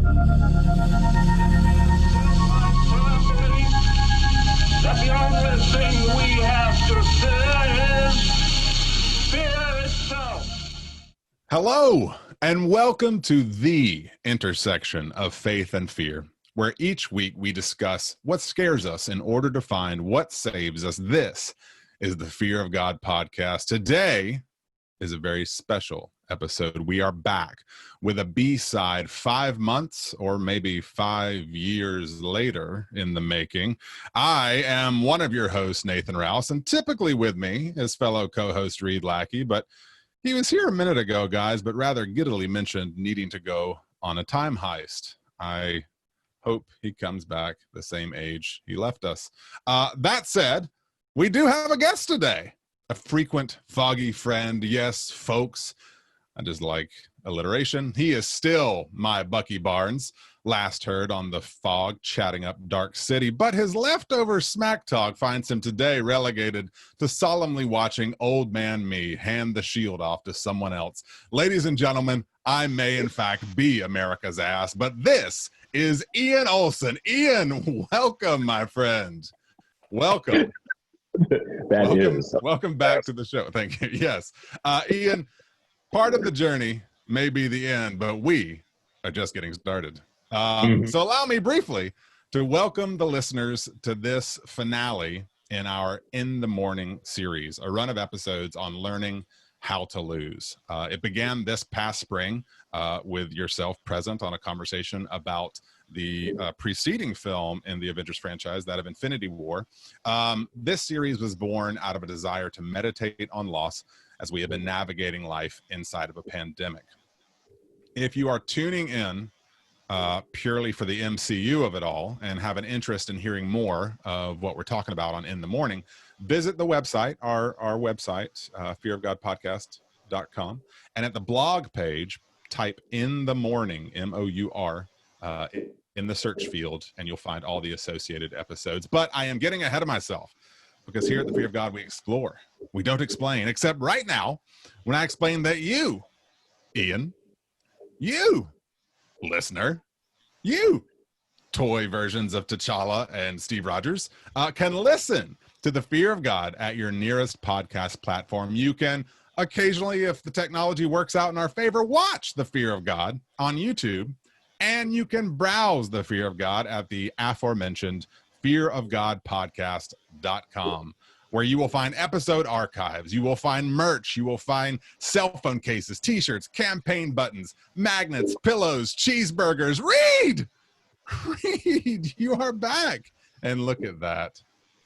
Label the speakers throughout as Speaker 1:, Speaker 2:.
Speaker 1: That the only thing we have to fear is fear itself.
Speaker 2: Hello, and welcome to the intersection of faith and fear, where each week we discuss what scares us in order to find what saves us. This is the Fear of God podcast. Today is a very special episode. We are back with a B-side 5 months or maybe 5 years later in the making. I am one of your hosts, Nathan Rouse, and typically with me is fellow co-host Reed Lackey, but he was here a minute ago, guys, but rather giddily mentioned needing to go on a time heist. I hope he comes back the same age he left us. That said, we do have a guest today, a frequent foggy friend. Yes, folks, I just like alliteration. He is still my Bucky Barnes, last heard on the Fog chatting up Dark City, but his leftover smack talk finds him today relegated to solemnly watching old man me hand the shield off to someone else. Ladies and gentlemen, I may in fact be America's ass, but this is Ian Olson. Ian, welcome, my friend. Welcome. Welcome back to the show. Thank you. Yes. Ian, part of the journey may be the end, but we are just getting started. So allow me briefly to welcome the listeners to this finale in our In the Morning series, a run of episodes on learning how to lose. It began this past spring with yourself present on a conversation about the preceding film in the Avengers franchise, that of Infinity War. This series was born out of a desire to meditate on loss as we have been navigating life inside of a pandemic. If you are tuning in purely for the MCU of it all and have an interest in hearing more of what we're talking about on In the Morning, visit the website, our website, fearofgodpodcast.com. And at the blog page, type In the Morning, M-O-U-R, in the search field, and you'll find all the associated episodes. But I am getting ahead of myself because here at the Fear of God, we explore. We don't explain, except right now when I explain that you, Ian, you, listener, you, toy versions of T'Challa and Steve Rogers, can listen to the Fear of God at your nearest podcast platform. You can occasionally, if the technology works out in our favor, watch the Fear of God on YouTube, and you can browse the Fear of God at the aforementioned fearofgodpodcast.com, where you will find episode archives, you will find merch, you will find cell phone cases, t-shirts, campaign buttons, magnets, pillows, cheeseburgers. Reed, you are back. And look at that.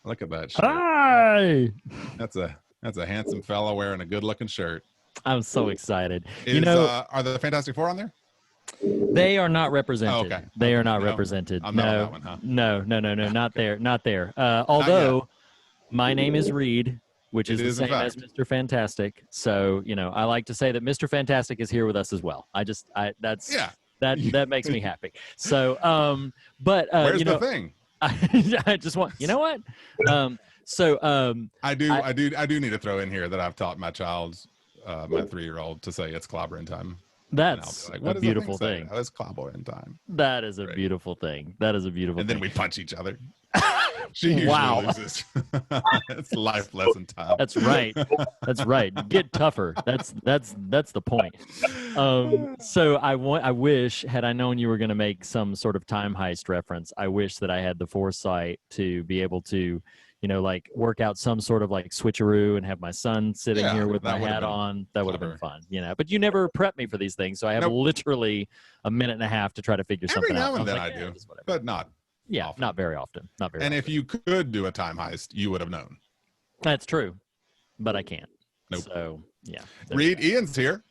Speaker 2: Look at that shirt.
Speaker 3: Hi.
Speaker 2: That's a handsome fellow wearing a good looking shirt.
Speaker 3: I'm so excited.
Speaker 2: Are the Fantastic Four on there?
Speaker 3: They are not represented.
Speaker 2: Oh, okay.
Speaker 3: They are not represented.
Speaker 2: I'm not on that one, huh?
Speaker 3: No, not there, not there. Although my name is Reed, which is the same as Mr. Fantastic. So, I like to say that Mr. Fantastic is here with us as well. That makes me happy. So, but
Speaker 2: where's the thing?
Speaker 3: I just want, you know what?
Speaker 2: I do need to throw in here that I've taught my child, my 3-year-old, to say it's clobbering time.
Speaker 3: That's like, a beautiful thing.
Speaker 2: It's clobbering time.
Speaker 3: That is a beautiful thing. That is a beautiful thing.
Speaker 2: And then we punch each other. She usually loses. It's life lesson time.
Speaker 3: That's right. That's right. Get tougher. That's the point. So I wish, had I known you were going to make some sort of time heist reference, I wish that I had the foresight to be able to, work out some sort of like switcheroo and have my son sitting here with my hat on. That would have been fun, But you never prep me for these things, so I have literally a minute and a half to try to figure something out.
Speaker 2: Every now and then I do, but not.
Speaker 3: Yeah,
Speaker 2: often.
Speaker 3: Not very often. Not very.
Speaker 2: And
Speaker 3: often.
Speaker 2: if you could do a time heist, you would have known.
Speaker 3: That's true, but I can't.
Speaker 2: Nope.
Speaker 3: So yeah.
Speaker 2: Reed, Ian's here.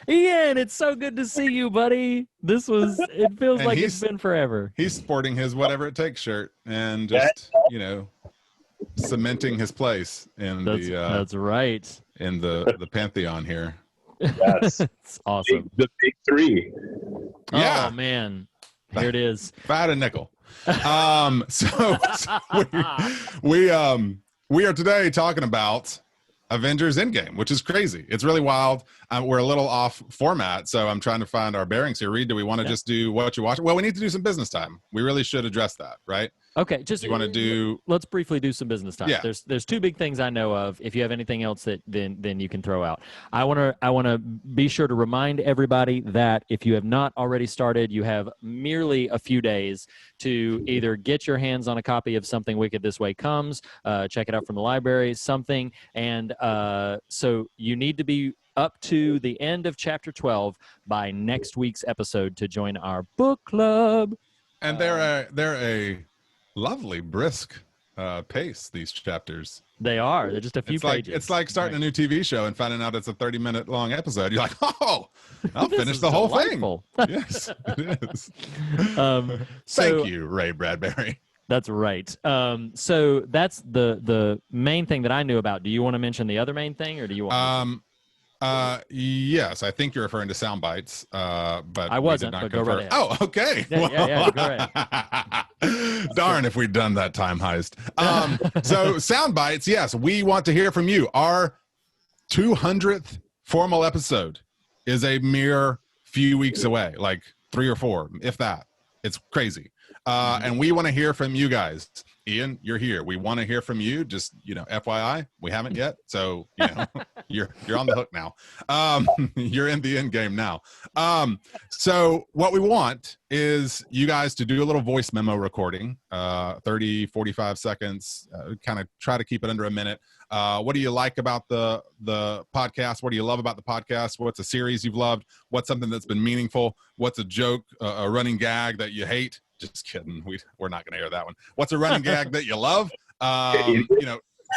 Speaker 3: Ian, it's so good to see you, buddy. It feels like it's been forever.
Speaker 2: He's sporting his whatever it takes shirt and just, cementing his place in
Speaker 3: that's right.
Speaker 2: In the pantheon here.
Speaker 4: Yes.
Speaker 3: It's awesome.
Speaker 4: The big three.
Speaker 2: Yeah.
Speaker 3: Oh man. Here it is.
Speaker 2: Fat and nickel. So we are today talking about Avengers Endgame, which is crazy. It's really wild. we're a little off format, so I'm trying to find our bearings here. Reed, do we want to just do what you watch? Well, we need to do some business time. We really should address that, right?
Speaker 3: Okay, just
Speaker 2: you want to do?
Speaker 3: Let's briefly do some business time.
Speaker 2: Yeah.
Speaker 3: There's two big things I know of. If you have anything else that then you can throw out. I want to be sure to remind everybody that if you have not already started, you have merely a few days to either get your hands on a copy of Something Wicked This Way Comes, check it out from the library, something, and so you need to be up to the end of chapter 12 by next week's episode to join our book club.
Speaker 2: And they're a lovely brisk pace, these chapters.
Speaker 3: They are. They're just a few pages.
Speaker 2: It's like starting a new TV show and finding out it's a 30-minute long episode. You're like, oh, I'll finish the whole
Speaker 3: delightful.
Speaker 2: thing. Yes, it is. Thank you, Ray Bradbury.
Speaker 3: That's right. So that's the main thing that I knew about. Do you want to mention the other main thing, or do you want
Speaker 2: yes, I think you're referring to sound bites, but
Speaker 3: I wasn't,
Speaker 2: we did not
Speaker 3: but go right
Speaker 2: confirm.
Speaker 3: ahead.
Speaker 2: Oh, okay.
Speaker 3: Yeah, go ahead.
Speaker 2: Darn if we'd done that time heist. So sound bites, yes, we want to hear from you. Our 200th formal episode is a mere few weeks away, like 3 or 4, if that. It's crazy. And we want to hear from you guys. Ian, you're here. We want to hear from you. Just, FYI, we haven't yet. So, you're on the hook now. You're in the end game now. So what we want is you guys to do a little voice memo recording, 30, 45 seconds, kind of try to keep it under a minute. What do you like about the podcast? What do you love about the podcast? What's a series you've loved? What's something that's been meaningful? What's a joke, a running gag that you hate? Just kidding. We're not going to air that one. What's a running gag that you love?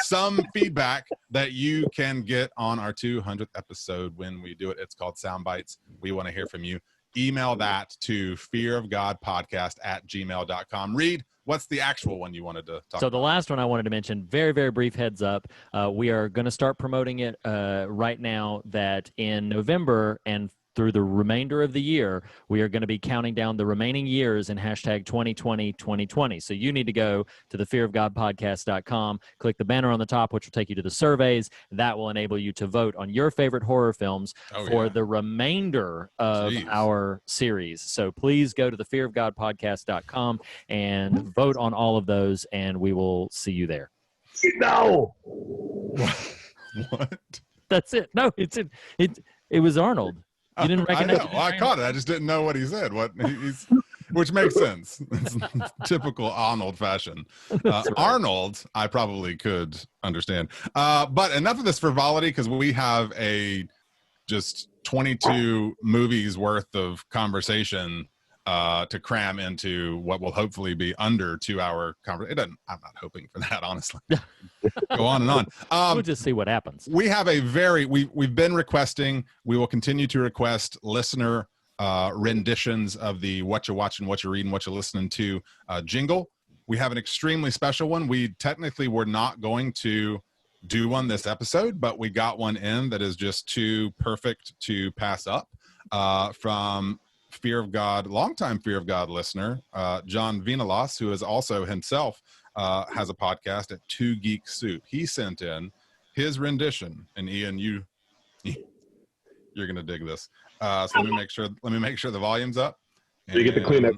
Speaker 2: Some feedback that you can get on our 200th episode when we do it. It's called Sound Bites. We want to hear from you. Email that to fearofgodpodcast@gmail.com. Reed, what's the actual one you wanted to talk about?
Speaker 3: So the last one I wanted to mention, very, very brief heads up. We are going to start promoting it right now that in November and through the remainder of the year, we are going to be counting down the remaining years in hashtag 2020. So you need to go to the fearofgodpodcast.com, click the banner on the top, which will take you to the surveys. That will enable you to vote on your favorite horror films for the remainder of our series. So please go to the fearofgodpodcast.com and vote on all of those, and we will see you there.
Speaker 4: No.
Speaker 2: What?
Speaker 3: That's it. No, it was Arnold. You didn't recognize it?
Speaker 2: I caught it. I just didn't know what he said. Which makes sense. It's typical Arnold fashion. Right. Arnold, I probably could understand. But enough of this frivolity, because we have just 22 movies worth of conversation to cram into what will hopefully be under 2-hour conversation. I'm not hoping for that, honestly. Go on and on.
Speaker 3: We'll just see what happens.
Speaker 2: We have we've been requesting, we will continue to request listener renditions of the Whatcha Watchin', Whatcha Readin', Whatcha Listenin' to jingle. We have an extremely special one. We technically were not going to do one this episode, but we got one in that is just too perfect to pass up from Fear of God, longtime Fear of God listener, John Vinalas, who is also himself has a podcast at Two Geek Soup. He sent in his rendition, and Ian, you're gonna dig this. So let me make sure the volume's up.
Speaker 4: You get the cleanup.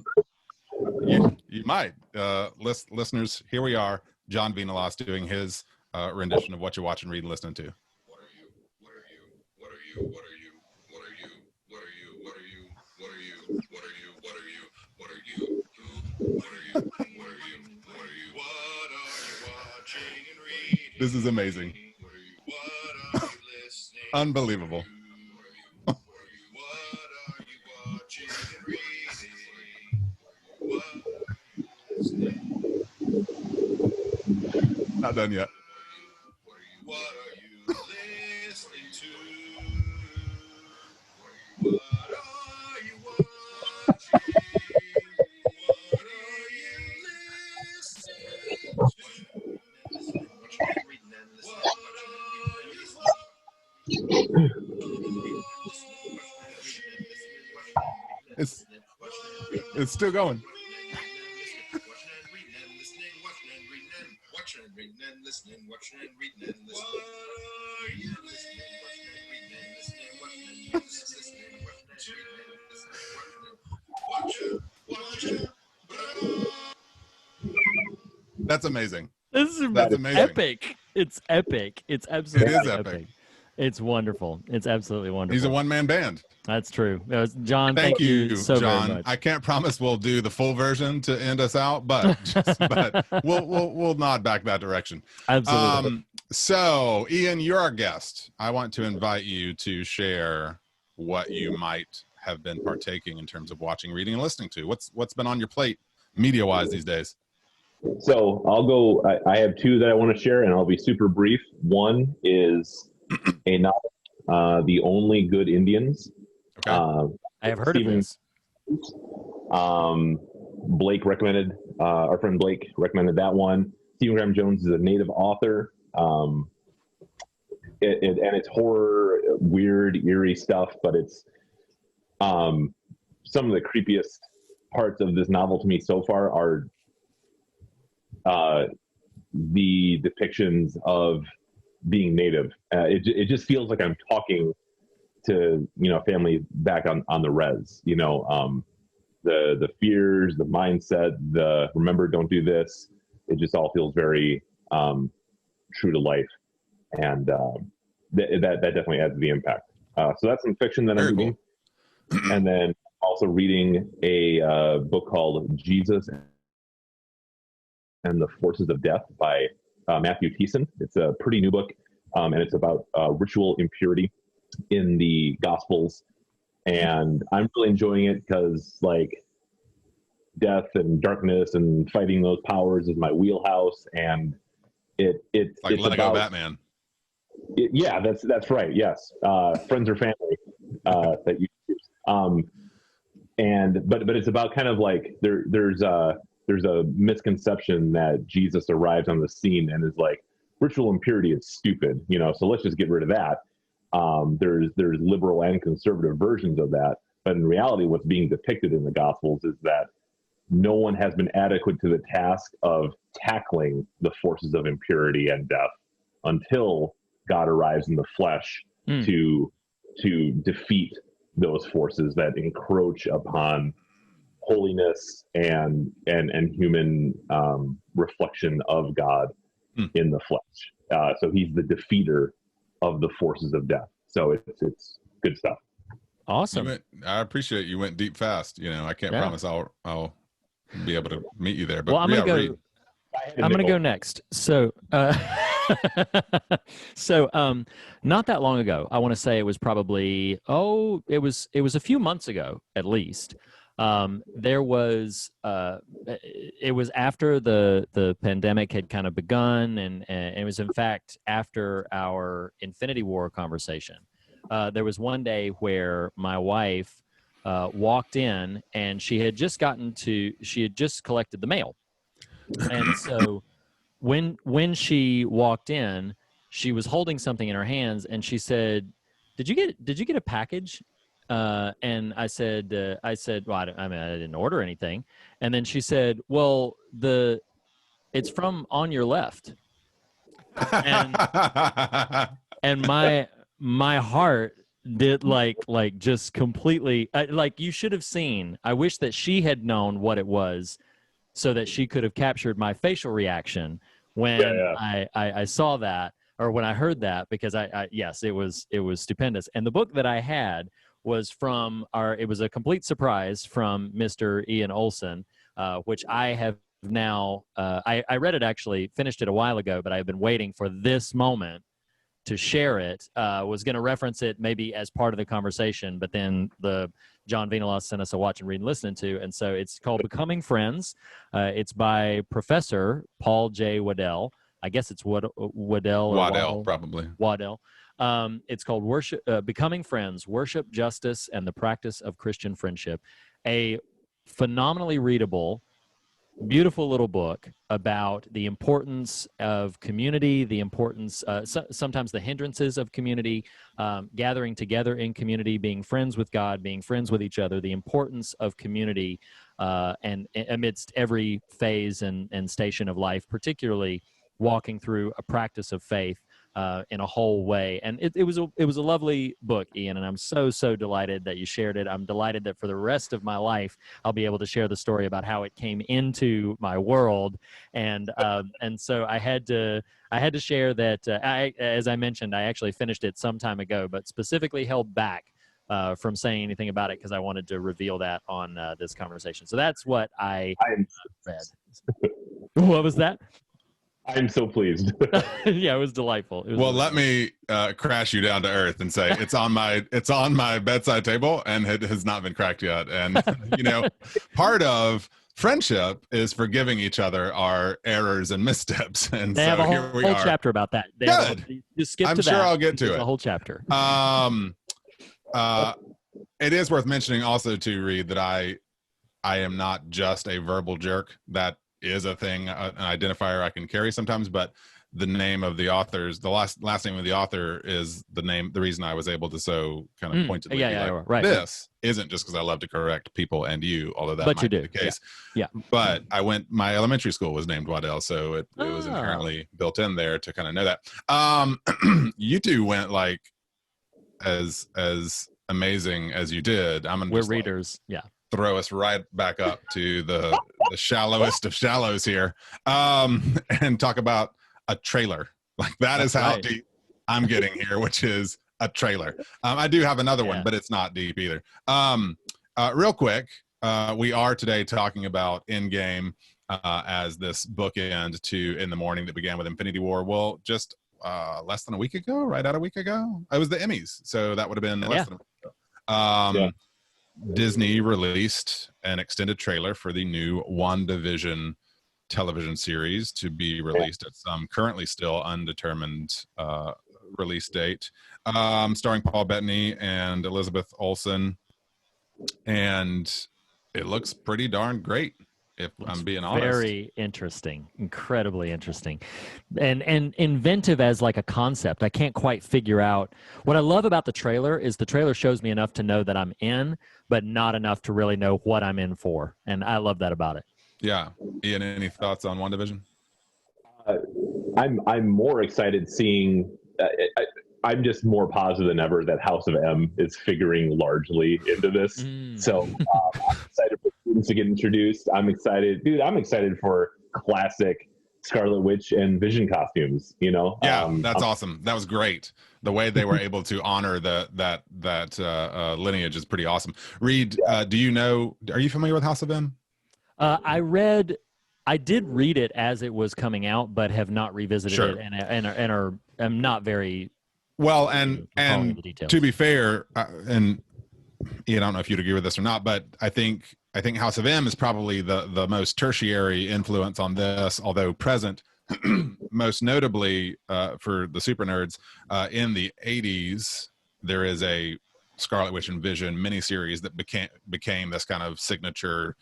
Speaker 2: You might, listeners. Here we are, John Vinalas doing his rendition of What You're Watching, Reading, Listening to.
Speaker 5: What are you? What are you? What are you? What are you? What are you? What are you? What are you? What are you? What are you? What are you? What are you? What are you? What are you? What are you? What are you watching and reading?
Speaker 2: This is amazing.
Speaker 5: What are you? What are you listening?
Speaker 2: Unbelievable.
Speaker 5: What are you watching and reading? What are you listening?
Speaker 2: Not done yet.
Speaker 5: What are you listening to? What are you watching? What are you listening to?
Speaker 2: It's still going.
Speaker 5: Watching and reading and listening, watching and reading and listening. What are you listening? Watching and reading and listening, watching and
Speaker 2: That's amazing.
Speaker 3: This is
Speaker 2: That's amazing.
Speaker 3: epic. It's epic. It's absolutely
Speaker 2: It is epic.
Speaker 3: It's wonderful. It's absolutely wonderful.
Speaker 2: He's a one-man band.
Speaker 3: That's true. John,
Speaker 2: Thank you,
Speaker 3: so
Speaker 2: John.
Speaker 3: very much.
Speaker 2: I can't promise we'll do the full version to end us out, but we'll nod back that direction.
Speaker 3: Absolutely.
Speaker 2: So, Ian, you're our guest. I want to invite you to share what you might have been partaking in terms of watching, reading, and listening to. What's been on your plate media-wise these days?
Speaker 4: So I'll go. I have two that I want to share, and I'll be super brief. One is a novel, The Only Good Indians.
Speaker 2: Okay.
Speaker 3: I have heard of this.
Speaker 4: Blake recommended, our friend Blake recommended that one. Stephen Graham Jones is a native author. And it's horror, weird, eerie stuff, but it's some of the creepiest parts of this novel to me so far are the depictions of being native. It just feels like I'm talking to family back on the res. The fears, the mindset, the remember, don't do this. It just all feels very true to life, and that definitely adds to the impact. So that's some fiction that I'm reading, and then also reading a book called Jesus and the Forces of Death by Matthew Thiessen. It's a pretty new book, and it's about ritual impurity in the Gospels, and I'm really enjoying it because death and darkness and fighting those powers is my wheelhouse, and it's
Speaker 2: Lego
Speaker 4: about
Speaker 2: Batman.
Speaker 4: Yeah, that's right. Yes, friends or family that you use. But it's about kind of there's a misconception that Jesus arrives on the scene and is like, ritual impurity is stupid, so let's just get rid of that. There's liberal and conservative versions of that, but in reality, what's being depicted in the Gospels is that no one has been adequate to the task of tackling the forces of impurity and death until God arrives in the flesh to defeat those forces that encroach upon holiness and human reflection of God in the flesh. So he's the defeater of the forces of death. So it's good stuff.
Speaker 3: Awesome.
Speaker 2: I appreciate you went deep fast. I can't promise I'll be able to meet you there. But
Speaker 3: well, I'm gonna go next. So, not that long ago, I want to say it was probably it was a few months ago at least. There was it was after the pandemic had kind of begun, and it was in fact after our Infinity War conversation. There was one day where my wife walked in, and she had just collected the mail, and so when she walked in, she was holding something in her hands, and she said, "Did you get a package?" And I said, "Well, I didn't order anything." And then she said, "Well, it's from on your left." And my heart did just completely you should have seen. I wish that she had known what it was, so that she could have captured my facial reaction when I saw that, or when I heard that, because yes, it was stupendous. And the book that I had was it was a complete surprise from Mr. Ian Olson, which I have now, I read it, actually finished it a while ago, but I've been waiting for this moment to share it. Was going to reference it maybe as part of the conversation, but then John Vinolas sent us a Watch and Read and Listenin to, and so it's called Becoming Friends. It's by Professor Paul J. Waddell. I guess it's Waddell,
Speaker 2: probably.
Speaker 3: Waddell. It's called Becoming Friends, Worship, Justice, and the Practice of Christian Friendship. A phenomenally readable, beautiful little book about the importance of community, the importance, sometimes the hindrances of community, gathering together in community, being friends with God, being friends with each other, the importance of community, and amidst every phase and station of life, particularly walking through a practice of faith. in a whole way. And it was a lovely book, Ian, and I'm so delighted that you shared it. I'm delighted that for the rest of my life I'll be able to share the story about how it came into my world. And so I had to share that. As I mentioned, I actually finished it some time ago, but specifically held back from saying anything about it because I wanted to reveal that on this conversation. So that's what I read. What was that?
Speaker 4: I'm so pleased.
Speaker 3: Yeah, it was delightful. It was
Speaker 2: Well,
Speaker 3: really
Speaker 2: let
Speaker 3: nice.
Speaker 2: me crash you down to earth and say it's on my bedside table and it has not been cracked yet. And part of friendship is forgiving each other our errors and missteps. And
Speaker 3: They have a
Speaker 2: here we
Speaker 3: whole
Speaker 2: are.
Speaker 3: chapter about that.
Speaker 2: Good.
Speaker 3: Just skip
Speaker 2: I'm
Speaker 3: to
Speaker 2: sure
Speaker 3: that.
Speaker 2: I'll get to
Speaker 3: There's
Speaker 2: it.
Speaker 3: a whole chapter.
Speaker 2: It is worth mentioning also to Reed that I am not just a verbal jerk. That is a thing, an identifier I can carry sometimes, but the name of the authors, the last name of the author is the reason I was able to so kind of pointedly be like,
Speaker 3: right.
Speaker 2: this isn't just because I love to correct people and you, although that might be the case.
Speaker 3: Yeah.
Speaker 2: But my elementary school was named Waddell, so it was inherently built in there to kind of know that. You two went like as amazing as you did.
Speaker 3: We're readers.
Speaker 2: Throw us right back up to the shallowest of shallows here, and talk about a trailer. Like that is how deep I'm getting here, which is a trailer. I do have another one, but it's not deep either. Real quick, we are today talking about Endgame as this bookend to In the Morning that began with Infinity War. Well, just less than a week ago, right out a week ago, it was the Emmys, so that would have been less than a week ago. Disney released an extended trailer for the new WandaVision television series to be released at some currently still undetermined release date, starring Paul Bettany and Elizabeth Olsen, and it looks pretty darn great, if I'm being honest.
Speaker 3: Very interesting, incredibly interesting, and inventive as like a concept. I can't quite figure out. What I love about the trailer is the trailer shows me enough to know that I'm in, but not enough to really know what I'm in for, and I love that about it.
Speaker 2: Yeah, Ian, any thoughts on WandaVision?
Speaker 4: I'm more excited seeing. I'm just more positive than ever that House of M is figuring largely into this. So I'm excited for students to get introduced. I'm excited, dude. I'm excited for classic Scarlet Witch and Vision costumes.
Speaker 2: Yeah, that's awesome. That was great. The way they were able to honor that lineage is pretty awesome. Reed, do you know? Are you familiar with House of M?
Speaker 3: I did read it as it was coming out, but have not revisited it, and am not very
Speaker 2: well. And to be fair, and Ian, I don't know if you'd agree with this or not, but I think House of M is probably the most tertiary influence on this, although present most notably for the super nerds in the 80s. There is a Scarlet Witch and Vision miniseries that became this kind of signature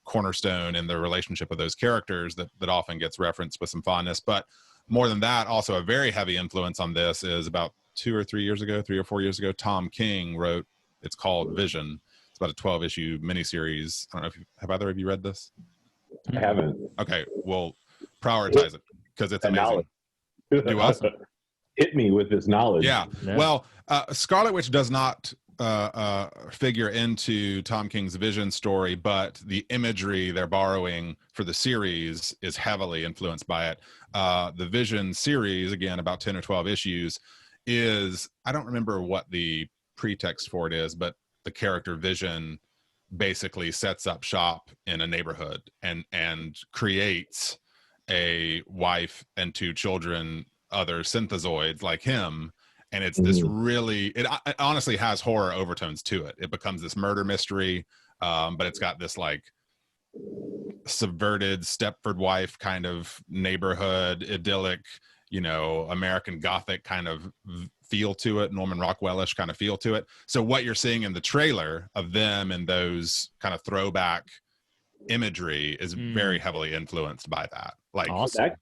Speaker 2: cornerstone in the relationship of those characters that often gets referenced with some fondness. But more than that, also a very heavy influence on this is about 3 or 4 years ago, Tom King wrote, it's called Vision. It's about a 12-issue miniseries. I don't know if have either of you read this?
Speaker 4: I haven't.
Speaker 2: Okay, well, prioritize it because it's amazing. Do awesome.
Speaker 4: Hit me with this knowledge.
Speaker 2: Yeah. Well, Scarlet Witch does not figure into Tom King's Vision story, but the imagery they're borrowing for the series is heavily influenced by it. The Vision series, again, about 10 or 12 issues, is, I don't remember what the pretext for it is, but the character Vision basically sets up shop in a neighborhood and creates a wife and 2 children, other synthezoids like him. And it's this really, it honestly has horror overtones to it. It becomes this murder mystery, but it's got this like subverted Stepford wife kind of neighborhood, idyllic, American Gothic kind of feel to it, Norman Rockwell-ish kind of feel to it. So what you're seeing in the trailer of them and those kind of throwback imagery is very heavily influenced by that. Like,
Speaker 3: awesome.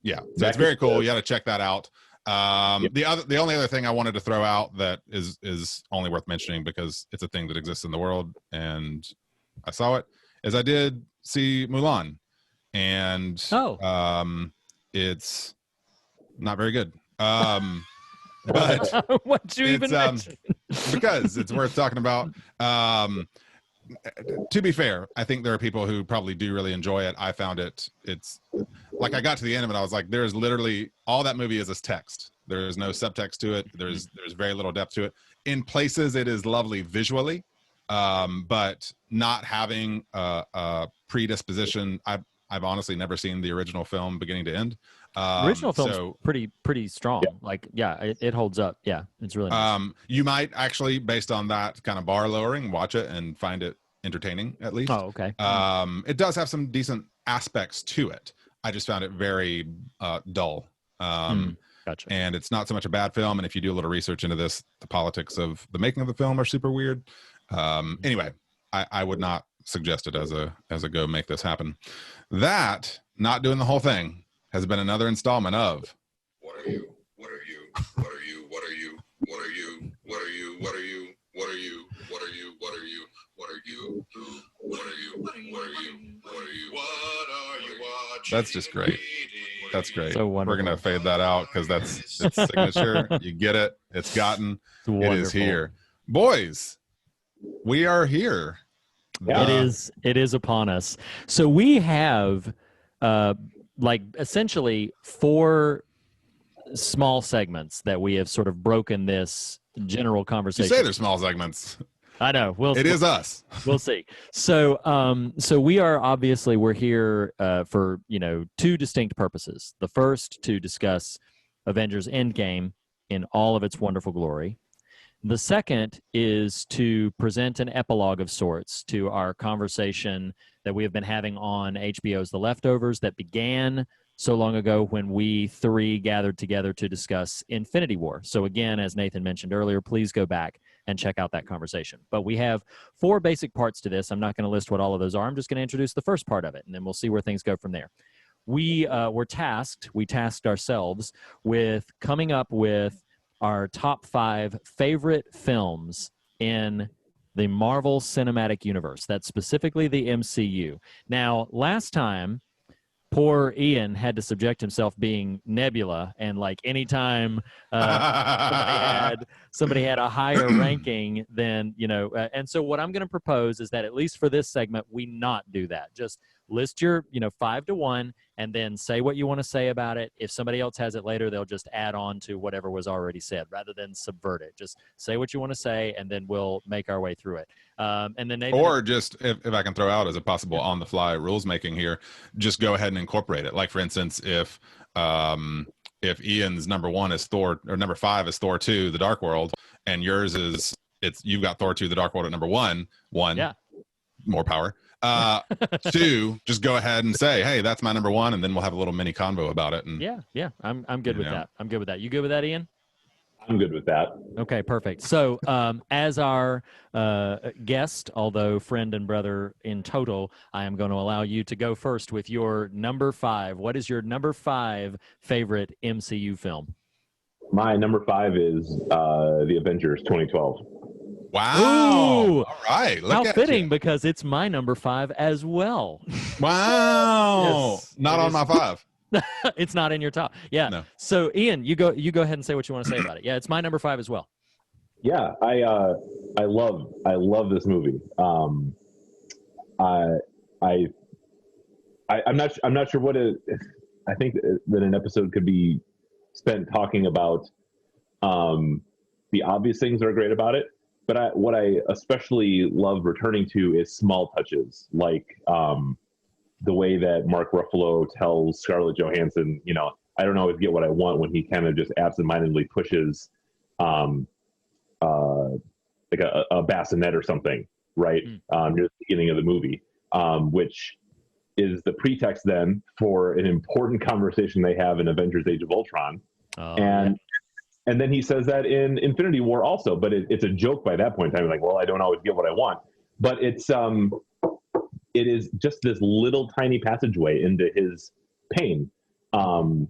Speaker 2: Yeah, so it's very cool. You got to check that out. The only other thing I wanted to throw out that is only worth mentioning because it's a thing that exists in the world and I saw it, is I did see Mulan, and it's not very good. But
Speaker 3: What you even
Speaker 2: it's
Speaker 3: mention?
Speaker 2: because it's worth talking about. To be fair, I think there are people who probably do really enjoy it. I found it's like I got to the end of it, I was like, there's literally all that movie is text. There is no subtext to it. There's very little depth to it. In places, it is lovely visually, but not having a predisposition. I've honestly never seen the original film beginning to end.
Speaker 3: Original film's
Speaker 2: so
Speaker 3: pretty strong. Like, yeah, it holds up. Yeah, it's really nice.
Speaker 2: you might actually, based on that kind of bar lowering, watch it and find it entertaining at least.
Speaker 3: Oh, okay.
Speaker 2: It does have some decent aspects to it. I just found it very dull.
Speaker 3: Gotcha.
Speaker 2: And it's not so much a bad film. And if you do a little research into this, the politics of the making of the film are super weird. Anyway, I would not suggest it as a go make this happen. That, not doing the whole thing, has been another installment of
Speaker 5: What are you? What are you? What are you? What are you? What are you? What are you? What are you? What are you? What are you? What are you? What are you? What are you? What are you? What are you? What are you? What are you watching?
Speaker 2: That's just great. That's great.
Speaker 3: So
Speaker 2: We're
Speaker 3: wonderful.
Speaker 2: gonna fade that out because that's its signature. You get it. It's gotten.
Speaker 3: It's wonderful.
Speaker 2: It is here, boys. We are here.
Speaker 4: Yeah.
Speaker 3: It is upon us. So we have like essentially 4 small segments that we have sort of broken this general
Speaker 2: You
Speaker 3: conversation.
Speaker 2: say they're small segments.
Speaker 3: I know.
Speaker 2: It is us.
Speaker 3: We'll see. So, so we're here for 2 distinct purposes. The first, to discuss Avengers Endgame in all of its wonderful glory. The second is to present an epilogue of sorts to our conversation that we have been having on HBO's The Leftovers that began so long ago when we 3 gathered together to discuss Infinity War. So again, as Nathan mentioned earlier, please go back and check out that conversation. But we have 4 basic parts to this. I'm not going to list what all of those are. I'm just going to introduce the first part of it, and then we'll see where things go from there. We tasked ourselves with coming up with our top 5 favorite films in the Marvel Cinematic Universe. That's specifically the MCU. Now, last time, poor Ian had to subject himself being Nebula, and like anytime somebody had a higher ranking than and so what I'm going to propose is that at least for this segment we not do that. Just list your 5 to 1 and then say what you want to say about it. If somebody else has it later, they'll just add on to whatever was already said rather than subvert it. Just say what you want to say and then we'll make our way through it. And then Nathan,
Speaker 2: or just if I can throw out as a possible on the fly rules making here, just go ahead and incorporate it. Like for instance, if Ian's number 1 is Thor, or number 5 is Thor 2, The Dark World, and yours is you've got Thor 2, The Dark World at number 1, yeah, more power. 2, just go ahead and say, hey, that's my number 1, and then we'll have a little mini convo about it. And
Speaker 3: yeah, I'm good with that. I'm good with that. You good with that, Ian?
Speaker 4: I'm good with that.
Speaker 3: Okay, perfect. So as our guest, although friend and brother in total, I am going to allow you to go first with your number 5. What is your number 5 favorite MCU film?
Speaker 4: My number 5 is the Avengers 2012.
Speaker 2: Wow.
Speaker 3: Ooh,
Speaker 2: all right. Look
Speaker 3: how
Speaker 2: at
Speaker 3: fitting,
Speaker 2: you.
Speaker 3: because it's my number 5 as well.
Speaker 2: Wow.
Speaker 3: Yes,
Speaker 2: not on my 5.
Speaker 3: It's not in your top. Yeah. No. So Ian, you go ahead and say what you want to say about it. Yeah, it's my number 5 as well.
Speaker 4: Yeah, I love this movie. I'm not sure what I think that an episode could be spent talking about the obvious things that are great about it. But what I especially love returning to is small touches, like the way that Mark Ruffalo tells Scarlett Johansson, I don't always get what I want, when he kind of just absentmindedly pushes like a bassinet or something, right, near the beginning of the movie, which is the pretext then for an important conversation they have in Avengers: Age of Ultron. And then he says that in Infinity War also, but it's a joke by that point in time. Like, well, I don't always get what I want. But it is just this little tiny passageway into his pain. And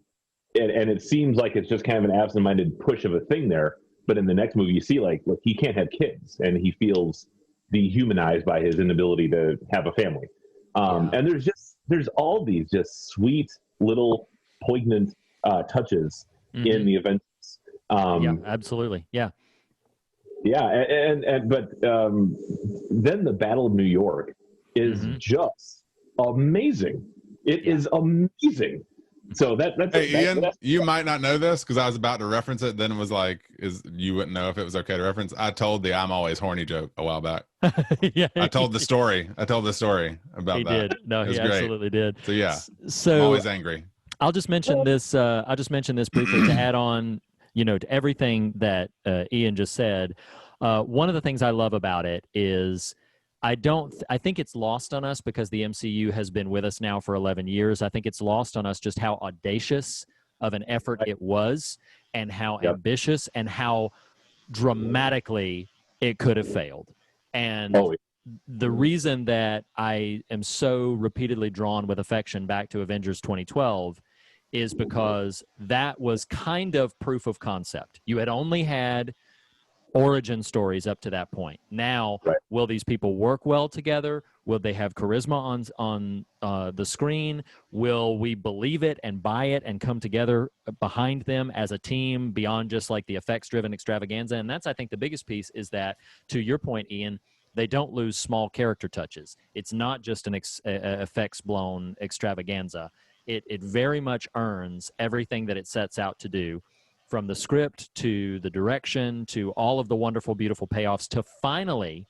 Speaker 4: it seems like it's just kind of an absent-minded push of a thing there. But in the next movie, you see, like, look, he can't have kids, and he feels dehumanized by his inability to have a family. And there's all these just sweet little poignant touches in the Avengers.
Speaker 3: Yeah, absolutely. Yeah.
Speaker 4: Yeah, but then the Battle of New York is just amazing. It is amazing. So that's
Speaker 2: Hey, Ian, you might not know this because I was about to reference it. Then it was like, you wouldn't know if it was okay to reference. I told the "I'm always horny" joke a while back.
Speaker 3: Yeah,
Speaker 2: I told the story. I told the story about
Speaker 3: he
Speaker 2: that.
Speaker 3: did. No, he
Speaker 2: great.
Speaker 3: absolutely did.
Speaker 2: So yeah,
Speaker 3: So
Speaker 2: I'm always angry.
Speaker 3: I'll just mention this. I'll just mention this briefly to add on, to everything that Ian just said. One of the things I love about it is I think it's lost on us because the MCU has been with us now for 11 years. I think it's lost on us just how audacious of an effort it was, and how ambitious and how dramatically it could have failed. And the reason that I am so repeatedly drawn with affection back to Avengers 2012 is because that was kind of proof of concept. You had only had origin stories up to that point. Now, will these people work well together? Will they have charisma on the screen? Will we believe it and buy it and come together behind them as a team beyond just like the effects-driven extravaganza? And that's, I think, the biggest piece is that, to your point, Ian, they don't lose small character touches. It's not just an effects-blown extravaganza. It very much earns everything that it sets out to do, from the script to the direction to all of the wonderful, beautiful payoffs to finally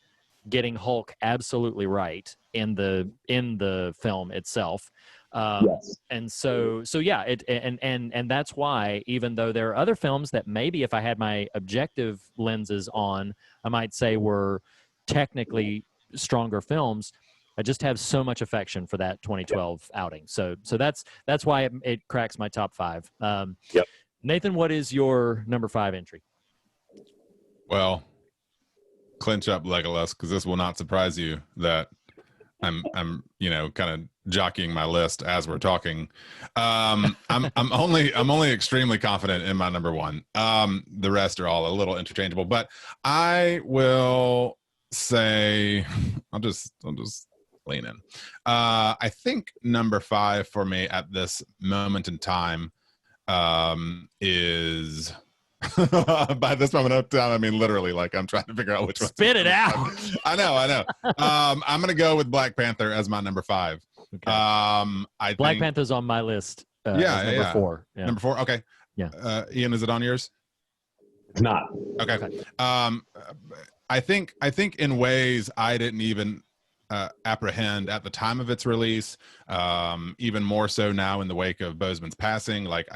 Speaker 3: getting Hulk absolutely right in the film itself. And so yeah, and that's why, even though there are other films that maybe if I had my objective lenses on, I might say were technically stronger films, I just have so much affection for that 2012 outing. So that's why it cracks my top 5. Nathan, what is your number 5 entry?
Speaker 2: Well, clinch up, Legolas, because this will not surprise you that I'm kind of jockeying my list as we're talking. I'm only extremely confident in my number 1. The rest are all a little interchangeable, but I will say I'll just lean in. I think number 5 for me at this moment in time is by this moment of time, I mean literally, like I'm trying to figure out which one.
Speaker 3: Spit it out.
Speaker 2: I know. I'm gonna go with Black Panther as my number 5.
Speaker 3: Okay. Black Panther's on my list. As number 4. Yeah.
Speaker 2: Number 4. Okay.
Speaker 3: Yeah.
Speaker 2: Ian, is it on yours?
Speaker 4: It's not.
Speaker 2: Okay. I think in ways I didn't even apprehend at the time of its release, even more so now in the wake of Boseman's passing. Like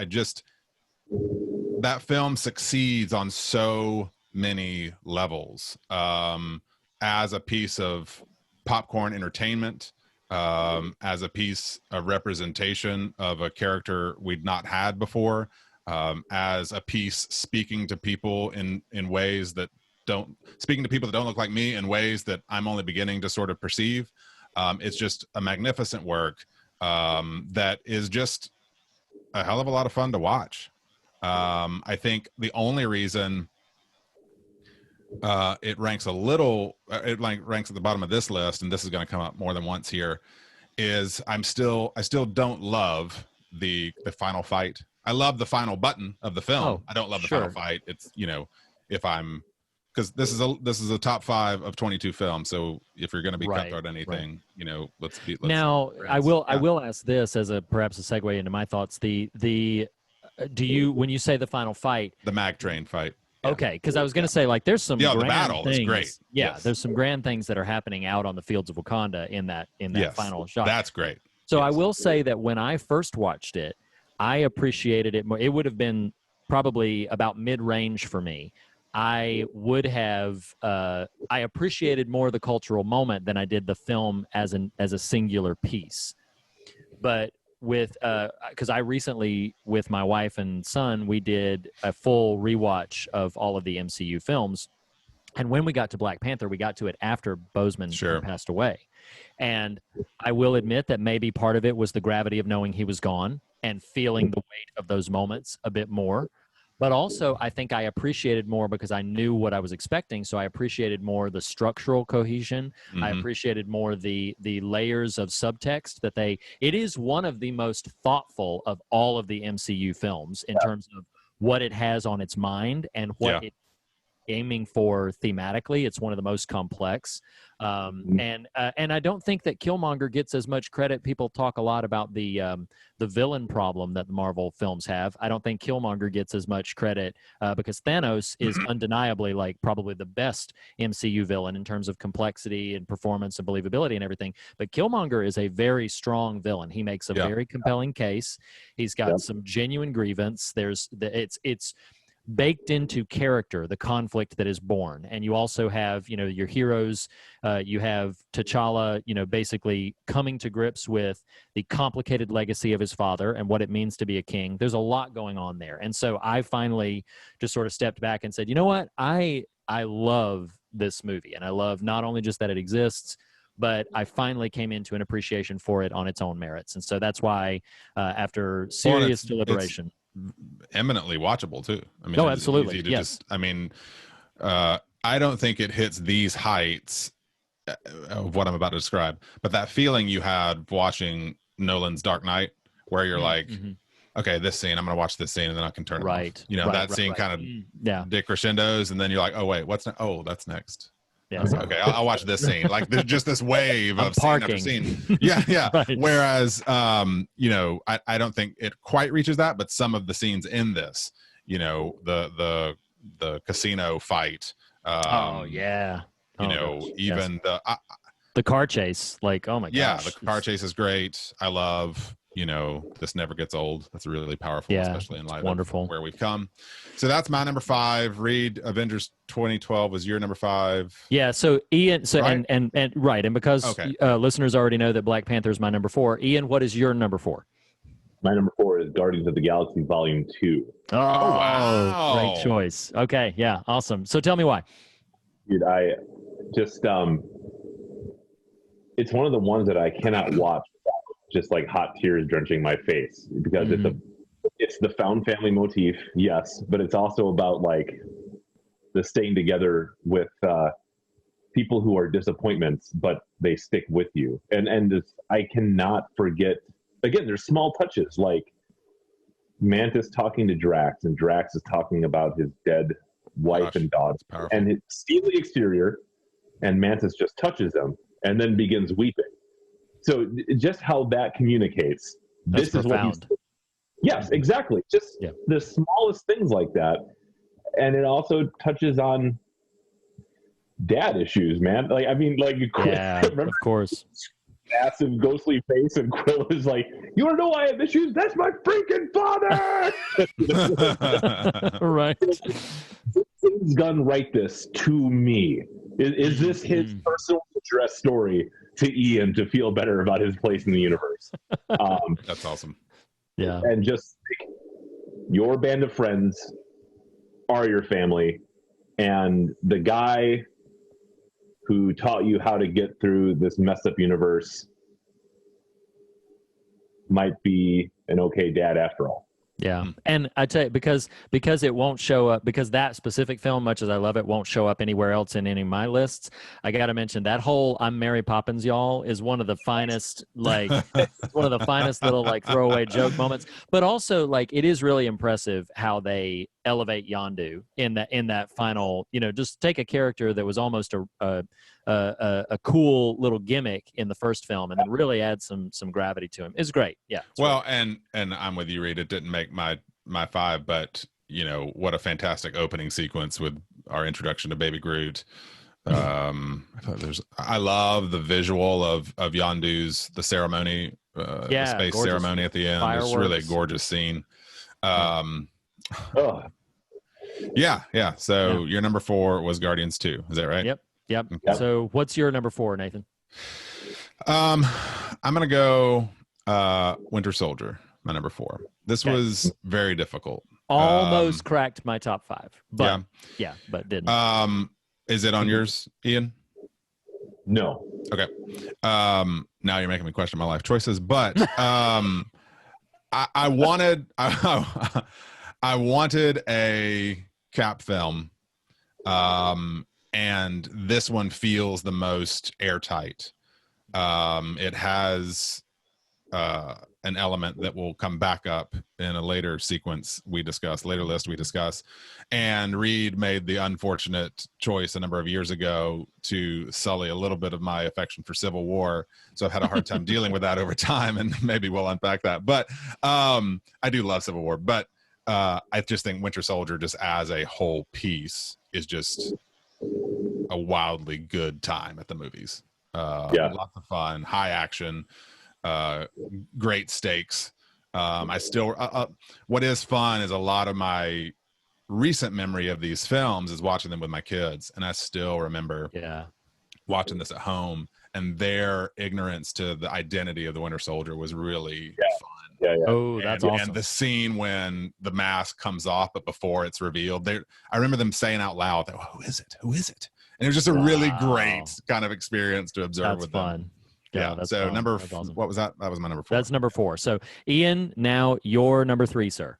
Speaker 2: that film succeeds on so many levels, as a piece of popcorn entertainment, as a piece of representation of a character we'd not had before, as a piece speaking to people in ways that speaking to people that don't look like me in ways that I'm only beginning to sort of perceive. It's just a magnificent work that is just a hell of a lot of fun to watch. I think the only reason it ranks a little, it ranks at the bottom of this list, and this is going to come up more than once here, is I still don't love the final fight. I love the final button of the film. I don't love the final fight. It's, if I'm, because this is a top 5 of 22 films. So if you're going to be cutthroat anything, let's
Speaker 3: now. I will ask this as perhaps a segue into my thoughts. When you say the final fight,
Speaker 2: the mag train fight.
Speaker 3: Okay, because I was going to say, like, there's some grand
Speaker 2: the battle
Speaker 3: things.
Speaker 2: Is great.
Speaker 3: Yeah,
Speaker 2: yes.
Speaker 3: There's some grand things that are happening out on the fields of Wakanda in that final shot.
Speaker 2: That's great.
Speaker 3: So I will say that when I first watched it, I appreciated it more. It would have been probably about mid-range for me. I would have I appreciated more the cultural moment than I did the film as a singular piece. But because I recently, with my wife and son, we did a full rewatch of all of the MCU films. And when we got to Black Panther, we got to it after Boseman passed away. And I will admit that maybe part of it was the gravity of knowing he was gone and feeling the weight of those moments a bit more. But also, I think I appreciated more because I knew what I was expecting. So I appreciated more the structural cohesion. Mm-hmm. I appreciated more the layers of subtext it is one of the most thoughtful of all of the MCU films in terms of what it has on its mind and what it's aiming for thematically. It's one of the most complex. And I don't think that Killmonger gets as much credit. People talk a lot about the villain problem that the Marvel films have. I don't think Killmonger gets as much credit because Thanos is undeniably like probably the best MCU villain in terms of complexity and performance and believability and everything. But Killmonger is a very strong villain. He makes a very compelling case. He's got some genuine grievance. It's baked into character, the conflict that is born. And you also have, your heroes, you have T'Challa, basically coming to grips with the complicated legacy of his father and what it means to be a king. There's a lot going on there. And so I finally just sort of stepped back and said, you know what? I love this movie, and I love not only just that it exists, but I finally came into an appreciation for it on its own merits. And so that's why after serious deliberation,
Speaker 2: eminently watchable too. I mean,
Speaker 3: absolutely.
Speaker 2: Yes. I don't think it hits these heights of what I'm about to describe, but that feeling you had watching Nolan's Dark Knight, where you're like, okay, this scene, I'm going to watch this scene and then I can turn it off. That scene kind of decrescendos, and then you're like, oh wait, what's next? Oh, that's next.
Speaker 3: Yeah.
Speaker 2: Okay, I'll watch this scene. Like there's just this wave of scene after scene. Yeah.
Speaker 3: Right.
Speaker 2: Whereas, I don't think it quite reaches that, but some of the scenes in this, the casino fight. Even
Speaker 3: the car chase. Like, oh my gosh.
Speaker 2: Yeah, the car chase is great. I love. This never gets old. That's really powerful, especially in light of where we've come. So that's my number 5. Reed, Avengers 2012 was your number 5.
Speaker 3: Yeah. So Ian,
Speaker 2: right?
Speaker 3: and because listeners already know that Black Panther is my number 4. Ian, what is your number 4?
Speaker 4: My number 4 is Guardians of the Galaxy Volume 2.
Speaker 3: Oh, wow. Great choice. Okay. Yeah. Awesome. So tell me why.
Speaker 4: Dude, I just it's one of the ones that I cannot watch just like hot tears drenching my face, because it's the found family motif, yes, but it's also about like the staying together with people who are disappointments, but they stick with you. And I cannot forget, again, there's small touches like Mantis talking to Drax, and Drax is talking about his dead wife and daughter, and it's steely exterior, and Mantis just touches him and then begins weeping. So just how that communicates.
Speaker 3: That's
Speaker 4: this
Speaker 3: profound.
Speaker 4: Is what yes, exactly. Just the smallest things like that. And it also touches on dad issues, man. Like, I mean, like,
Speaker 3: of course.
Speaker 4: Massive ghostly face, and Quill is like, you want to know why I have issues? That's my freaking father!
Speaker 3: Right.
Speaker 4: James Gunn write this to me? Is this his personal address story to Ian to feel better about his place in the universe?
Speaker 2: That's awesome.
Speaker 3: Yeah.
Speaker 4: And just like, your band of friends are your family, and the guy who taught you how to get through this messed up universe might be an okay dad after all.
Speaker 3: Yeah. And I tell you, because it won't show up, because that specific film, much as I love it, won't show up anywhere else in any of my lists. I got to mention that whole I'm Mary Poppins, y'all, is one of the finest, like, one of the finest little, like, throwaway joke moments. But also, like, it is really impressive how they elevate Yondu in that final, just take a character that was almost a cool little gimmick in the first film and then really add some gravity to him. It's great. Yeah.
Speaker 2: Well, great. And I'm with you, Reed. It didn't make my 5, but what a fantastic opening sequence with our introduction to Baby Groot. I love the visual of Yondu's the ceremony, the space gorgeous. Ceremony at the end. Fireworks. It's really a gorgeous scene. Yeah. So your number 4 was Guardians 2. Is that right?
Speaker 3: Yep. Okay. So what's your number 4, Nathan?
Speaker 2: I'm gonna go Winter Soldier, my number 4. This was very difficult.
Speaker 3: Almost cracked my top 5, but but didn't.
Speaker 2: Is it on yours, Ian?
Speaker 4: No.
Speaker 2: Okay. Now you're making me question my life choices, but I wanted a Cap film, and this one feels the most airtight. It has an element that will come back up in a later sequence later list we discuss. And Reed made the unfortunate choice a number of years ago to sully a little bit of my affection for Civil War. So I've had a hard time dealing with that over time, and maybe we'll unpack that. But I do love Civil War, but I just think Winter Soldier, just as a whole piece, is just a wildly good time at the movies. Lots of fun, high action, great stakes. I still what is fun is a lot of my recent memory of these films is watching them with my kids, and I still remember watching this at home, and their ignorance to the identity of the Winter Soldier was really fun.
Speaker 3: Oh, that's awesome.
Speaker 2: And the scene when the mask comes off, but before it's revealed, I remember them saying out loud, "Who is it? Who is it?" And it was just a really great kind of experience to observe with them.
Speaker 3: Yeah, that's
Speaker 2: so
Speaker 3: fun.
Speaker 2: awesome. What was that? That was my number 4.
Speaker 3: That's number 4. So Ian, now your number 3, sir.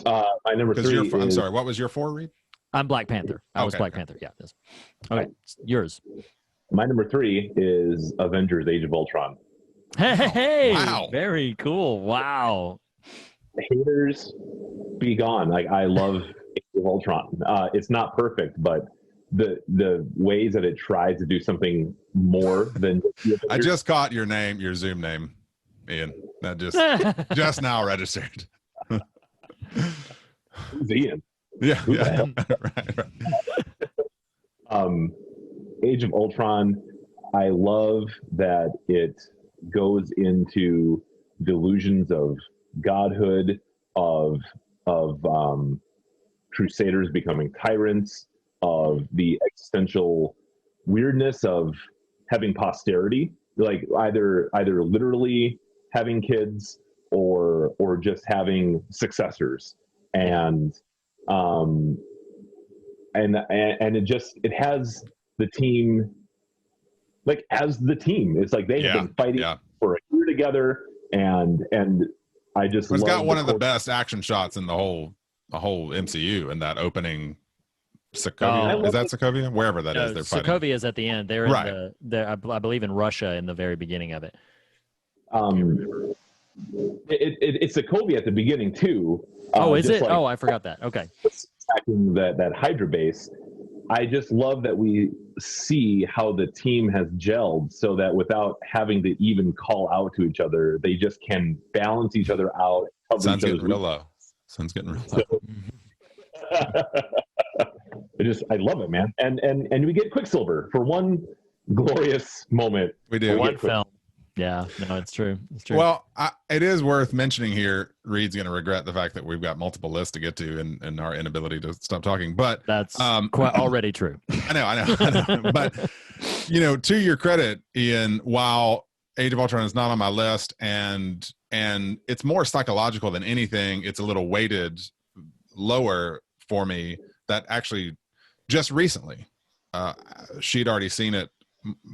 Speaker 4: My number 3 is,
Speaker 2: I'm sorry, what was your 4, Reed?
Speaker 3: I'm Black Panther. I was Black Panther. Yeah. Yes. Okay, yours.
Speaker 4: My number 3 is Avengers: Age of Ultron.
Speaker 3: Hey,
Speaker 2: wow.
Speaker 3: Very cool. Wow.
Speaker 4: Haters be gone. Like, I love Age of Ultron. It's not perfect, but the ways that it tries to do something more than
Speaker 2: I just caught your name, your Zoom name, Ian. That just now registered.
Speaker 4: Who's Ian?
Speaker 2: Yeah.
Speaker 4: right. Age of Ultron, I love that it goes into delusions of godhood, of crusaders becoming tyrants, of the existential weirdness of having posterity, like either literally having kids or just having successors, and it has the team, like, as the team. It's like they have been fighting for a year together, and I just
Speaker 2: it's got one of the best action shots in the whole MCU in that opening. Sokovia, is that Sokovia? Wherever that is, they're fighting.
Speaker 3: Sokovia is at the end. They're in I believe in Russia in the very beginning of it.
Speaker 4: It's Sokovia at the beginning too.
Speaker 3: Is it? I forgot that. Okay.
Speaker 4: Attacking that Hydra base. I just love that we see how the team has gelled, so that without having to even call out to each other, they just can balance each other out.
Speaker 2: Sun's getting real low. Sun's getting real low.
Speaker 4: I love it, man. And we get Quicksilver for one glorious moment.
Speaker 2: We do.
Speaker 3: One film. Yeah, no, it's true. It's true.
Speaker 2: Well, it is worth mentioning here. Reed's going to regret the fact that we've got multiple lists to get to and our inability to stop talking. But
Speaker 3: that's quite already true.
Speaker 2: I know. But, to your credit, Ian, while Age of Ultron is not on my list, and it's more psychological than anything, it's a little weighted lower for me. That actually just recently, she'd already seen it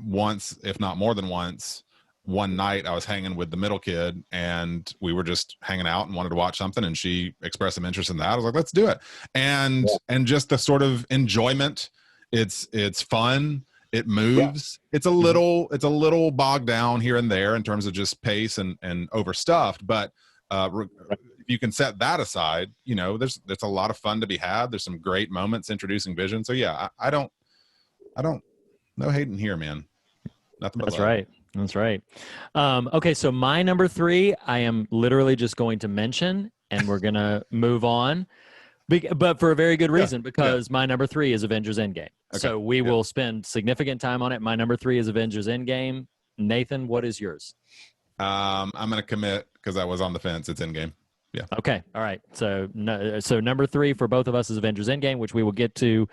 Speaker 2: once, if not more than once. One night I was hanging with the middle kid, and we were just hanging out and wanted to watch something, and she expressed some interest in that. I was like, let's do it. And just the sort of enjoyment, it's fun. It moves. Yeah. It's a little bogged down here and there in terms of just pace and overstuffed, but you can set that aside. There's a lot of fun to be had. There's some great moments introducing Vision. So yeah, I don't no hating here, man. Nothing but
Speaker 3: That's
Speaker 2: love.
Speaker 3: Right. That's right. Okay, so my number 3, I am literally just going to mention, and we're gonna move on, but for a very good reason, because my number 3 is Avengers: Endgame. Okay. So we will spend significant time on it. My number 3 is Avengers: Endgame. Nathan, what is yours?
Speaker 2: I'm gonna commit because I was on the fence. It's Endgame. Yeah. Okay.
Speaker 3: All right. So number 3 for both of us is Avengers: Endgame, which we will get to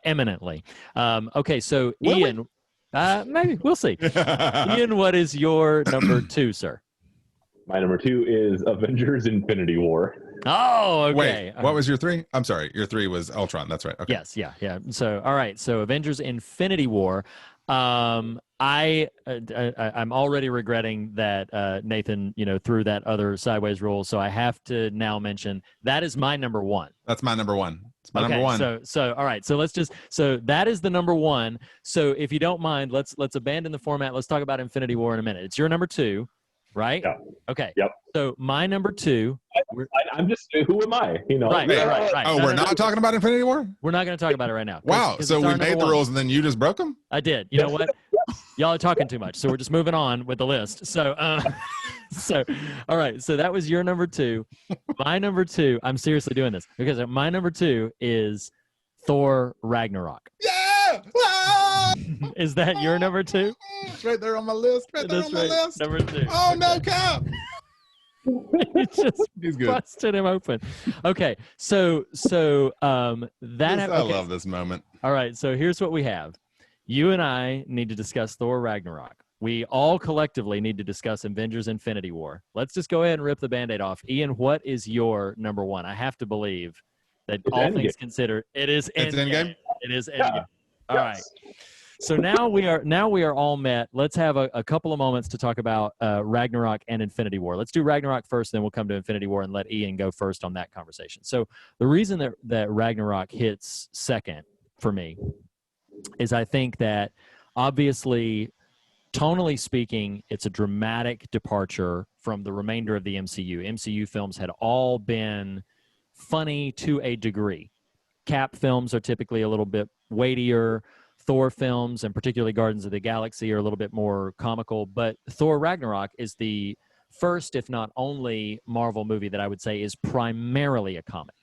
Speaker 3: imminently. Okay. So Ian, maybe we'll see. Ian, what is your number 2, sir?
Speaker 4: My number 2 is Avengers: Infinity War.
Speaker 3: Oh, okay.
Speaker 2: Wait, what was your 3? I'm sorry. Your 3 was Ultron. That's right. Okay.
Speaker 3: Yes. Yeah. So, all right. So Avengers: Infinity War. I'm already regretting that Nathan, threw that other sideways roll. So I have to now mention that is my number 1.
Speaker 2: That's my number 1. It's my number 1.
Speaker 3: So all right. So that is the number 1. So if you don't mind, let's abandon the format. Let's talk about Infinity War in a minute. It's your number 2. right?
Speaker 4: Yeah.
Speaker 3: Okay.
Speaker 4: Yep.
Speaker 3: So my number 2.
Speaker 4: I'm just, who am I? You know,
Speaker 3: Right.
Speaker 2: Oh, we're not talking about Infinity War?
Speaker 3: We're not going to talk about it right now.
Speaker 2: Wow.
Speaker 3: 'cause
Speaker 2: So
Speaker 3: it's
Speaker 2: we
Speaker 3: our
Speaker 2: made
Speaker 3: number
Speaker 2: the
Speaker 3: 1.
Speaker 2: rules and then you just broke them?
Speaker 3: I did. You know what? Y'all are talking too much, so we're just moving on with the list. So, all right. So that was your number 2. My number 2. I'm seriously doing this because my number 2 is Thor Ragnarok.
Speaker 2: Yeah! Ah!
Speaker 3: Is that your number 2?
Speaker 2: It's right there on my list. Right there
Speaker 3: That's
Speaker 2: on my
Speaker 3: right.
Speaker 2: list.
Speaker 3: Number 2.
Speaker 2: Oh, no, Cap.
Speaker 3: It just
Speaker 2: He's good.
Speaker 3: busted him open. Okay. So that
Speaker 2: I
Speaker 3: okay.
Speaker 2: love this moment.
Speaker 3: All right. So here's what we have. You and I need to discuss Thor Ragnarok. We all collectively need to discuss Avengers Infinity War. Let's just go ahead and rip the Band-Aid off. Ian, what is your number 1? I have to believe that
Speaker 4: It's
Speaker 3: all
Speaker 4: Endgame.
Speaker 3: things considered, it is
Speaker 2: It's
Speaker 3: Endgame.
Speaker 2: Endgame?
Speaker 3: It is Endgame.
Speaker 4: Yeah.
Speaker 3: All right. So now we are all met. Let's have a couple of moments to talk about Ragnarok and Infinity War. Let's do Ragnarok first, then we'll come to Infinity War and let Ian go first on that conversation. So the reason that Ragnarok hits second for me is I think that obviously, tonally speaking, it's a dramatic departure from the remainder of the MCU. MCU films had all been funny to a degree. Cap films are typically a little bit weightier. Thor films, and particularly Guardians of the Galaxy, are a little bit more comical. But Thor Ragnarok is the first, if not only, Marvel movie that I would say is primarily a comedy.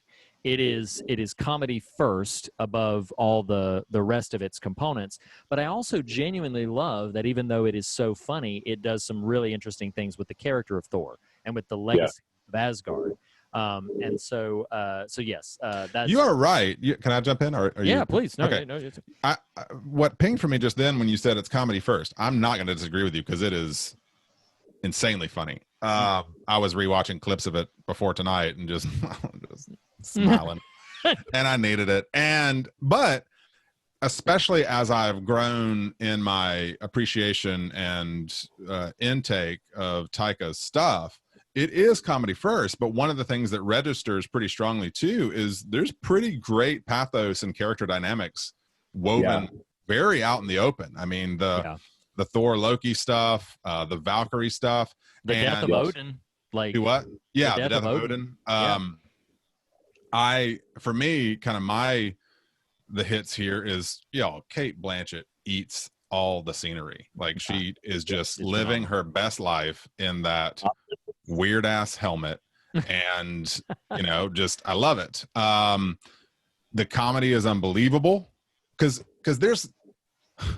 Speaker 3: It is comedy first above all the rest of its components. But I also genuinely love that even though it is so funny, it does some really interesting things with the character of Thor and with the legacy of Asgard. And so yes, that's
Speaker 2: You are right. Can I jump in? Or are
Speaker 3: yeah,
Speaker 2: you,
Speaker 3: please. No,
Speaker 2: okay.
Speaker 3: no.
Speaker 2: What pinged for me just then when you said it's comedy first, I'm not going to disagree with you because it is insanely funny. I was rewatching clips of it before tonight and just smiling, and I needed it. But especially as I've grown in my appreciation and intake of Taika's stuff, it is comedy first. But one of the things that registers pretty strongly too is there's pretty great pathos and character dynamics woven very out in the open. I mean, the Thor Loki stuff, the Valkyrie stuff,
Speaker 3: the death of Odin. Like
Speaker 2: what? Yeah, the death of
Speaker 3: Odin.
Speaker 2: For me, kind of the hits here is, Kate Blanchett eats all the scenery. Like she is just living her best life in that weird ass helmet. And, I love it. The comedy is unbelievable because there's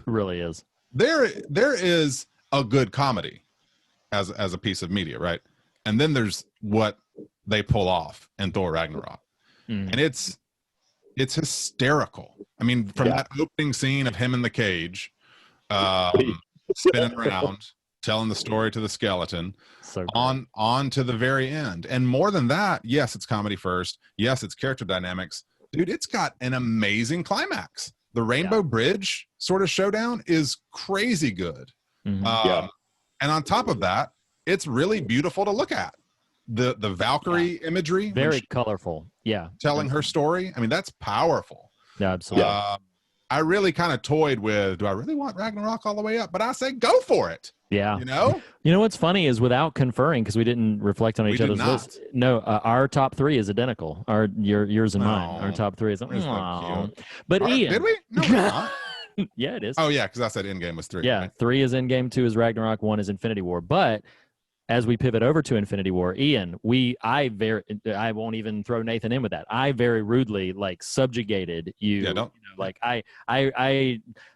Speaker 3: really is.
Speaker 2: There is a good comedy as a piece of media, right? And then there's what they pull off in Thor Ragnarok. And it's hysterical. I mean, from that opening scene of him in the cage, spinning around, telling the story to the skeleton, on to the very end. And more than that, yes, it's comedy first. Yes, it's character dynamics. Dude, it's got an amazing climax. The Rainbow Bridge sort of showdown is crazy good. And on top of that, it's really beautiful to look at. The Valkyrie imagery,
Speaker 3: very colorful.
Speaker 2: Telling her story. I mean, that's powerful.
Speaker 3: Yeah, absolutely.
Speaker 2: I really kind of toyed with, do I really want Ragnarok all the way up? But I say go for it.
Speaker 3: Yeah.
Speaker 2: You know
Speaker 3: what's funny is, without conferring, because we didn't reflect on each other's list. No, our top 3 is identical. Yours and mine. Our top 3 is. But Ian,
Speaker 2: did we? No, we're not.
Speaker 3: Yeah, it is.
Speaker 2: Oh yeah, because I said Endgame was 3.
Speaker 3: Yeah,
Speaker 2: right?
Speaker 3: 3 is Endgame, 2 is Ragnarok, 1 is Infinity War. But as we pivot over to Infinity War, Ian, I won't even throw Nathan in with that. I very rudely subjugated you.
Speaker 2: Yeah,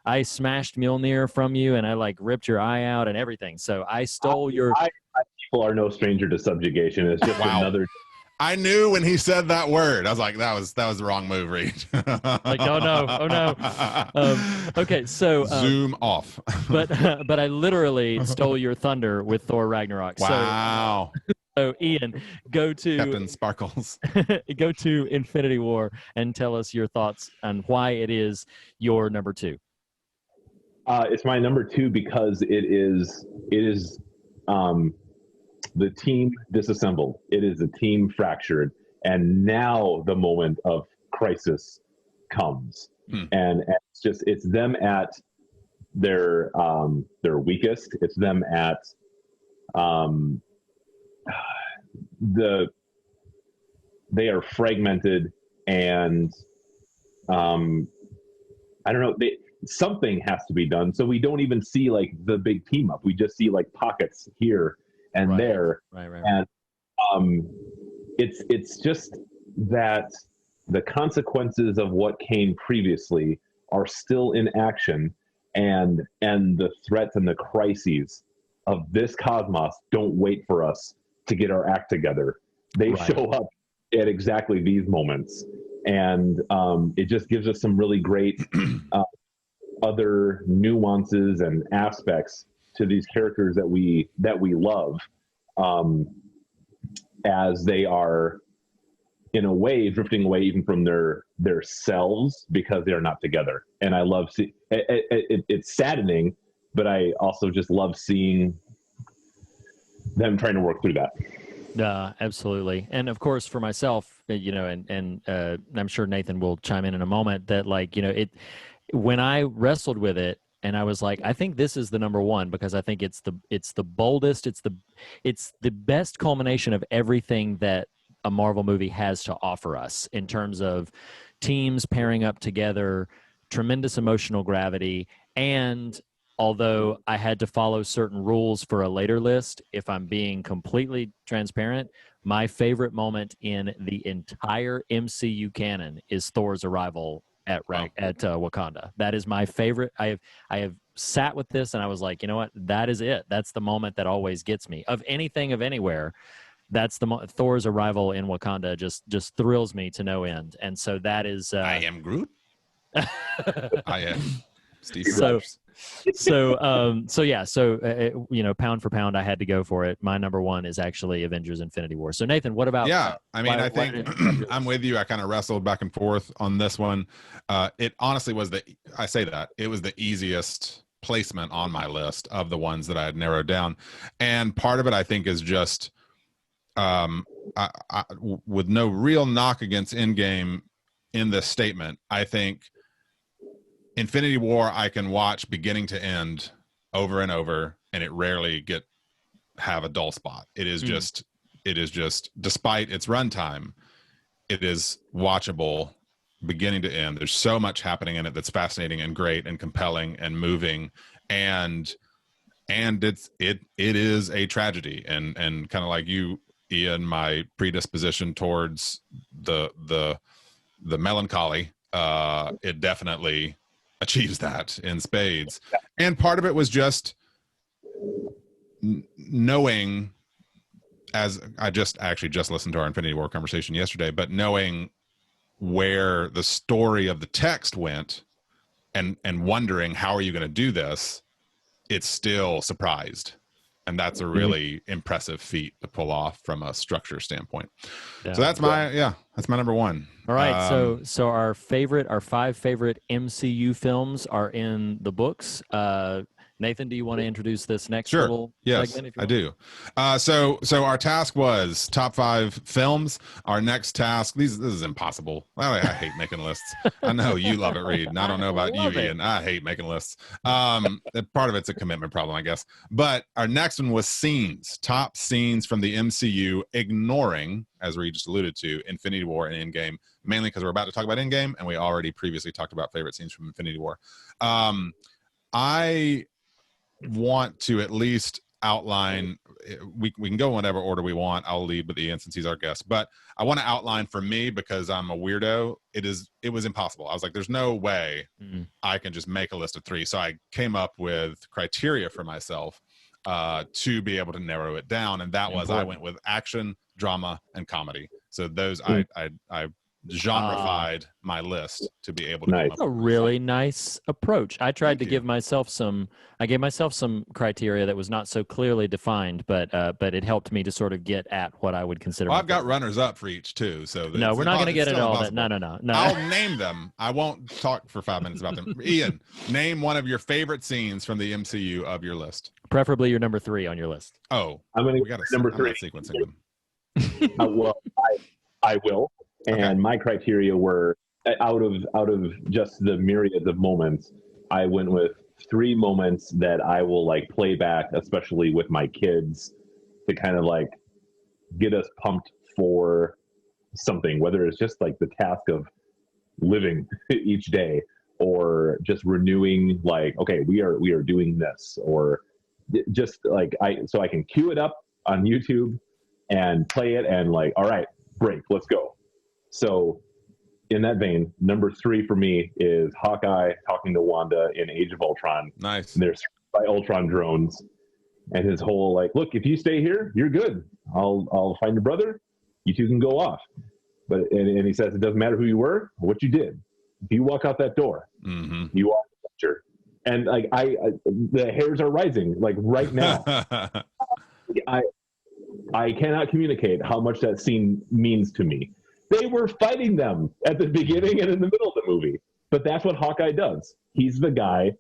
Speaker 3: I smashed Mjolnir from you, and I ripped your eye out and everything. So I stole your.
Speaker 4: People are no stranger to subjugation. It's just another.
Speaker 2: I knew when he said that word. I was like, that was the wrong move, Reed.
Speaker 3: Oh no. Okay, so
Speaker 2: zoom off.
Speaker 3: but I literally stole your thunder with Thor Ragnarok.
Speaker 2: Wow.
Speaker 3: So Ian, go to
Speaker 2: Captain Sparkles.
Speaker 3: Go to Infinity War and tell us your thoughts on why it is your number 2.
Speaker 4: It's my number 2 because it is the team disassembled. It is a team fractured, and now the moment of crisis comes. And it's them at their weakest. It's them at um, they are fragmented, and I don't know. Something has to be done, so we don't even see like the big team up. We just see like pockets here and there, and it's just that the consequences of what came previously are still in action, and the threats and the crises of this cosmos don't wait for us to get our act together. They show up at exactly these moments, and it just gives us some really great other nuances and aspects to these characters that we love, as they are in a way drifting away even from their selves because they are not together. And I love it's saddening, but I also just love seeing them trying to work through that.
Speaker 3: Absolutely. And of course, for myself, and I'm sure Nathan will chime in a moment, that when I wrestled with it, and I was like, I think this is the number one, because I think it's the boldest, it's the best culmination of everything that a Marvel movie has to offer us in terms of teams pairing up together, tremendous emotional gravity, and although I had to follow certain rules for a later list, if I'm being completely transparent, my favorite moment in the entire MCU canon is Thor's arrival at Wakanda. That is my favorite. I have sat with this and I was like, you know what? That is it. That's the moment that always gets me. Of anything, of anywhere, that's Thor's arrival in Wakanda just thrills me to no end. And so that is.
Speaker 2: I am Groot. I am Steve
Speaker 3: Rogers. So pound for pound, I had to go for it. My number one is actually Avengers: Infinity War. So Nathan, what about?
Speaker 2: Yeah, I think I'm with you. I kind of wrestled back and forth on this one. It honestly was it was the easiest placement on my list of the ones that I had narrowed down, and part of it I think is just, with no real knock against Endgame in this statement, I think Infinity War I can watch beginning to end over and over, and it rarely have a dull spot. It is just despite its runtime, it is watchable beginning to end. There's so much happening in it that's fascinating and great and compelling and moving, and it is a tragedy, and kind of like you, Ian, my predisposition towards the melancholy, it definitely achieves that in spades. And part of it was just knowing, as I just listened to our Infinity War conversation yesterday, but knowing where the story of the text went and wondering, how are you going to do this? It's still surprised. And that's a really impressive feat to pull off from a structure standpoint. Yeah. So that's my number one.
Speaker 3: All right. So our 5 favorite MCU films are in the books. Nathan, do you want to introduce this next little segment?
Speaker 2: I do. So our task was top 5 films. Our next task, this is impossible. I hate making lists. I know you love it, Reed, and I don't know about you, Ian. I hate making lists. Part of it's a commitment problem, I guess. But our next one was top scenes from the MCU, ignoring, as Reed just alluded to, Infinity War and Endgame, mainly because we're about to talk about Endgame, and we already previously talked about favorite scenes from Infinity War. I want to at least outline, we can go in whatever order we want. I'll lead with Ian since he's our guest, but I want to outline for me, because I'm a weirdo, it was impossible. I was like, there's no way I can just make a list of 3. So I came up with criteria for myself to be able to narrow it down, and that was I went with action, drama, and comedy. So those I genreified my list to be able to come up
Speaker 3: with a really nice approach. I tried to give myself some criteria that was not so clearly defined, but it helped me to sort of get at what I would consider.
Speaker 2: Well, I've got runners up for each too, so
Speaker 3: no, we're not going to get it all. No.
Speaker 2: I'll name them. I won't talk for 5 minutes about them. Ian, name one of your favorite scenes from the MCU of your list.
Speaker 3: Preferably your number 3 on your list.
Speaker 2: Oh,
Speaker 4: we got number 3
Speaker 2: sequencing them.
Speaker 4: Well, I will. And my criteria were, out of just the myriads of moments, I went with three moments that I will like play back, especially with my kids, to kind of like get us pumped for something, whether it's just like the task of living each day, or just renewing, like, okay, we are doing this, or just like so I can queue it up on YouTube and play it and like, all right, break, let's go. So in that vein, number 3 for me is Hawkeye talking to Wanda in Age of Ultron.
Speaker 2: Nice.
Speaker 4: And they're surrounded by Ultron drones, and his whole like, look, if you stay here, you're good. I'll find your brother. You two can go off. But and he says it doesn't matter who you were or what you did. If you walk out that door, you are the future. And like the hairs are rising like right now. I cannot communicate how much that scene means to me. They were fighting them at the beginning and in the middle of the movie. But that's what Hawkeye does. He's the guy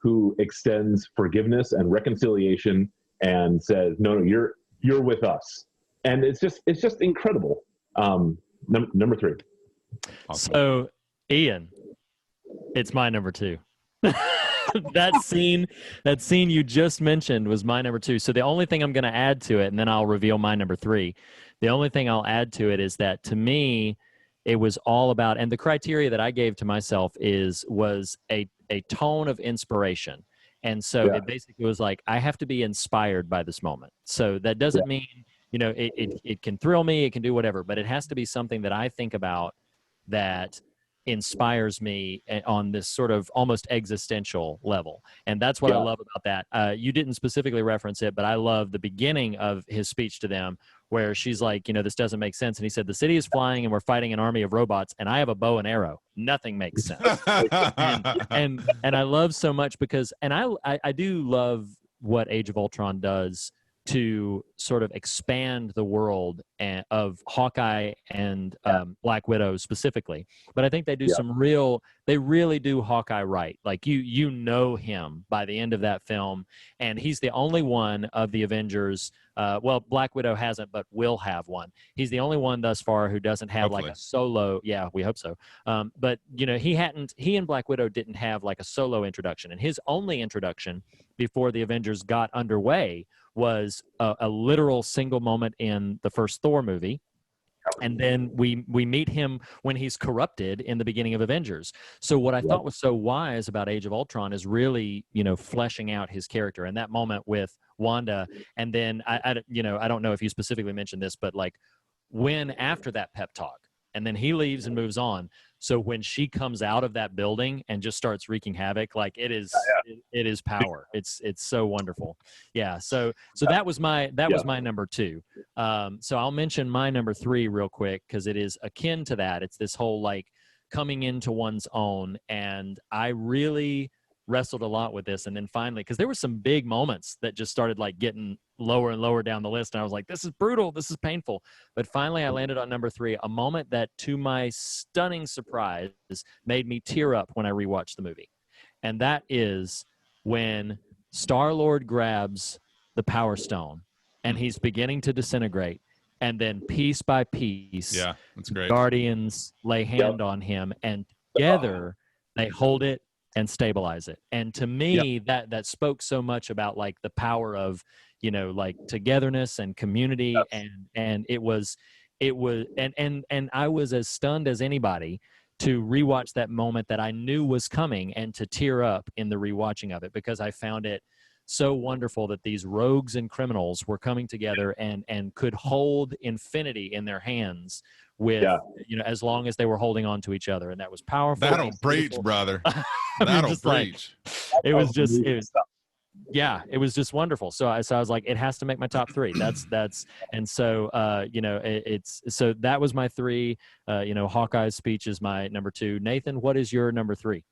Speaker 4: who extends forgiveness and reconciliation and says, no, you're with us. And it's just incredible. Number 3.
Speaker 2: Awesome.
Speaker 3: So, Ian, it's my number 2. that scene you just mentioned was my number 2. So the only thing I'm going to add to it, and then I'll reveal my number 3. The only thing I'll add to it is that to me, it was all about, and the criteria that I gave to myself was a tone of inspiration. And so it basically was like, I have to be inspired by this moment. So that doesn't mean, it can thrill me, it can do whatever, but it has to be something that I think about that inspires me on this sort of almost existential level. And that's what I love about that. You didn't specifically reference it, but I love the beginning of his speech to them where she's like, this doesn't make sense. And he said, the city is flying and we're fighting an army of robots and I have a bow and arrow. Nothing makes sense. and I love so much because, and I do love what Age of Ultron does to sort of expand the world of Hawkeye and Black Widow specifically. But I think they do they really do Hawkeye right. Like you know him by the end of that film, and he's the only one of the Avengers. Well, Black Widow hasn't, but will have one. He's the only one thus far who doesn't have like a solo. Yeah, we hope so. But he and Black Widow didn't have like a solo introduction, and his only introduction before the Avengers got underway was a literal single moment in the first Thor movie. And then we meet him when he's corrupted in the beginning of Avengers. So what I thought was so wise about Age of Ultron is really, fleshing out his character. And that moment with Wanda, and then I don't know if you specifically mentioned this, but like when after that pep talk, and then he leaves and moves on. So when she comes out of that building and just starts wreaking havoc, like it is power. It's so wonderful. Yeah. So that was my number 2. So I'll mention my number 3 real quick because it is akin to that. It's this whole like coming into one's own, and I really wrestled a lot with this. And then finally, because there were some big moments that just started like getting lower and lower down the list, and I was like, this is brutal, this is painful. But finally I landed on number 3, a moment that to my stunning surprise made me tear up when I rewatched the movie. And that is when Star-Lord grabs the Power Stone and he's beginning to disintegrate, and then piece by piece,
Speaker 2: that's great,
Speaker 3: Guardians lay hand on him, and together they hold it and stabilize it. And to me, that spoke so much about like the power of, like togetherness and community. And it was, and I was as stunned as anybody to rewatch that moment that I knew was coming and to tear up in the rewatching of it, because I found it so wonderful that these rogues and criminals were coming together and could hold infinity in their hands with, as long as they were holding on to each other. And that was powerful.
Speaker 2: That'll preach, brother. That'll preach.
Speaker 3: It was just wonderful. So I was like, it has to make my top 3. And so, so that was my 3. Hawkeye's speech is my number 2. Nathan, what is your number 3?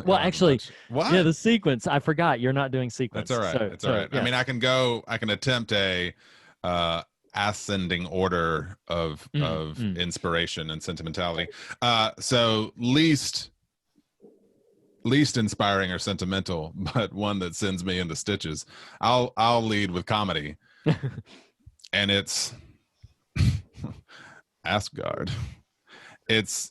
Speaker 3: Well, actually, the sequence. I forgot you're not doing sequence.
Speaker 2: That's all right. It's all right. Yeah. I mean, I can attempt a ascending order of inspiration and sentimentality. So least inspiring or sentimental, but one that sends me into stitches. I'll lead with comedy, and it's Asgard. It's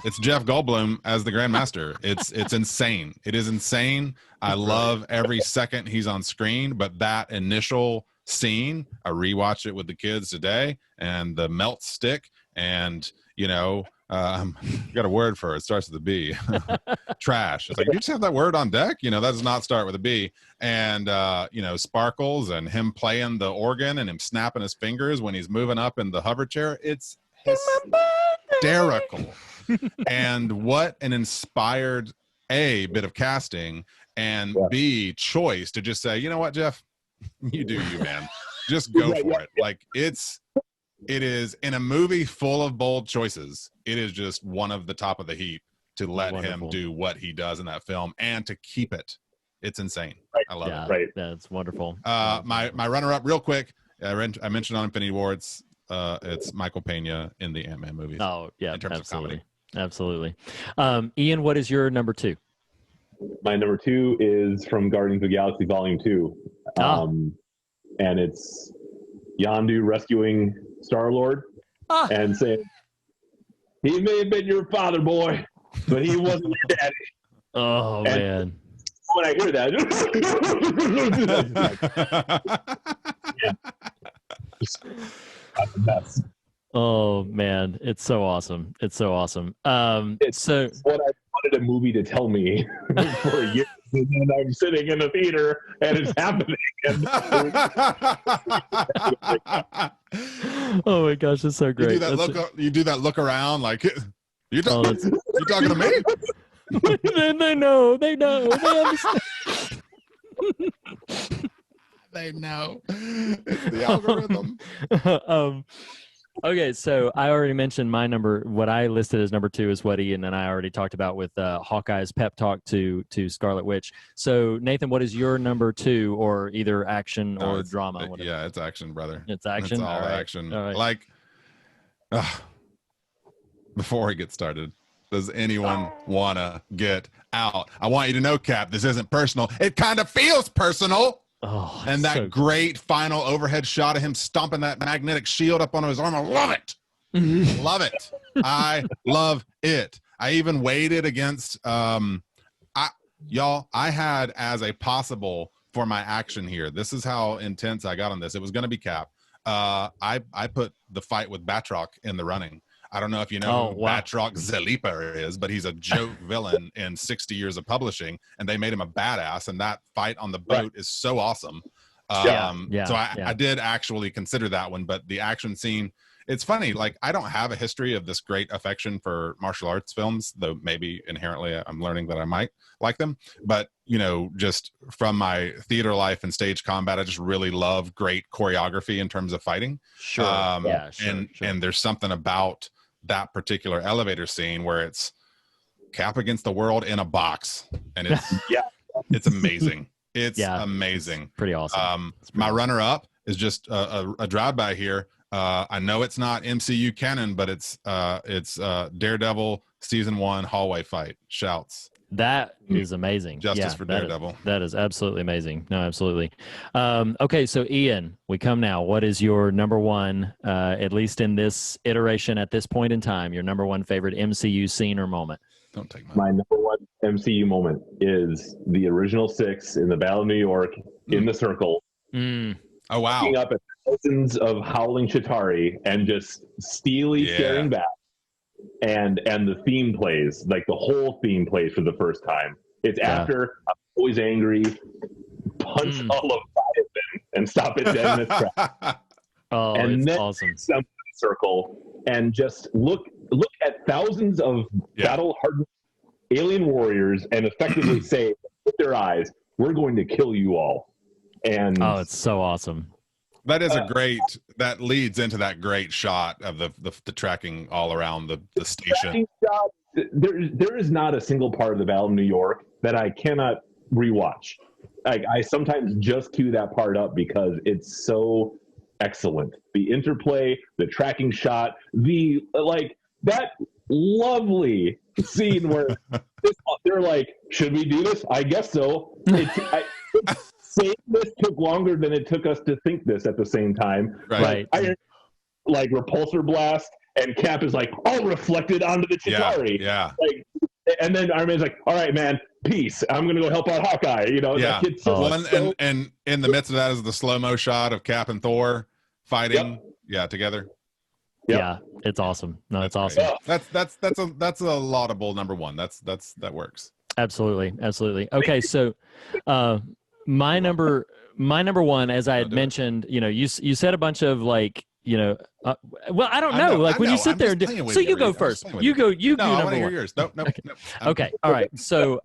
Speaker 2: It's Jeff Goldblum as the Grandmaster. It's insane. It is insane. I love every second he's on screen, but that initial scene, I rewatched it with the kids today, and the melt stick, and got a word for it. It starts with a B. Trash. It's like, you just have that word on deck? That does not start with a B. And Sparkles and him playing the organ and him snapping his fingers when he's moving up in the hover chair. It's hysterical. And what an inspired A, bit of casting, and B, choice to just say, you know what, Jeff, you do you, man. Just go for it. Like, it is, in a movie full of bold choices, it is just one of the top of the heap to let him do what he does in that film and to keep it. It's insane. I love it.
Speaker 4: Right.
Speaker 3: That's wonderful.
Speaker 2: My runner-up, real quick, I mentioned on Infinity War, it's Michael Pena in the Ant-Man movies.
Speaker 3: Oh, yeah,
Speaker 2: in terms of comedy.
Speaker 3: Absolutely. Ian, what is your number 2?
Speaker 4: My number 2 is from Guardians of the Galaxy Volume 2. And it's Yondu rescuing Star-Lord and saying, he may have been your father, boy, but he wasn't your daddy.
Speaker 3: Oh, and man.
Speaker 4: When I hear that, that's the best.
Speaker 3: Oh, man. It's so awesome. It's so awesome.
Speaker 4: It's what I wanted a movie to tell me for years. And then I'm sitting in the theater and it's happening.
Speaker 3: Oh my gosh, that's so great.
Speaker 2: You do that look around like, you talking to me?
Speaker 3: They know. They understand.
Speaker 2: They know. It's the algorithm.
Speaker 3: Okay, so I already mentioned what I listed as number 2 is what Ian and I already talked about with Hawkeye's pep talk to Scarlet Witch. So Nathan, what is your number 2, or either action or drama? Whatever.
Speaker 2: Yeah, it's action, brother.
Speaker 3: It's action.
Speaker 2: It's all
Speaker 3: right.
Speaker 2: action.
Speaker 3: All right.
Speaker 2: Like, before we get started, does anyone want to get out? I want you to know, Cap, this isn't personal. It kind of feels personal.
Speaker 3: Oh,
Speaker 2: and that great final overhead shot of him stomping that magnetic shield up on his arm. I love it. Love it. I love it. I even waited against I had as a possible for my action here. This is how intense I got on this. It was going to be Cap. I put the fight with Batroc in the running. I don't know if you know who Batroc Zalipa is, but he's a joke villain in 60 years of publishing, and they made him a badass, and that fight on the boat is so awesome. So I did actually consider that one, but the action scene, it's funny. Like, I don't have a history of this great affection for martial arts films, though maybe inherently I'm learning that I might like them. But, just from my theater life and stage combat, I just really love great choreography in terms of fighting.
Speaker 3: Sure.
Speaker 2: And there's something about that particular elevator scene where it's Cap against the world in a box, and it's it's amazing. It's amazing.
Speaker 3: Pretty awesome.
Speaker 2: My runner-up is just a drive-by here. I know it's not MCU canon, but it's Daredevil season 1 hallway fight. Shouts.
Speaker 3: That is amazing.
Speaker 2: Justice for Daredevil.
Speaker 3: That is absolutely amazing. No, absolutely. Okay, so Ian, we come now. What is your number 1, at least in this iteration at this point in time, your number 1 favorite MCU scene or moment?
Speaker 2: Don't take
Speaker 4: my number 1 MCU moment is the original 6 in the Battle of New York in the circle.
Speaker 2: Oh, wow.
Speaker 4: Looking up at thousands of howling Chitauri and just steely staring back. And the theme plays, like the whole theme plays for the first time. It's after I'm always angry, punch all of Leviathan and stop it dead in its tracks.
Speaker 3: And it's then awesome.
Speaker 4: Circle and just look at thousands of battle-hardened alien warriors and effectively say with their eyes, "We're going to kill you all." And
Speaker 3: it's so awesome.
Speaker 2: That is that leads into that great shot of the tracking all around the station.
Speaker 4: Shot, there is not a single part of the Battle of New York that I cannot rewatch. I sometimes just cue that part up because it's so excellent. The interplay, the tracking shot, that lovely scene where they're like, "Should we do this? I guess so." Saying this took longer than it took us to think this at the same time.
Speaker 2: Right.
Speaker 4: Like repulsor blast and Cap is like all reflected onto the Chitauri.
Speaker 2: Yeah.
Speaker 4: Like, and then Iron Man's like, all right, man, peace. I'm gonna go help out Hawkeye. You know,
Speaker 2: Yeah.
Speaker 4: that kid's
Speaker 2: Well, and in the midst of that is the slow-mo shot of Cap and Thor fighting.
Speaker 4: Yep.
Speaker 2: Together.
Speaker 4: Yep.
Speaker 3: Yeah, it's awesome. No, it's
Speaker 2: That's
Speaker 3: awesome.
Speaker 2: great. That's a laudable number one. That works.
Speaker 3: Absolutely. Okay, so my number one, as I had mentioned, you said a bunch of like, well, I don't know. Like when you sit there and do, so you go first. You
Speaker 2: No,
Speaker 3: do
Speaker 2: I want
Speaker 3: number
Speaker 2: to hear
Speaker 3: one.
Speaker 2: yours. No.
Speaker 3: Okay. All right. So,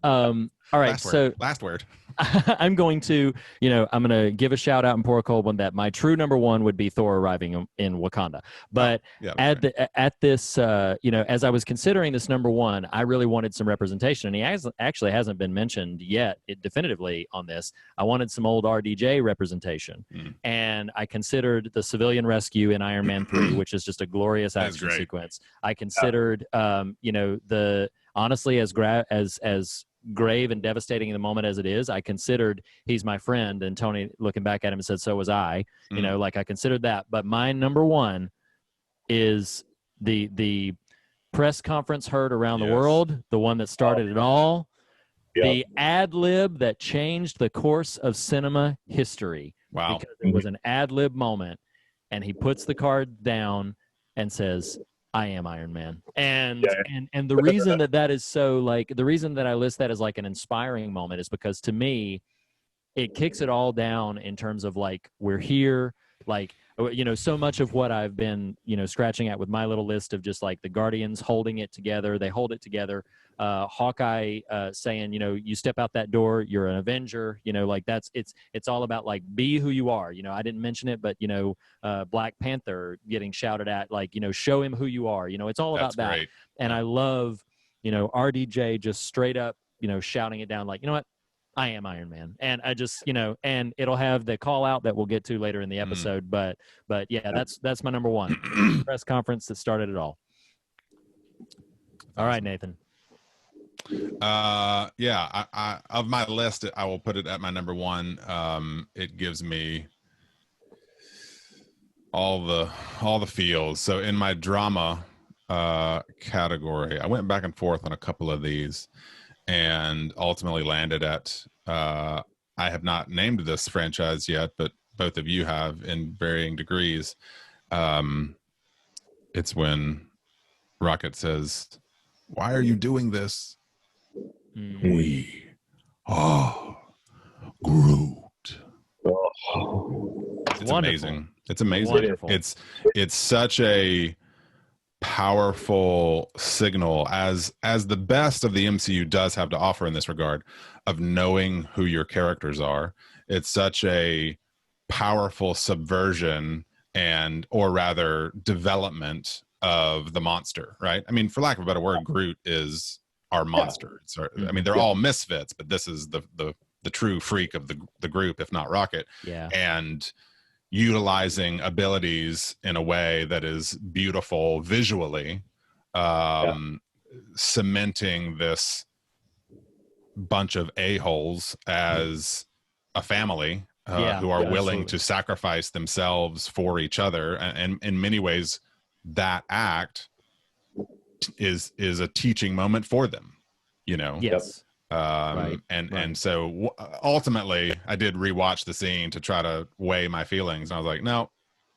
Speaker 2: Last word.
Speaker 3: I'm going to, I'm going to give a shout out and pour a cold one that my true number one would be Thor arriving in Wakanda. But at this, as I was considering this number one, I really wanted some representation, and he actually hasn't been mentioned yet definitively on this. I wanted some old RDJ representation, and I considered the civilian rescue in Iron Man 3, which is just a glorious action sequence. I considered, honestly, as grave and devastating in the moment as it is, I considered he's my friend, and Tony looking back at him and said, so was I. I considered that. But my number one is the press conference heard around the world, the one that started it all, the ad lib that changed the course of cinema history.
Speaker 2: Wow.
Speaker 3: Because it was an ad lib moment, and he puts the card down and says, I am Iron Man. And the reason that is so, like, the reason that I list that as like an inspiring moment is because to me, it kicks it all down in terms of like, we're here, like, so much of what I've been, scratching at with my little list of just like the Guardians holding it together. They hold it together. Hawkeye saying, you step out that door, you're an Avenger. Like it's all about like, be who you are. I didn't mention it, but Black Panther getting shouted at, like, show him who you are. It's all about that.
Speaker 2: Great.
Speaker 3: And I love, RDJ just straight up, shouting it down like, you know what? I am Iron Man. And I just, and it'll have the call out that we'll get to later in the episode. But yeah, that's my number one. Press conference that started it all. All right, Nathan.
Speaker 2: I of my list, I will put it at my number one. It gives me all the feels. So in my drama category, I went back and forth on a couple of these, and ultimately landed at I have not named this franchise yet, but both of you have in varying degrees. It's when Rocket says, "Why are you doing this?" We are Groot. It's amazing. It's amazing.
Speaker 3: Wonderful.
Speaker 2: It's such a powerful signal, as the best of the MCU does have to offer in this regard, of knowing who your characters are. It's such a powerful subversion or rather development of the monster, right? I mean, for lack of a better word, Groot is our monster. I mean, they're all misfits, but this is the true freak of the group, if not Rocket.
Speaker 3: Yeah.
Speaker 2: And utilizing abilities in a way that is beautiful visually, cementing this bunch of a-holes as a family who are willing to sacrifice themselves for each other. And in many ways, that act is a teaching moment for them,
Speaker 3: Yes.
Speaker 2: And so ultimately I did rewatch the scene to try to weigh my feelings, and I was like, no,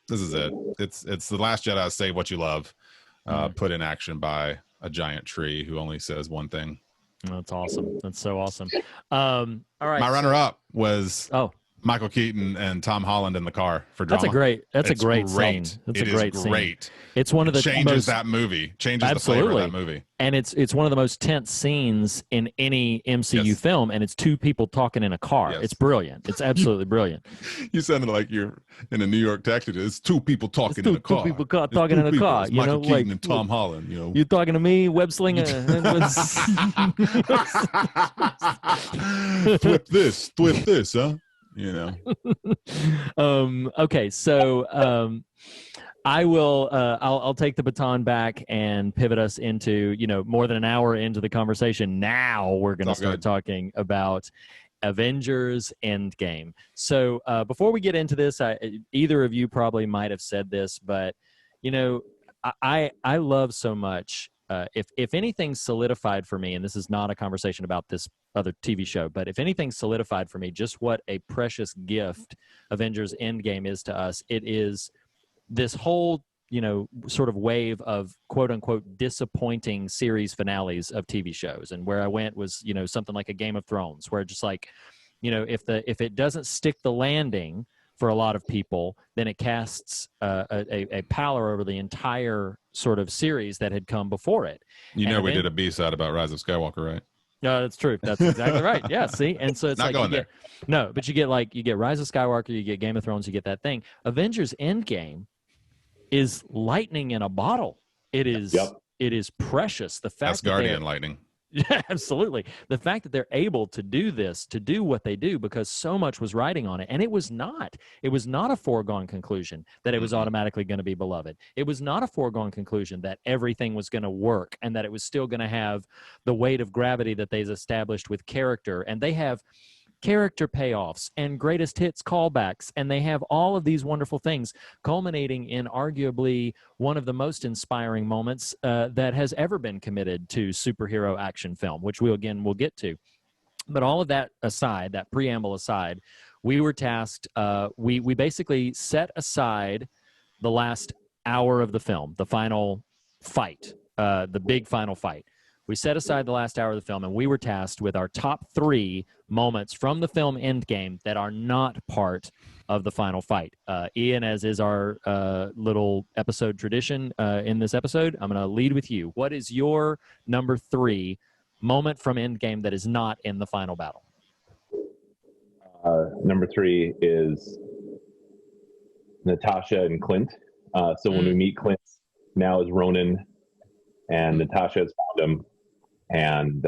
Speaker 2: this is it. It's the Last Jedi, say what you love, put in action by a giant tree who only says one thing.
Speaker 3: That's awesome. That's so awesome. All right.
Speaker 2: My runner-up was Michael Keaton and Tom Holland in the car for drama.
Speaker 3: That's a great scene. That's a great scene. It's one of the
Speaker 2: changes the flavor of that movie.
Speaker 3: And it's one of the most tense scenes in any MCU film, and it's two people talking in a car.
Speaker 2: Yes.
Speaker 3: It's brilliant. It's absolutely brilliant.
Speaker 2: You sounded like you're in a New York taxi. It's two people talking in a car.
Speaker 3: Two people talking in a car.
Speaker 2: Michael Keaton and Tom Holland.
Speaker 3: You talking to me, web slinger?
Speaker 2: Flip this, huh?
Speaker 3: Okay, so I will I'll take the baton back and pivot us into more than an hour into the conversation. Now we're going to start talking about Avengers Endgame. So before we get into this, either of you probably might have said this, but I love so much. If anything solidified for me, and this is not a conversation about this other TV show, but if anything solidified for me just what a precious gift Avengers Endgame is to us, it is this whole, sort of wave of quote unquote disappointing series finales of TV shows. And where I went was, something like a Game of Thrones, where just like, if it doesn't stick the landing for a lot of people, then it casts a pallor over the entire sort of series that had come before it.
Speaker 2: We did a B-side about Rise of Skywalker, right?
Speaker 3: No, that's true. That's exactly right. Yeah, see? And so it's
Speaker 2: Not
Speaker 3: like
Speaker 2: going there.
Speaker 3: but you get Rise of Skywalker, you get Game of Thrones, you get that thing. Avengers Endgame is lightning in a bottle. It is it is precious. The fact that
Speaker 2: Asgardian lightning.
Speaker 3: yeah, absolutely. The fact that they're able to do this, to do what they do, because so much was riding on it. And it was not a foregone conclusion that it was automatically going to be beloved. It was not a foregone conclusion that everything was going to work and that it was still going to have the weight of gravity that they've established with character. And they have character payoffs and greatest hits callbacks, and they have all of these wonderful things culminating in arguably one of the most inspiring moments that has ever been committed to superhero action film, which we'll get to. But all of that aside, that preamble aside, we were tasked, we basically set aside the last hour of the film, the final fight, the big final fight. We set aside the last hour of the film, and we were tasked with our top 3 moments from the film Endgame that are not part of the final fight. Ian, as is our little episode tradition in this episode, I'm going to lead with you. What is your number 3 moment from Endgame that is not in the final battle?
Speaker 4: Number 3 is Natasha and Clint. So when we meet Clint, now is Ronan, and Natasha has found him. And,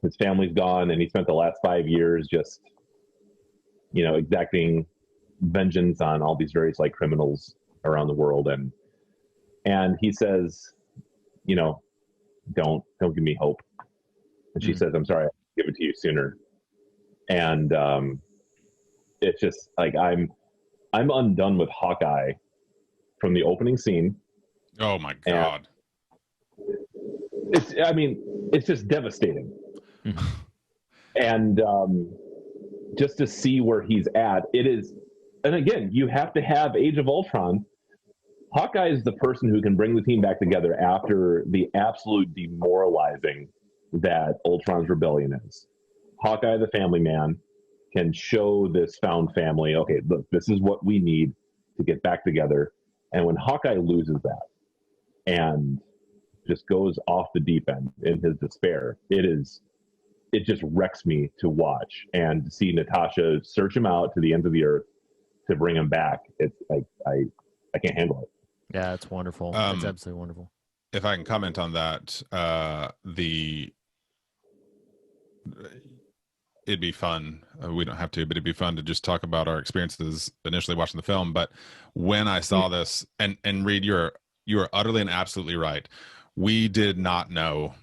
Speaker 4: his family's gone, and he spent the last 5 years just, exacting vengeance on all these various like criminals around the world. And he says, don't give me hope. And she says, I'm sorry, I'll give it to you sooner. And, it's just like, I'm undone with Hawkeye from the opening scene.
Speaker 2: Oh my God.
Speaker 4: It's just devastating. And just to see where he's at, it is, and again, you have to have Age of Ultron. Hawkeye is the person who can bring the team back together after the absolute demoralizing that Ultron's rebellion is. Hawkeye, the family man, can show this found family, okay, look, this is what we need to get back together. And when Hawkeye loses that, and just goes off the deep end in his despair, it just wrecks me to watch, and to see Natasha search him out to the ends of the earth to bring him back. It's like I can't handle it.
Speaker 3: Yeah, it's wonderful. It's absolutely wonderful.
Speaker 2: If I can comment on that, it'd be fun. We don't have to, but it'd be fun to just talk about our experiences initially watching the film. But when I saw this, and Reed, you are utterly and absolutely right. We did not know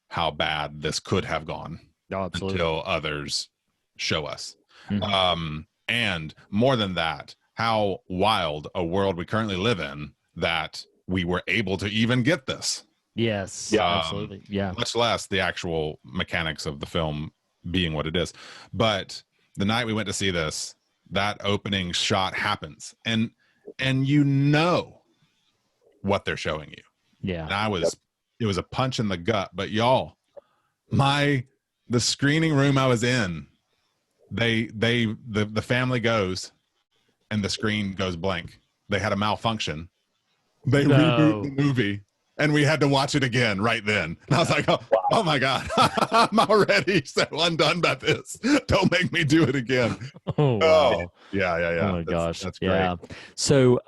Speaker 2: how bad this could have gone until others show us. And more than that, how wild a world we currently live in that we were able to even get this.
Speaker 3: Yes, absolutely. Yeah.
Speaker 2: Much less the actual mechanics of the film being what it is. But the night we went to see this, that opening shot happens. And what they're showing you.
Speaker 3: Yeah.
Speaker 2: And it was a punch in the gut, but y'all, the screening room I was in, the family goes and the screen goes blank. They had a malfunction. They reboot the movie, and we had to watch it again right then. And I was like, oh my God, I'm already so undone by this. Don't make me do it again.
Speaker 3: Oh, wow.
Speaker 2: Yeah.
Speaker 3: Oh my gosh.
Speaker 2: That's great.
Speaker 3: Yeah. So,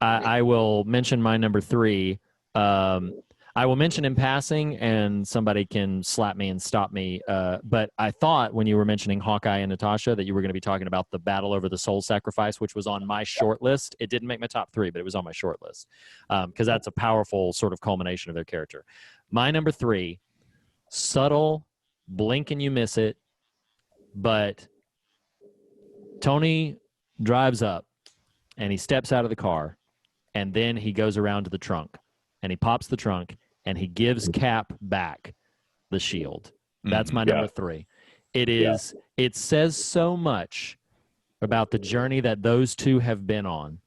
Speaker 3: I will mention my number 3. I will mention in passing, and somebody can slap me and stop me. But I thought when you were mentioning Hawkeye and Natasha that you were going to be talking about the battle over the soul sacrifice, which was on my short list. It didn't make my top 3, but it was on my short list because that's a powerful sort of culmination of their character. My number 3, subtle, blink and you miss it, but Tony drives up and he steps out of the car, and then he goes around to the trunk, and he pops the trunk, and he gives Cap back the shield. That's my number 3. It is. It says so much about the journey that those two have been on,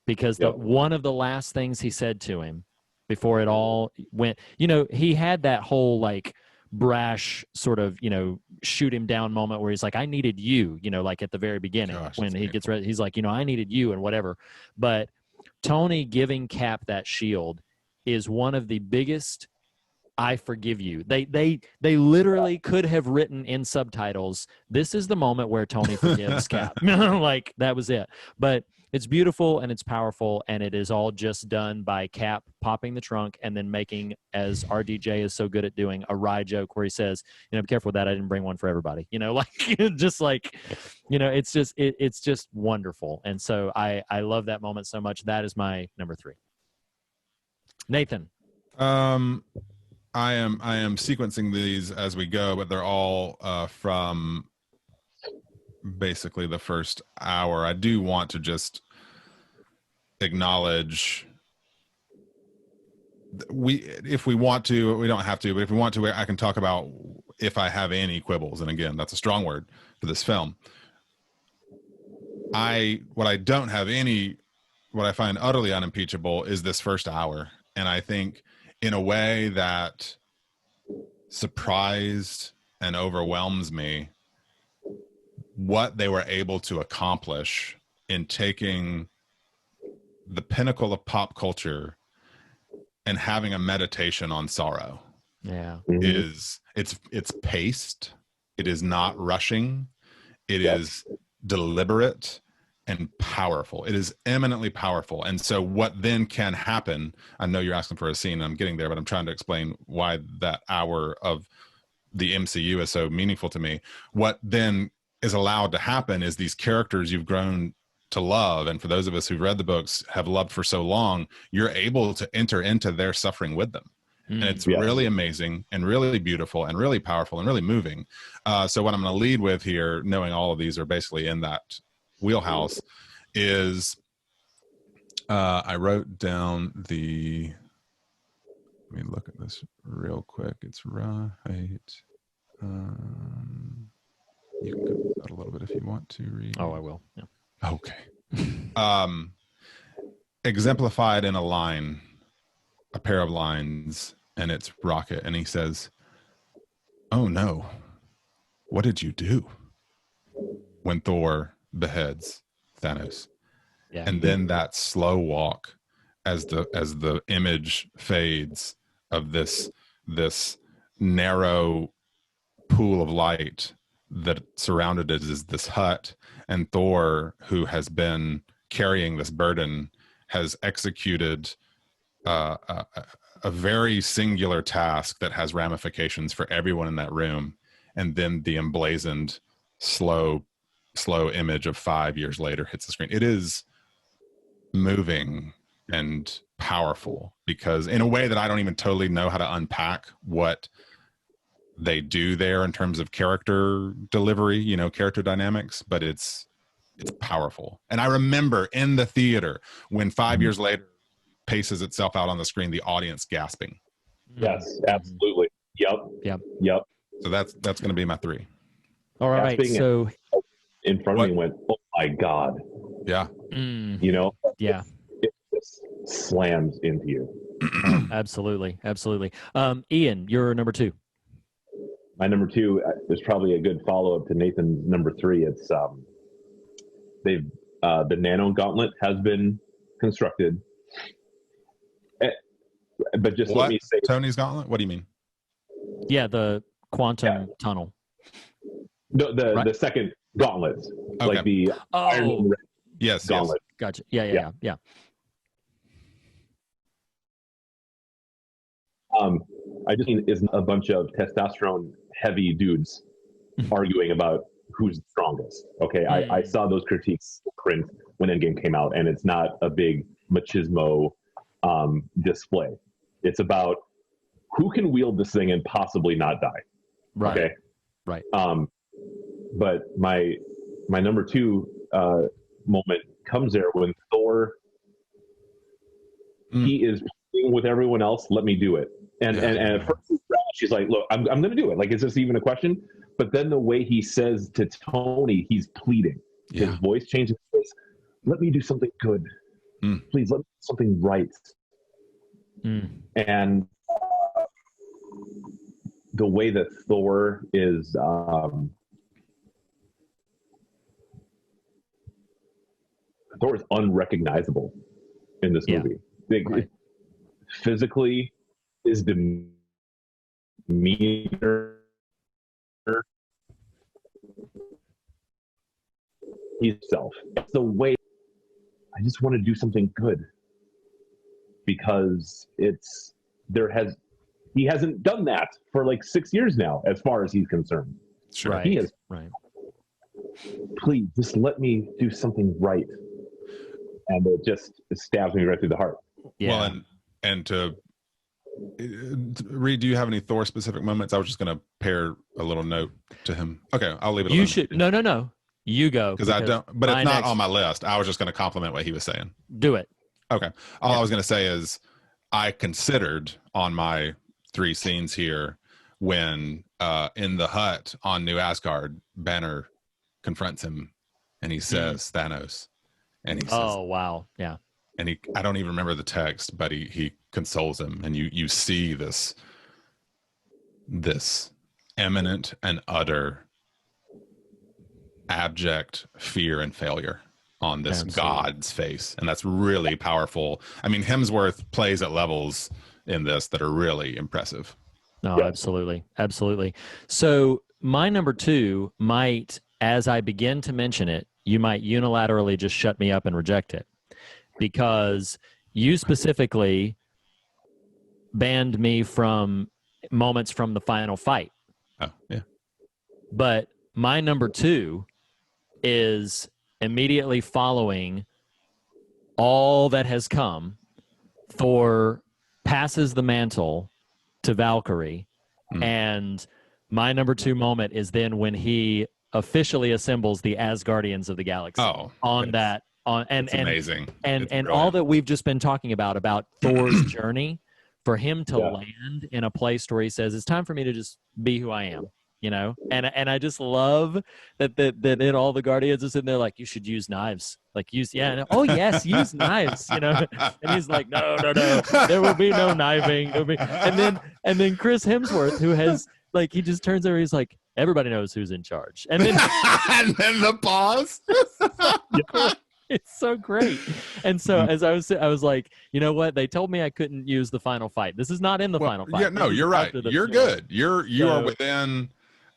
Speaker 3: because one of the last things he said to him before it all went, he had that whole like brash sort of, shoot him down moment where he's like, I needed you, like at the very beginning. When he gets ready, he's like, I needed you and whatever. But Tony giving Cap that shield is one of the biggest I forgive you. They literally could have written in subtitles, this is the moment where Tony forgives Cap. Like that was it. But it's beautiful and it's powerful, and it is all just done by Cap popping the trunk and then making, as RDJ is so good at doing, a wry joke where he says, be careful with that. I didn't bring one for everybody. It's just wonderful. And so I love that moment so much. That is my number 3. Nathan.
Speaker 2: I am sequencing these as we go, but they're all from basically the first hour. I do want to just acknowledge if we want to, we don't have to, but if we want to, I can talk about if I have any quibbles. And again, that's a strong word for this film. What I find utterly unimpeachable is this first hour. And I think in a way that surprised and overwhelms me, what they were able to accomplish in taking the pinnacle of pop culture and having a meditation on sorrow.
Speaker 3: Yeah.
Speaker 2: It's paced. It is not rushing. It is deliberate and powerful. It is eminently powerful. And so what then can happen, I know you're asking for a scene and I'm getting there, but I'm trying to explain why that hour of the MCU is so meaningful to me. What then is allowed to happen is these characters you've grown to love, and for those of us who've read the books have loved for so long, you're able to enter into their suffering with them. And it's really amazing and really beautiful and really powerful and really moving. So what I'm going to lead with here, knowing all of these are basically in that wheelhouse, is I wrote down let me look at this real quick. It's right. You can go with that a little bit if you want to read.
Speaker 3: Oh, I will. Yeah.
Speaker 2: Okay. Exemplified in a pair of lines, and it's Rocket, and he says, "Oh no, what did you do?" When Thor beheads Thanos.
Speaker 3: Yeah.
Speaker 2: And then that slow walk as the image fades of this narrow pool of light that surrounded it is this hut, and Thor, who has been carrying this burden, has executed a very singular task that has ramifications for everyone in that room. And then the emblazoned slow image of 5 years later hits the screen. It is moving and powerful, because in a way that I don't even totally know how to unpack what they do there in terms of character delivery, character dynamics, but it's powerful. And I remember in the theater when 5 years later paces itself out on the screen, the audience gasping.
Speaker 4: Yes, absolutely. Yep.
Speaker 2: So that's going to be my 3.
Speaker 3: All right.
Speaker 4: Gasping
Speaker 3: So
Speaker 4: in front of me went, oh my God.
Speaker 2: Yeah.
Speaker 3: Yeah.
Speaker 4: It just slams into you.
Speaker 3: Absolutely. Ian, you're number 2.
Speaker 4: My number 2 is probably a good follow-up to Nathan's number 3. It's the nano gauntlet has been constructed. But just let me say,
Speaker 2: Tony's gauntlet? What do you mean?
Speaker 3: Yeah, the quantum tunnel.
Speaker 4: The second gauntlet,
Speaker 2: Okay.
Speaker 4: like the Iron Man
Speaker 2: Yes.
Speaker 4: gauntlet.
Speaker 3: Gotcha. Yeah.
Speaker 4: I just mean is a bunch of testosterone heavy dudes arguing about who's the strongest. Okay, I saw those critiques print when Endgame came out, and it's not a big machismo display. It's about who can wield this thing and possibly not die.
Speaker 3: Right.
Speaker 4: Okay.
Speaker 3: Right.
Speaker 4: But my number 2 moment comes there when Thor, he is playing with everyone else. Let me do it. And at first she's like, look, I'm going to do it. Like, is this even a question? But then the way he says to Tony, he's pleading. His voice changes. Let me do something good. Please, let me do something right. And the way that Thor is unrecognizable in this movie. Physically, his demeanor, himself. It's the way I just want to do something good because he hasn't done that for like 6 years now, as far as he's concerned.
Speaker 2: Sure.
Speaker 3: Right.
Speaker 4: He is.
Speaker 3: Right.
Speaker 4: Please, just let me do something right. And it just stabs me right through the heart.
Speaker 3: Yeah.
Speaker 2: Well, and to Reed, do you have any Thor specific moments? I was just going to pair a little note to him. Okay, I'll leave it.
Speaker 3: You should. No. You go.
Speaker 2: Because I don't. But it's not
Speaker 3: next,
Speaker 2: on my list. I was just going to compliment what he was saying.
Speaker 3: Do it.
Speaker 2: Okay. All I was going to say is I considered on my 3 scenes here when in the hut on New Asgard, Banner confronts him and he says Thanos. And he says,
Speaker 3: oh, wow. Yeah.
Speaker 2: And I don't even remember the text, but he consoles him. And you see this eminent and utter abject fear and failure on this God's face. And that's really powerful. I mean, Hemsworth plays at levels in this that are really impressive.
Speaker 3: No, absolutely. Absolutely. So my number 2 might, as I begin to mention it, you might unilaterally just shut me up and reject it because you specifically banned me from moments from the final fight.
Speaker 2: Oh, yeah.
Speaker 3: But my number 2 is immediately following all that has come. Thor passes the mantle to Valkyrie, and my number 2 moment is then when he officially assembles the Asgardians of the Galaxy.
Speaker 2: It's amazing.
Speaker 3: And all that we've just been talking about Thor's journey, for him to land in a place where he says, it's time for me to just be who I am, you know? And I just love that then all the Guardians are sitting there like, you should use knives. Like use use knives, you know? And he's like, no, there will be no kniving. And then Chris Hemsworth, who has like, he just turns over, he's like, everybody knows who's in charge. And then
Speaker 2: and then the pause.
Speaker 3: It's so great. And so as I was like, you know what? They told me I couldn't use the final fight. This is not in the final fight.
Speaker 2: Yeah, no, you're right. You're good. You are within,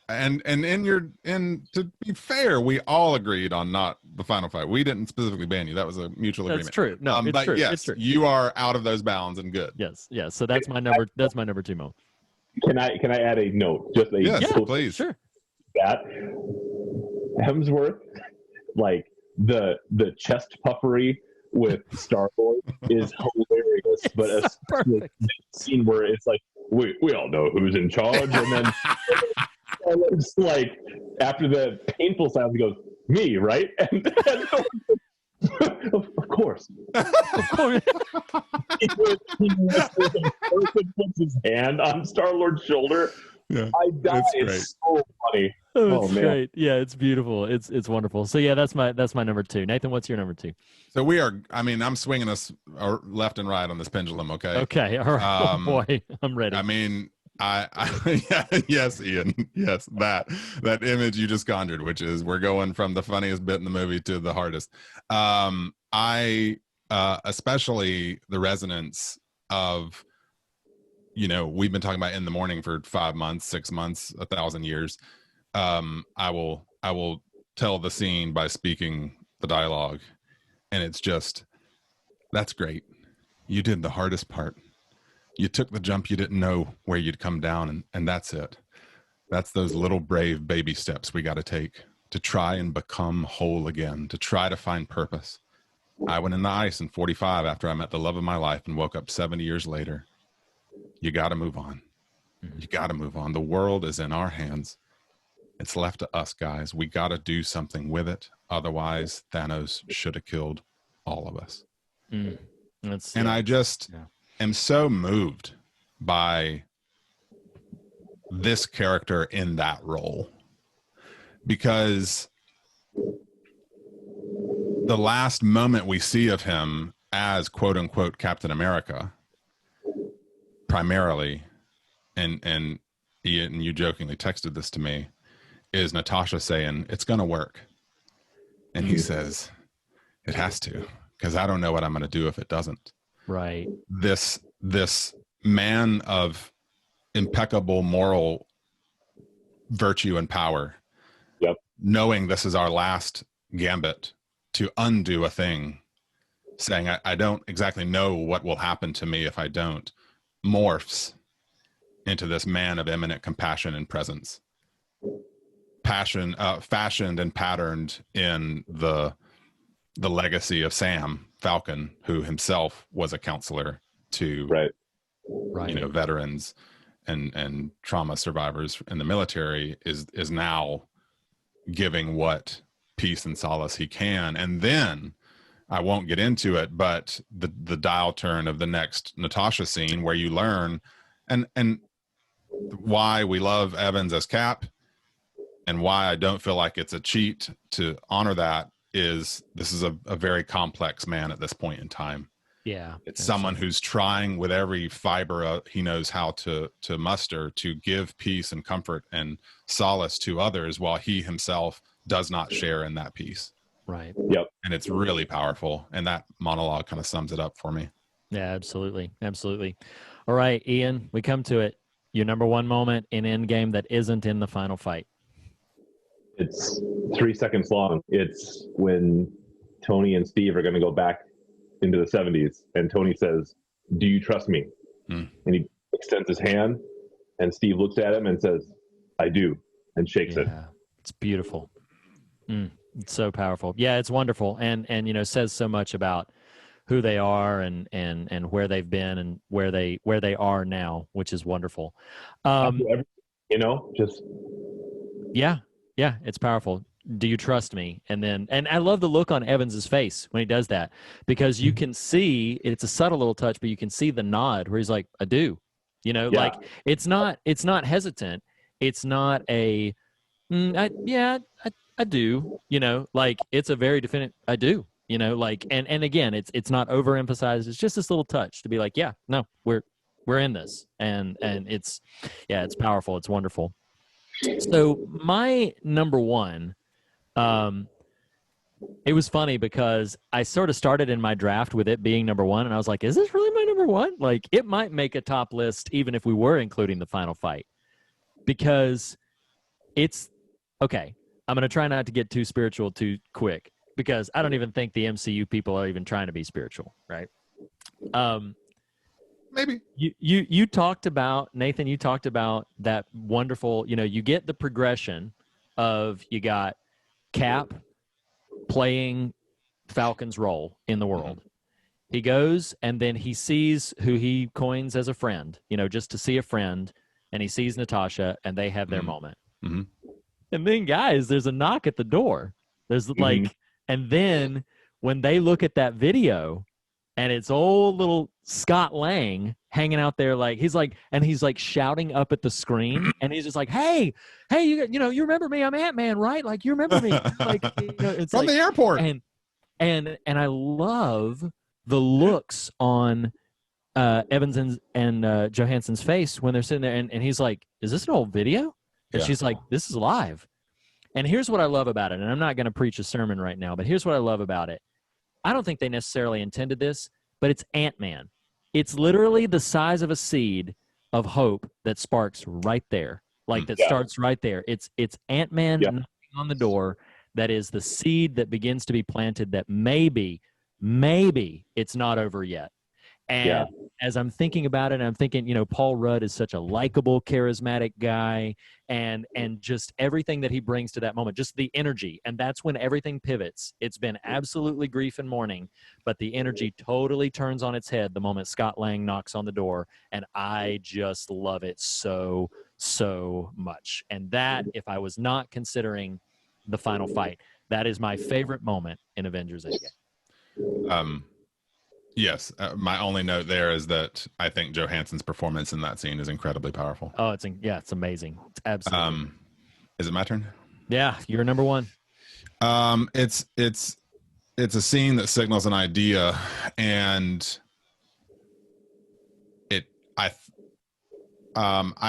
Speaker 2: and to be fair, we all agreed on not the final fight. We didn't specifically ban you. That was a mutual agreement.
Speaker 3: That's true. No, it's true.
Speaker 2: Yes,
Speaker 3: it's true.
Speaker 2: You are out of those bounds and good.
Speaker 3: Yes. So that's my number 2 moment.
Speaker 4: Can I add a note? Just a
Speaker 2: yes, please.
Speaker 3: Sure.
Speaker 4: That Hemsworth, like the chest puffery with Star-Lord is hilarious, but especially the scene where it's like we all know who's in charge, and then and it's like after the painful silence, he goes, "Me, right?" And of course. He puts his hand on Star-Lord's shoulder.
Speaker 2: Yeah,
Speaker 4: I died. It's so funny.
Speaker 3: Oh, it's great. Yeah, it's beautiful. It's wonderful. So yeah, that's my number 2. Nathan, what's your number 2?
Speaker 2: So I'm swinging us left and right on this pendulum. Okay.
Speaker 3: Okay. All right. Oh boy, I'm ready.
Speaker 2: I mean, yes, Ian. Yes, that image you just conjured, which is we're going from the funniest bit in the movie to the hardest. Especially the resonance of, we've been talking about In the Morning for 5 months, 6 months, 1,000 years. I will tell the scene by speaking the dialogue, and it's just, that's great. You did the hardest part. You took the jump you didn't know where you'd come down, and that's it. That's those little brave baby steps we got to take to try and become whole again, to try to find purpose. I went in the ice in 45 after I met the love of my life and woke up 70 years later. You got to move on. You got to move on. The world is in our hands, It's left to us, guys. We got to do something with it. Otherwise, Thanos should have killed all of us.
Speaker 3: And
Speaker 2: I just am so moved by this character in that role, because the last moment we see of him as quote unquote Captain America, primarily, and Ian, you jokingly texted this to me, is Natasha saying, "It's going to work." And he says, "It has to, because I don't know what I'm going to do if it doesn't."
Speaker 3: Right.
Speaker 2: This man of impeccable moral virtue and power, knowing this is our last gambit to undo a thing, saying, I don't exactly know what will happen to me if I don't, morphs into this man of eminent compassion and presence. Fashioned and patterned in the legacy of Sam Falcon, who himself was a counselor to veterans and trauma survivors in the military, is now giving what peace and solace he can. And then I won't get into it, but the dial turn of the next Natasha scene, where you learn and why we love Evans as Cap, and why I don't feel like it's a cheat to honor that, is this is a very complex man at this point in time.
Speaker 3: Yeah.
Speaker 2: It's someone who's trying with every fiber he knows how to muster to give peace and comfort and solace to others, while he himself does not share in that peace.
Speaker 3: Right.
Speaker 4: Yep.
Speaker 2: And it's really powerful. And that monologue kind of sums it up for me.
Speaker 3: Yeah, absolutely. Absolutely. All right, Ian, we come to it. Your number one moment in Endgame that isn't in the final fight.
Speaker 4: It's 3 seconds long. It's when Tony and Steve are going to go back into the 70s, and Tony says, "Do you trust me?" And he extends his hand, and Steve looks at him and says, "I do," and shakes it.
Speaker 3: It's beautiful. It's so powerful. Yeah, it's wonderful, and says so much about who they are and where they've been and where they are now, which is wonderful.
Speaker 4: Just
Speaker 3: yeah, it's powerful. Do you trust me? And I love the look on Evans's face when he does that, because you can see it's a subtle little touch, but you can see the nod where he's like, "I do," like it's not hesitant. It's not a, I do, like it's a very definite, "I do," like, and again, it's not overemphasized. It's just this little touch to be like, yeah, no, we're in this. And it's powerful. It's wonderful. So my number one, it was funny because I sort of started in my draft with it being number one, and I was like, is this really my number one? Like, it might make a top list even if we were including the final fight, because it's okay. I'm going to try not to get too spiritual too quick, because I don't even think the MCU people are even trying to be spiritual, right?
Speaker 2: Maybe.
Speaker 3: You talked about, Nathan, you talked about that wonderful, you get the progression of, you got Cap playing Falcon's role in the world. He goes and then he sees who he coins as a friend, just to see a friend, and he sees Natasha and they have their moment. And then, guys, there's a knock at the door. There's and then when they look at that video, and it's old little Scott Lang hanging out there, he's shouting up at the screen, and he's just like, hey, you remember me? I'm Ant-Man, right? Like, you remember me? It's
Speaker 2: from the airport.
Speaker 3: And I love the looks on Evans and Johansson's face when they're sitting there, and he's like, is this an old video? And she's like, this is live. And here's what I love about it, and I'm not going to preach a sermon right now, but here's what I love about it. I don't think they necessarily intended this, but it's Ant-Man. It's literally the size of a seed of hope that sparks right there, starts right there. It's Ant-Man knocking on the door. That is the seed that begins to be planted, that maybe it's not over yet. And as I'm thinking about it, I'm thinking, Paul Rudd is such a likable, charismatic guy, and just everything that he brings to that moment, just the energy. And that's when everything pivots. It's been absolutely grief and mourning, but the energy totally turns on its head the moment Scott Lang knocks on the door. And I just love it so, so much. And that, if I was not considering the final fight, that is my favorite moment in Avengers Endgame.
Speaker 2: Yes, my only note there is that I think Johansson's performance in that scene is incredibly powerful.
Speaker 3: Oh, it's amazing. It's absolutely.
Speaker 2: Is it my turn?
Speaker 3: Yeah, you're number one.
Speaker 2: It's a scene that signals an idea, and I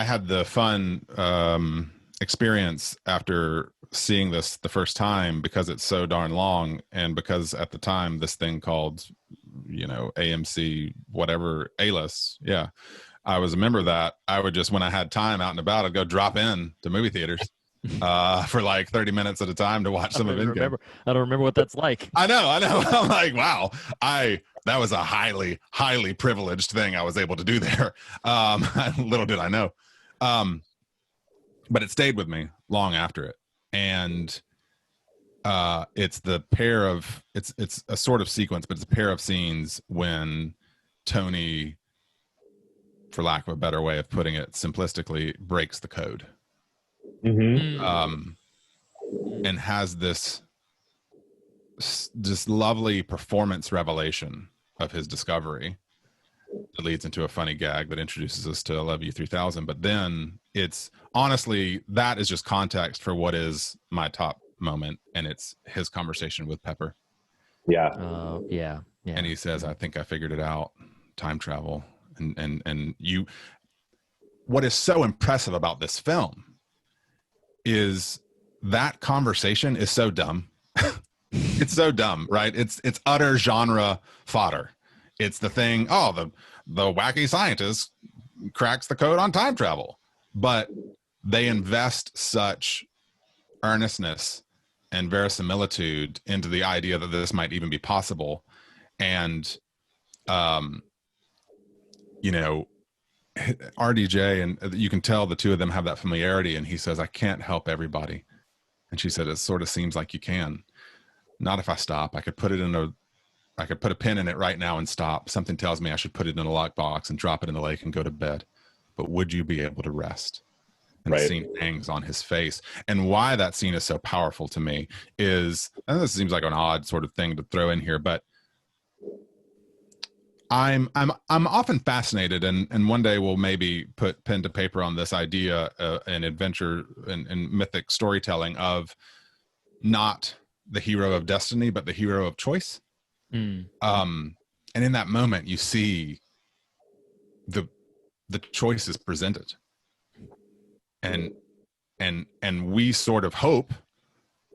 Speaker 2: had the fun experience after seeing this the first time because it's so darn long, and because at the time this thing called, AMC whatever, A-list, yeah, I was a member of that. I would just, when I had time out and about, I'd go drop in to movie theaters for like 30 minutes at a time to watch some of Endgame.
Speaker 3: I don't remember what that's like.
Speaker 2: I know. I'm like, wow, that was a highly, highly privileged thing I was able to do there. Little did I know. But it stayed with me long after it. And it's a sort of sequence, but it's a pair of scenes when Tony, for lack of a better way of putting it simplistically, breaks the code. And has this just lovely performance revelation of his discovery that leads into a funny gag that introduces us to I Love You 3000. But then it's honestly, that is just context for what is my top moment, and it's his conversation with Pepper.
Speaker 4: Yeah.
Speaker 3: Yeah.
Speaker 2: And he says, I think I figured it out, time travel. And you, what is so impressive about this film is that conversation is so dumb. It's so dumb, right? It's utter genre fodder. It's the thing, the wacky scientist cracks the code on time travel. But they invest such earnestness and verisimilitude into the idea that this might even be possible. And, RDJ, and you can tell the two of them have that familiarity, and he says, I can't help everybody. And she said, it sort of seems like you can. Not if I stop. I could put a pin in it right now and stop. Something tells me I should put it in a lockbox and drop it in the lake and go to bed. But would you be able to rest? And the scene hangs on his face. And why that scene is so powerful to me is, and this seems like an odd sort of thing to throw in here, but I'm often fascinated, and one day we'll maybe put pen to paper on this idea in adventure and mythic storytelling of not the hero of destiny, but the hero of choice. And in that moment, you see the choices presented, and we sort of hope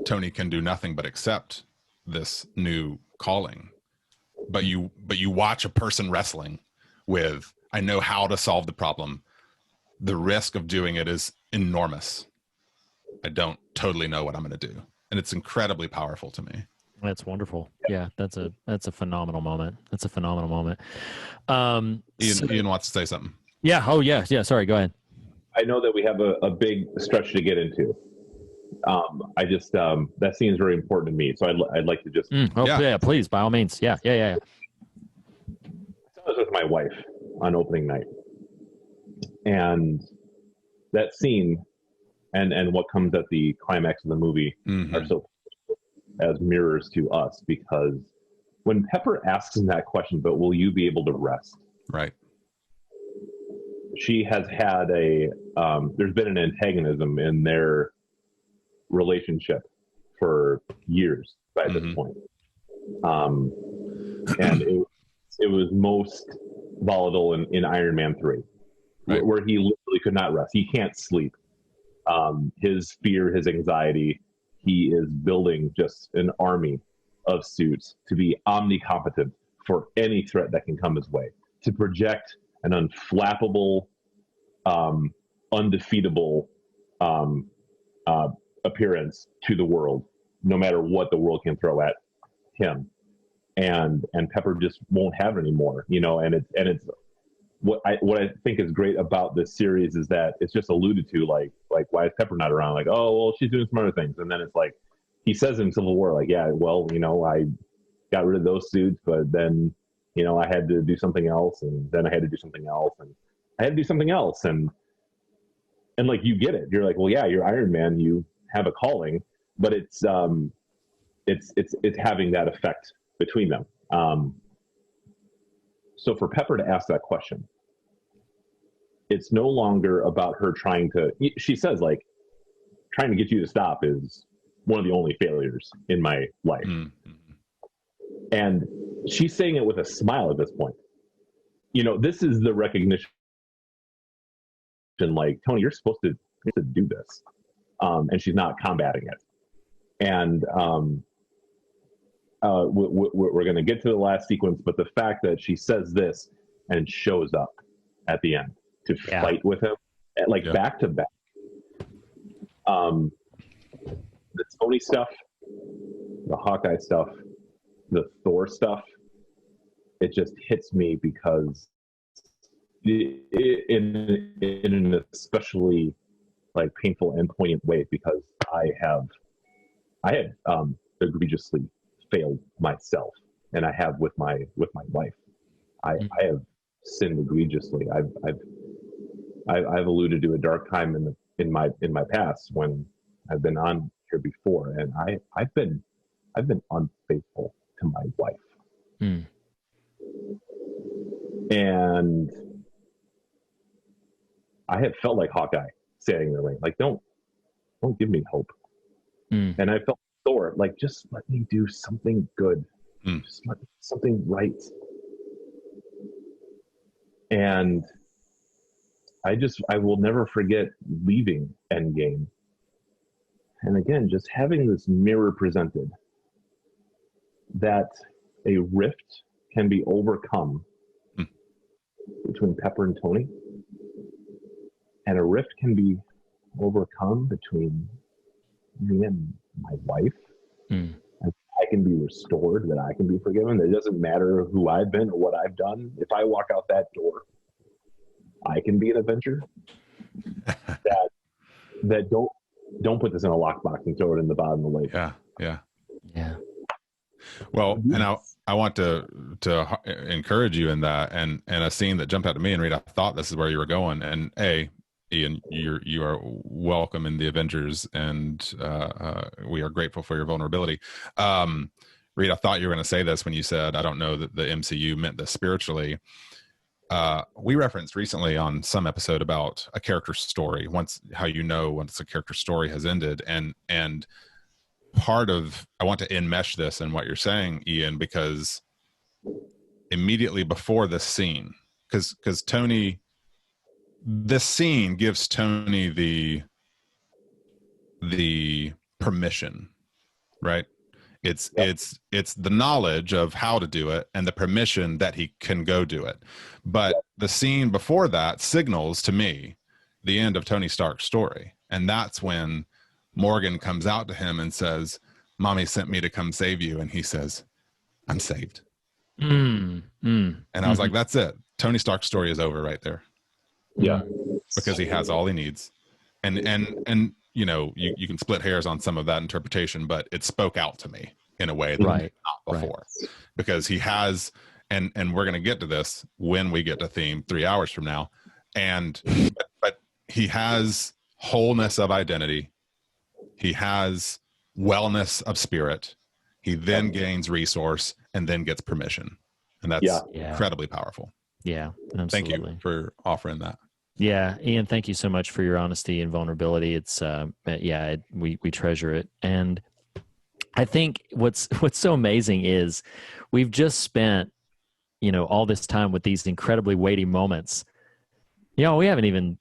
Speaker 2: Tony can do nothing but accept this new calling. But you watch a person wrestling with, I know how to solve the problem. The risk of doing it is enormous. I don't totally know what I'm going to do. And it's incredibly powerful to me.
Speaker 3: That's wonderful. Yeah, that's a phenomenal moment. That's a phenomenal moment.
Speaker 2: Ian wants to say something.
Speaker 3: Yeah. Oh, yeah. Yeah. Sorry. Go ahead.
Speaker 4: I know that we have a big stretch to get into. I just that scene is very important to me, so I'd like to just
Speaker 3: please, by all means. Yeah.
Speaker 4: I saw this with my wife on opening night, and that scene and what comes at the climax of the movie are so as mirrors to us, because when Pepper asks him that question, but will you be able to rest?
Speaker 2: Right.
Speaker 4: She has had there's been an antagonism in their relationship for years by this point. And it was most volatile in Iron Man 3,
Speaker 2: right,
Speaker 4: where he literally could not rest. He can't sleep. His fear, his anxiety, he is building just an army of suits to be omnicompetent for any threat that can come his way, to project an unflappable, undefeatable appearance to the world, no matter what the world can throw at him. And Pepper just won't have it anymore, and it's what I think is great about this series is that it's just alluded to, like why is Pepper not around? Like, oh, well, she's doing some other things. And then it's like, he says in Civil War, like, yeah, well, I got rid of those suits, but then, I had to do something else, and then I had to do something else, and I had to do something else. And and like, you get it. You're like, well, yeah, you're Iron Man. You have a calling, but it's having that effect between them. So for Pepper to ask that question, it's no longer about her trying to, she says, like, trying to get you to stop is one of the only failures in my life. Mm-hmm. And she's saying it with a smile at this point. You know, this is the recognition, like, Tony, you're supposed to do this. And she's not combating it. And we're going to get to the last sequence, but the fact that she says this and shows up at the end to fight with him, like, back to back. The Tony stuff, the Hawkeye stuff, the Thor stuff, it just hits me because in an especially, like, painful and poignant way, because I had egregiously failed myself, and I have with my wife. I have sinned egregiously. I've alluded to a dark time in my past when I've been on here before, and I've been unfaithful to my wife. And I had felt like Hawkeye standing in the ring, like, don't give me hope. And I felt Thor, like, just let me do something good, just let me do something right. And I will never forget leaving Endgame, and again, just having this mirror presented that a rift can be overcome between Pepper and Tony, and a rift can be overcome between me and my wife, and I can be restored, that I can be forgiven. It doesn't matter who I've been or what I've done. If I walk out that door, I can be an Avenger. that don't put this in a lockbox and throw it in the bottom of the lake.
Speaker 2: Yeah. Well, and I want to encourage you in that, and a scene that jumped out to me, and Reed, I thought this is where you were going. And Ian, you are welcome in the Avengers, and we are grateful for your vulnerability. Reed, I thought you were going to say this when you said, I don't know that the MCU meant this spiritually. We referenced recently on some episode about a character story, once a character story has ended, and part of, I want to enmesh this in what you're saying, Ian, because immediately before this scene, because Tony, this scene gives Tony the permission, right? It's the knowledge of how to do it and the permission that he can go do it. But the scene before that signals to me the end of Tony Stark's story. And that's when Morgan comes out to him and says, Mommy sent me to come save you. And he says, I'm saved. And I was like, that's it. Tony Stark's story is over right there.
Speaker 4: Yeah.
Speaker 2: Because he has all he needs. And you know, you can split hairs on some of that interpretation, but it spoke out to me in a way that it did not before. Because he has, and we're going to get to this when we get to theme 3 hours from now. But he has wholeness of identity. He has wellness of spirit. He then gains resource and then gets permission. And that's incredibly powerful.
Speaker 3: Yeah, absolutely.
Speaker 2: Thank you for offering that.
Speaker 3: Yeah, Ian, thank you so much for your honesty and vulnerability. It's we treasure it. And I think what's so amazing is we've just spent, all this time with these incredibly weighty moments. We haven't even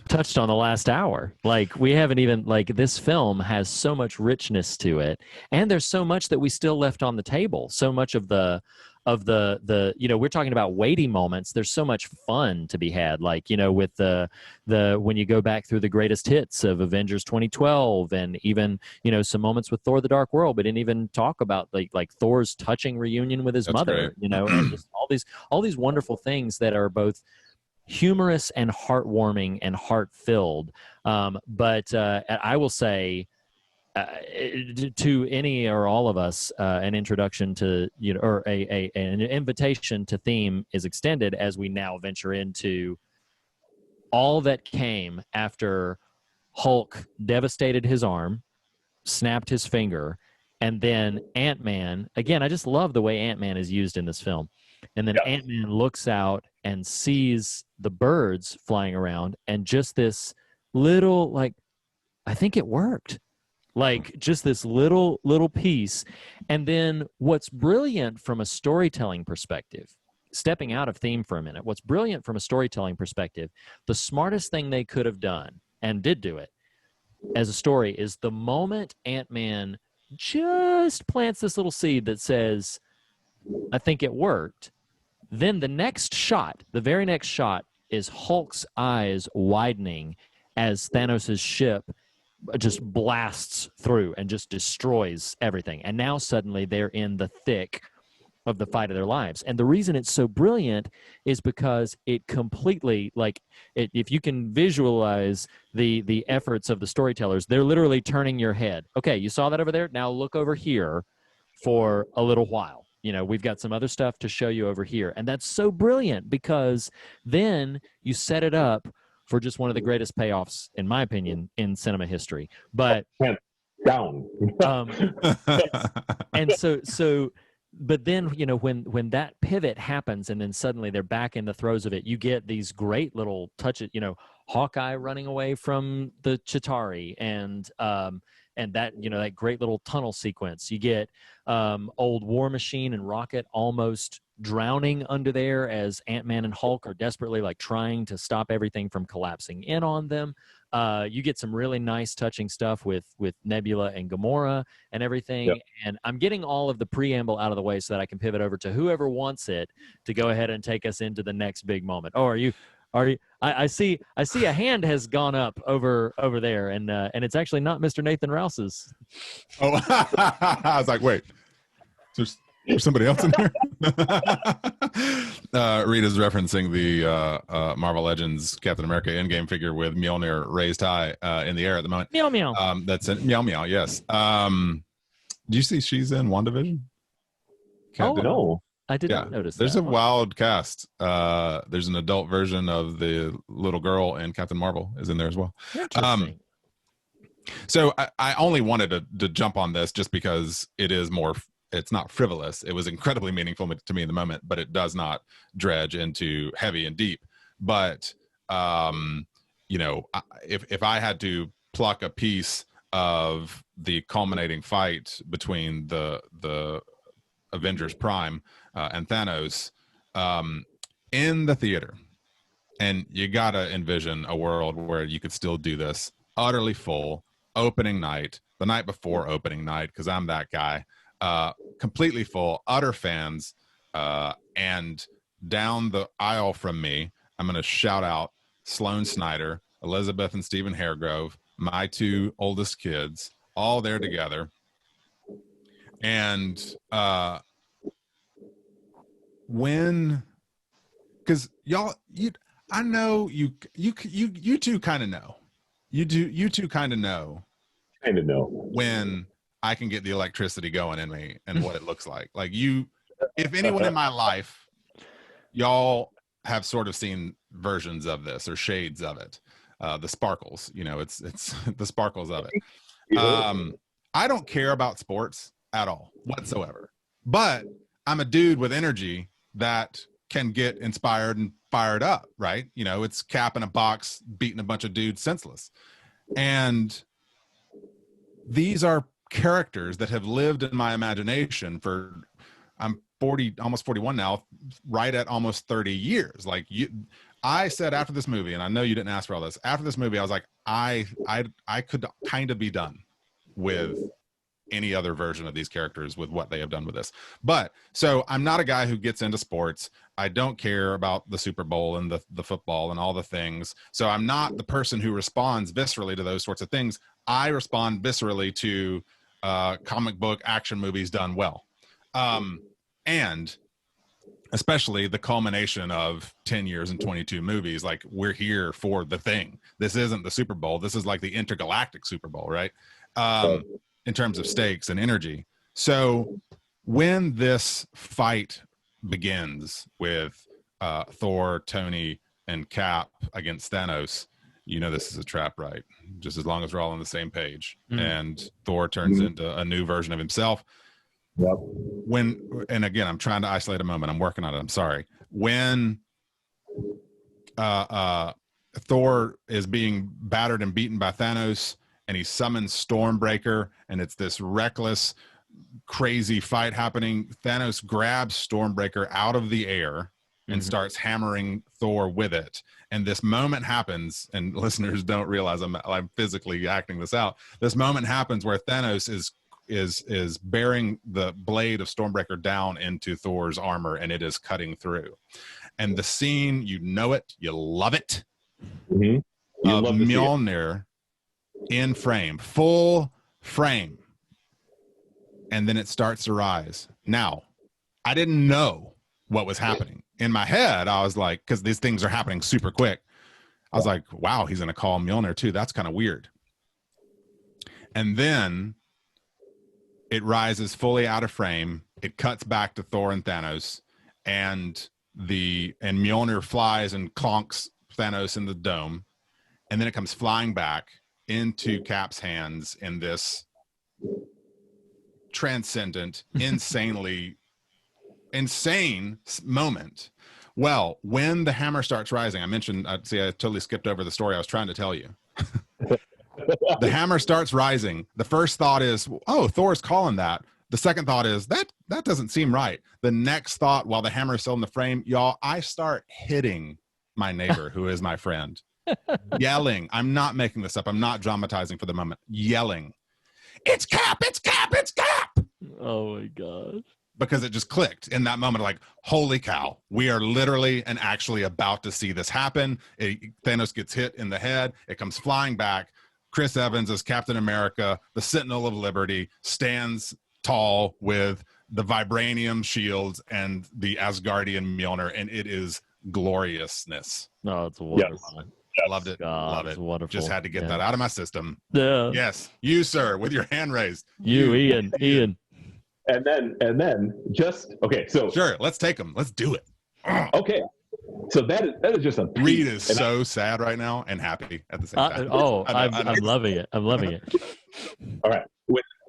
Speaker 3: touched on the last hour. Like, we haven't even, this film has so much richness to it, and there's so much that we still left on the table. So much of the we're talking about weighty moments. There's so much fun to be had, with the when you go back through the greatest hits of Avengers 2012, and even some moments with Thor: The Dark World. We didn't even talk about like Thor's touching reunion with his mother.
Speaker 2: Great.
Speaker 3: And just all these wonderful things that are both humorous and heartwarming and heart-filled. But I will say, to any or all of us, an introduction to, or an invitation to theme is extended as we now venture into all that came after Hulk devastated his arm, snapped his finger, and then Ant-Man, again, I just love the way Ant-Man is used in this film. And then Ant-Man looks out and sees the birds flying around, and just this little, like, I think it worked. Like, just this little piece. And then what's brilliant from a storytelling perspective, stepping out of theme for a minute, what's brilliant from a storytelling perspective, the smartest thing they could have done, and did do it as a story, is the moment Ant-Man just plants this little seed that says, I think it worked, then the next shot, the very next shot, is Hulk's eyes widening as Thanos' ship just blasts through and just destroys everything. And now suddenly they're in the thick of the fight of their lives. And the reason it's so brilliant is because it completely, like, if you can visualize the efforts of the storytellers, they're literally turning your head. Okay, you saw that over there? Now look over here for a little while. You know, we've got some other stuff to show you over here. And that's so brilliant, because then you set it up for just one of the greatest payoffs, in my opinion, in cinema history. But
Speaker 4: down.
Speaker 3: And so but then, you know, when that pivot happens and then suddenly they're back in the throes of it, you get these great little touches, you know, Hawkeye running away from the Chitauri, and that, you know, that great little tunnel sequence. You get old War Machine and Rocket almost drowning under there as Ant-Man and Hulk are desperately, like, trying to stop everything from collapsing in on them. You get some really nice touching stuff with Nebula and Gamora and everything.
Speaker 4: Yep.
Speaker 3: And I'm getting all of the preamble out of the way so that I can pivot over to whoever wants it to go ahead and take us into the next big moment. Oh, are you I see a hand has gone up over there, and it's actually not Mr. Nathan Rouse's.
Speaker 2: Oh, I was like, wait, there's somebody else in there. Rita's referencing the Marvel Legends Captain America Endgame figure with Mjolnir raised high in the air at the moment.
Speaker 3: Meow meow.
Speaker 2: That's it. Meow meow. Yes. Do you see she's in WandaVision? Captain?
Speaker 4: No.
Speaker 3: I did not notice
Speaker 2: There's
Speaker 3: that.
Speaker 2: a wild cast. There's an adult version of the little girl, and Captain Marvel is in there as well.
Speaker 3: Interesting.
Speaker 2: So I only wanted to jump on this just because it is more. It's not frivolous. It was incredibly meaningful to me in the moment, but it does not dredge into heavy and deep. But you know, if I had to pluck a piece of the culminating fight between the Avengers Prime and Thanos in the theater, and you gotta envision a world where you could still do this, utterly full, opening night, the night before opening night, because I'm that guy, completely full, utter fans, and down the aisle from me, I'm going to shout out Sloane Snyder, Elizabeth and Stephen Haregrove, my two oldest kids, all there together. And because y'all, I know you two kind of know. You two kind of know.
Speaker 4: Kind of know.
Speaker 2: When I can get the electricity going in me and what it looks like. Like if anyone in my life, y'all have sort of seen versions of this or shades of it. The sparkles, you know, it's the sparkles of it. I don't care about sports at all whatsoever, but I'm a dude with energy that can get inspired and fired up, right? You know, it's Cap in a box beating a bunch of dudes senseless. And these are characters that have lived in my imagination for, I'm 40, almost 41 now, right at almost 30 years. Like I said after this movie, and I know you didn't ask for all this, after this movie, I was like, I could kind of be done with any other version of these characters with what they have done with this. But so I'm not a guy who gets into sports. I don't care about the Super Bowl and the football and all the things. So I'm not the person who responds viscerally to those sorts of things. I respond viscerally to comic book action movies done well. And especially the culmination of 10 years and 22 movies. Like, we're here for the thing. This isn't the Super Bowl. This is like the intergalactic Super Bowl, right? In terms of stakes and energy. So when this fight begins with Thor, Tony, and Cap against Thanos, you know this is a trap, right? Just as long as we're all on the same page. And Thor turns into a new version of himself.
Speaker 4: Yep.
Speaker 2: And again, I'm trying to isolate a moment. I'm working on it. I'm sorry. When Thor is being battered and beaten by Thanos, and he summons Stormbreaker, and it's this reckless, crazy fight happening. Thanos grabs Stormbreaker out of the air and starts hammering Thor with it. And this moment happens, and listeners don't realize I'm physically acting this out. This moment happens where Thanos is bearing the blade of Stormbreaker down into Thor's armor, and it is cutting through. And the scene, you know it, you love it, of Mjolnir in frame, full frame. And then it starts to rise. Now, I didn't know what was happening. In my head, I was like, because these things are happening super quick, I was like, wow, he's going to call Mjolnir too. That's kind of weird. And then it rises fully out of frame. It cuts back to Thor and Thanos, and Mjolnir flies and clonks Thanos in the dome. And then it comes flying back into Cap's hands in this transcendent, insane moment. Well, when the hammer starts rising, I totally skipped over the story I was trying to tell you. The hammer starts rising. The first thought is, oh, Thor's calling that. The second thought is, that doesn't seem right. The next thought, while the hammer is still in the frame, y'all, I start hitting my neighbor, who is my friend, yelling. I'm not making this up. I'm not dramatizing for the moment. Yelling, it's Cap, it's Cap, it's Cap.
Speaker 3: Oh my gosh.
Speaker 2: Because it just clicked in that moment, like, holy cow, we are literally and actually about to see this happen. Thanos gets hit in the head. It comes flying back. Chris Evans as Captain America, the Sentinel of Liberty, stands tall with the vibranium shields and the Asgardian Mjolnir, and it is gloriousness.
Speaker 3: No, it's wonderful.
Speaker 4: Yes.
Speaker 2: Loved it.
Speaker 3: God,
Speaker 2: Love it.
Speaker 3: Wonderful.
Speaker 2: Just had to get that out of my system.
Speaker 3: Yeah.
Speaker 2: Yes, you, sir, with your hand raised.
Speaker 3: You, Ian.
Speaker 4: And then just okay. So
Speaker 2: Sure, let's take them. Let's do it.
Speaker 4: okay. So that is just a piece.
Speaker 2: Reed is so sad right now and happy at the same time.
Speaker 3: I'm loving it. I'm loving it.
Speaker 4: All right.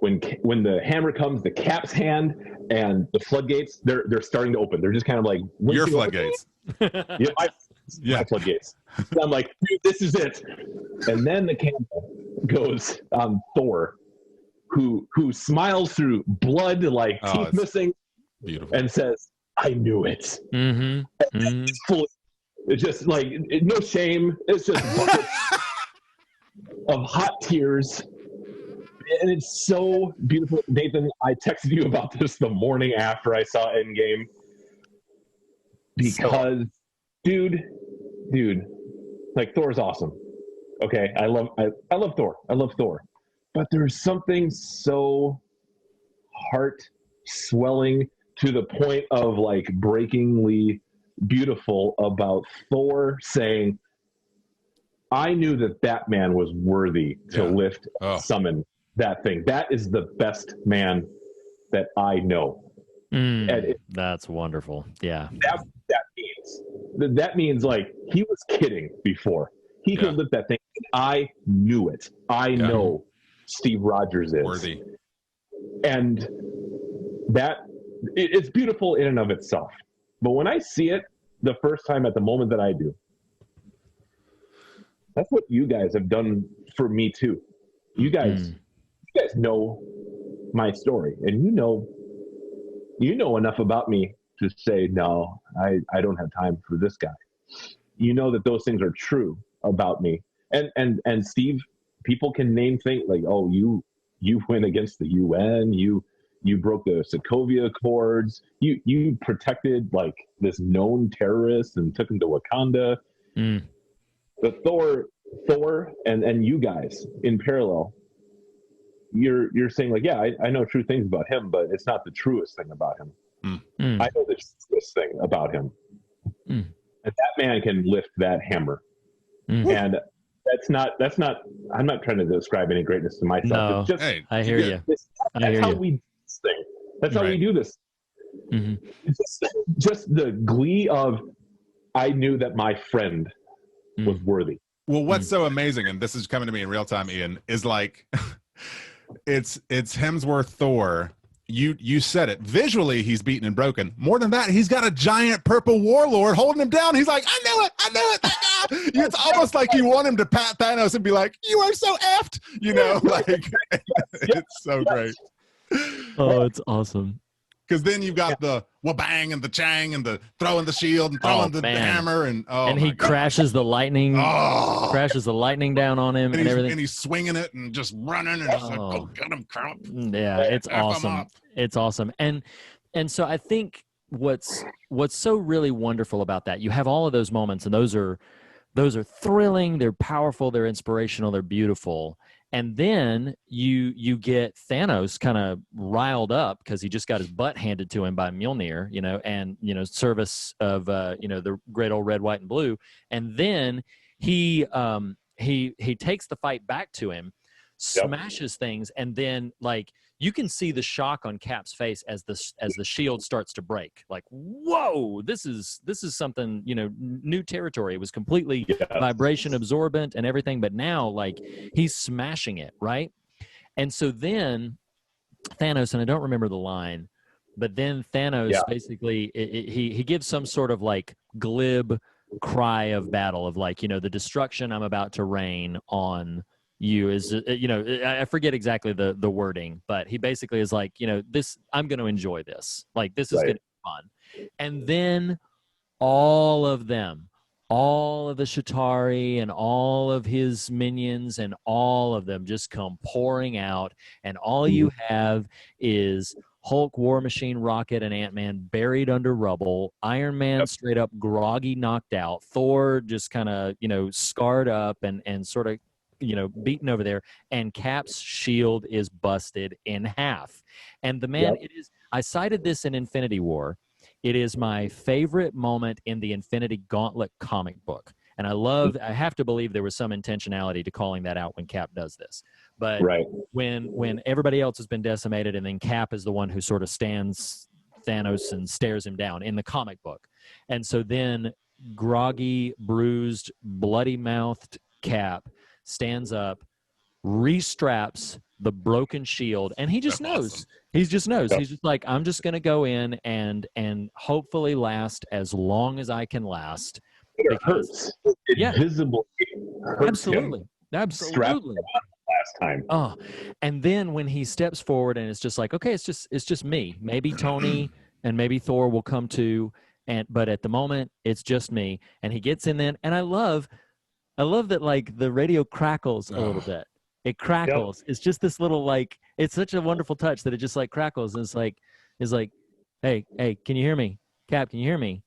Speaker 4: When the hammer comes, the Cap's hand and the floodgates, they're starting to open. They're just kind of like
Speaker 2: Your floodgates.
Speaker 4: My floodgates. So I'm like, dude, this is it. And then the camera goes on Thor, who smiles through blood, like teeth missing,
Speaker 2: beautiful,
Speaker 4: and says, "I knew it." It's just like no shame. It's just buckets of hot tears. And it's so beautiful. Nathan, I texted you about this the morning after I saw Endgame. Because, dude, like, Thor's awesome. Okay, I love Thor. I love Thor. But there's something so heart-swelling to the point of, like, breakingly beautiful about Thor saying, I knew that man was worthy to lift, summon that thing. That is the best man that I know. And
Speaker 3: that's wonderful. Yeah.
Speaker 4: That means like he was kidding before. He could lift that thing. I knew it. I know Steve Rogers is
Speaker 2: worthy.
Speaker 4: And it's beautiful in and of itself. But when I see it the first time at the moment that I do, that's what you guys have done for me too. You guys know my story, and you know enough about me to say, no, I don't have time for this guy. You know that those things are true about me. And Steve, people can name things like, oh, you went against the UN, you broke the Sokovia Accords, you protected like this known terrorist and took him to Wakanda. But Thor and you guys in parallel, you're saying like, yeah, I know true things about him, but it's not the truest thing about him. I know the truest thing about him. And that man can lift that hammer. And that's not I'm not trying to describe any greatness to myself.
Speaker 3: No,
Speaker 4: it's just,
Speaker 3: I hear you.
Speaker 4: That's how we do this thing. That's how we do this. It's just the glee of I knew that my friend was worthy.
Speaker 2: Well, what's so amazing, and this is coming to me in real time, Ian, is like it's Hemsworth Thor. You said it. Visually, he's beaten and broken. More than that, he's got a giant purple warlord holding him down. He's like, I knew it. That guy. It's almost like you want him to pat Thanos and be like, you are so effed. You know, like it's so great.
Speaker 3: Oh, it's awesome.
Speaker 2: Because then you've got the wha-bang and the chang and the throwing the shield and throwing the hammer and
Speaker 3: he crashes the lightning, crashes the lightning down on him and everything.
Speaker 2: And he's swinging it and just running and just like, go get him, crap.
Speaker 3: Yeah, it's awesome. It's awesome. And so I think what's so really wonderful about that, you have all of those moments, and those are thrilling, they're powerful, they're inspirational, they're beautiful. And then you get Thanos kind of riled up because he just got his butt handed to him by Mjolnir, and service of the great old red, white, and blue. And then he takes the fight back to him, smashes things, and then like you can see the shock on Cap's face as the shield starts to break. Like, whoa, this is something, new territory. It was completely vibration absorbent and everything, but now like he's smashing it, right? And so then Thanos, and I don't remember the line, but then Thanos basically he gives some sort of like glib cry of battle of like, the destruction I'm about to rain on you is, I forget exactly the wording, but he basically is like, this, I'm going to enjoy this. Like, this is going to be fun. And then all of them, all of the Shatari and all of his minions and all of them just come pouring out. And all you have is Hulk, War Machine, Rocket, and Ant-Man buried under rubble. Iron Man straight up groggy, knocked out. Thor just kind of, scarred up and sort of, beaten over there, and Cap's shield is busted in half. And the man, I cited this in Infinity War. It is my favorite moment in the Infinity Gauntlet comic book. And I have to believe there was some intentionality to calling that out when Cap does this. But when everybody else has been decimated, and then Cap is the one who sort of stands Thanos and stares him down in the comic book. And so then groggy, bruised, bloody-mouthed Cap stands up, restraps the broken shield, and he just knows. Awesome. He just knows. He's just like, I'm just going to go in and hopefully last as long as I can last.
Speaker 4: It hurts. It visibly hurts.
Speaker 3: Absolutely. Absolutely.
Speaker 4: Last time.
Speaker 3: Oh, and then when he steps forward and it's just like, okay, it's just me. Maybe Tony and maybe Thor will come too, but at the moment it's just me. And he gets in then, and I love that, like, the radio crackles a little bit. It crackles. Yep. It's just this little, like, it's such a wonderful touch that it just like crackles. And it's like, hey, can you hear me? Cap, can you hear me?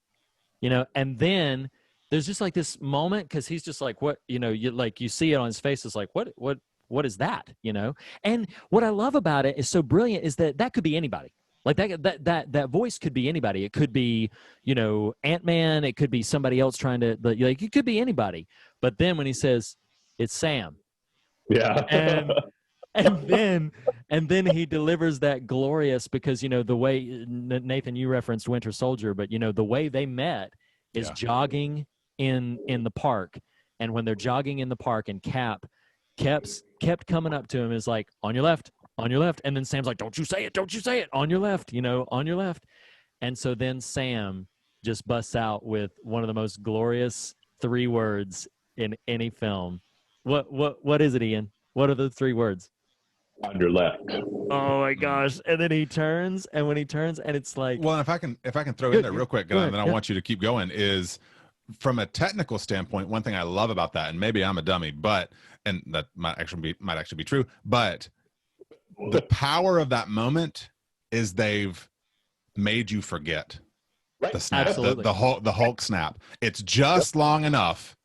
Speaker 3: And then there's just like this moment, because he's just like, what, you see it on his face. It's like, what is that? And what I love about it is so brilliant is that could be anybody. Like that voice could be anybody. It could be, Ant-Man. It could be somebody else trying to, like, it could be anybody. But then when he says, it's Sam.
Speaker 4: Yeah.
Speaker 3: and then he delivers that glorious, because, the way, Nathan, you referenced Winter Soldier, but, the way they met is jogging in the park. And when they're jogging in the park, and Cap kept coming up to him, is like, on your left. And then Sam's like, don't you say it, on your left, on your left. And so then Sam just busts out with one of the most glorious 3 words in any film. What is it, Ian? What are the 3 words?
Speaker 4: On your left.
Speaker 3: Oh my gosh. And then he turns, and when he turns, and it's like,
Speaker 2: well, if I can throw in there real quick, and then I want you to keep going, is from a technical standpoint, one thing I love about that, and maybe I'm a dummy, and that might actually be true, but the power of that moment is they've made you forget the snap, the Hulk snap. It's just long enough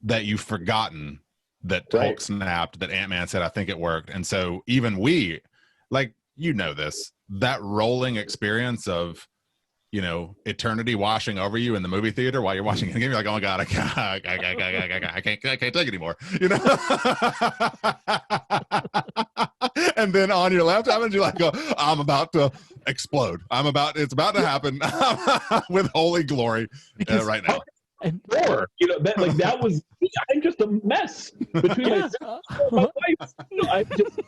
Speaker 2: that you've forgotten that Hulk snapped, that Ant-Man said, I think it worked. And so even we, like, this, that rolling experience of, eternity washing over you in the movie theater while you're watching the game, you're like, oh my God, I can't take it anymore. And then on your left, haven't you like, I'm about to explode. It's about to happen with holy glory right now.
Speaker 3: And
Speaker 4: Or that was I'm just a mess between my sister and my wife. I just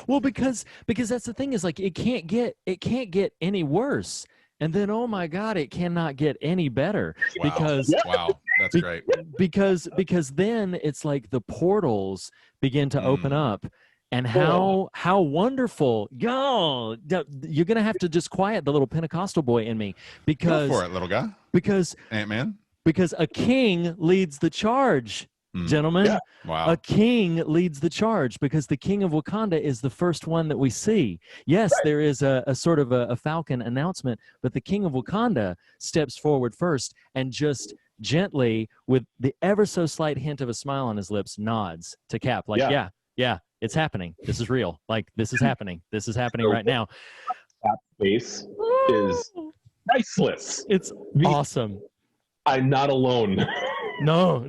Speaker 3: well, because that's the thing is like it can't get any worse. And then, oh my God, it cannot get any better
Speaker 2: Wow, that's great.
Speaker 3: because then it's like the portals begin to open up, and how wonderful! Yo, you're gonna have to just quiet the little Pentecostal boy in me because
Speaker 2: Go for it, little guy.
Speaker 3: Because
Speaker 2: Ant-Man.
Speaker 3: Because a king leads the charge. Gentlemen,
Speaker 2: Wow.
Speaker 3: a king leads the charge because the king of Wakanda is the first one that we see. Yes, there is a sort of a Falcon announcement, but the king of Wakanda steps forward first and just gently, with the ever so slight hint of a smile on his lips, nods to Cap, like, yeah, it's happening. This is real. Like, this is happening. This is happening right now.
Speaker 4: Cap's face is priceless.
Speaker 3: It's awesome.
Speaker 4: I'm not alone.
Speaker 3: No.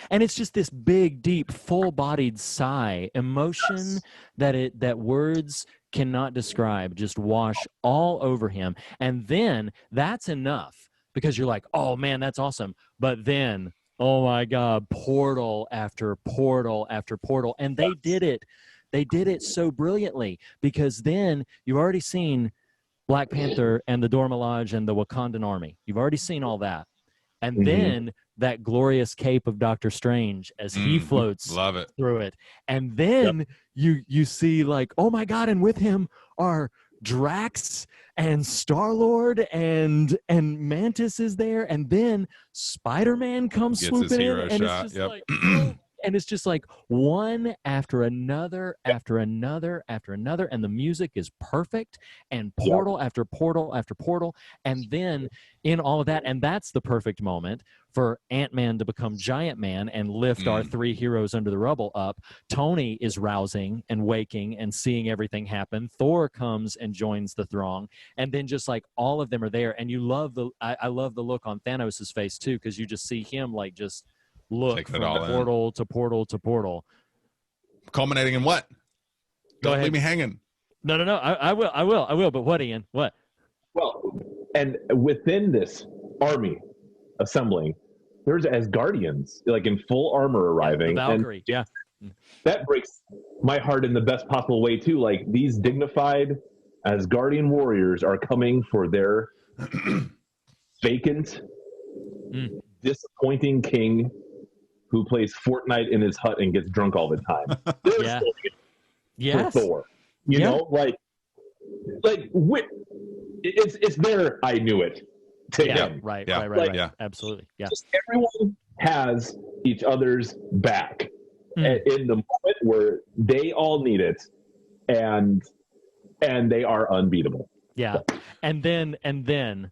Speaker 3: And it's just this big, deep, full-bodied sigh, emotion that words cannot describe, just wash all over him. And then that's enough because you're like, oh man, that's awesome. But then, oh my God, portal after portal after portal. And they did it. They did it so brilliantly because then you've already seen Black Panther and the Dora Milaje and the Wakandan army. You've already seen all that. And then that glorious cape of Doctor Strange as he floats through it. And then you see like, oh my God, and with him are Drax and Star-Lord and Mantis is there. And then Spider-Man comes swooping in. And it's just like, and it's just like one after another, after another, after another. And the music is perfect. And portal after portal after portal. And then in all of that, and that's the perfect moment for Ant-Man to become Giant Man and lift our three heroes under the rubble up. Tony is rousing and waking and seeing everything happen. Thor comes and joins the throng. And then just like all of them are there. And you love I love the look on Thanos' face too, because you just see him like just look from portal to portal to portal.
Speaker 2: Culminating in what? Don't leave me hanging.
Speaker 3: No. I will. But what, Ian? What?
Speaker 4: Well, and within this army assembling, there's Asgardians, like in full armor arriving.
Speaker 3: The Valkyrie,
Speaker 4: That breaks my heart in the best possible way too. Like these dignified Asgardian warriors are coming for their vacant, disappointing king who plays Fortnite in his hut and gets drunk all the time. For Thor, you know, like it's there. I knew it. To him.
Speaker 3: Right. Absolutely. Yeah.
Speaker 4: Just everyone has each other's back in the moment where they all need it, and they are unbeatable.
Speaker 3: Yeah, and then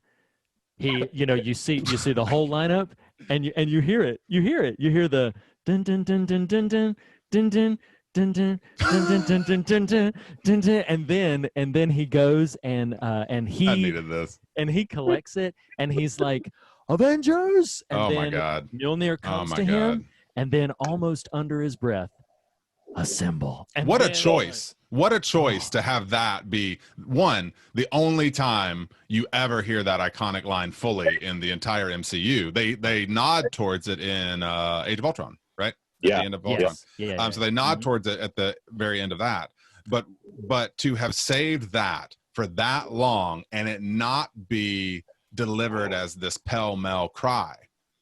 Speaker 3: he, you see the whole lineup, and you hear it. You hear the dun dun dun dun dun dun dun dun. Dun, dun, dun, dun, dun, dun, dun, dun, dun, and then he goes and he
Speaker 2: I needed this.
Speaker 3: And he collects it and he's like, Avengers, and then
Speaker 2: my God.
Speaker 3: Mjolnir comes to him, and then almost under his breath, assemble. And
Speaker 2: what a choice. What a choice to have that be the only time you ever hear that iconic line fully in the entire MCU. They nod towards it in Age of Ultron, right? At the end of Ultron. So they nod towards it at the very end of that. But to have saved that for that long and it not be delivered as this pell-mell cry,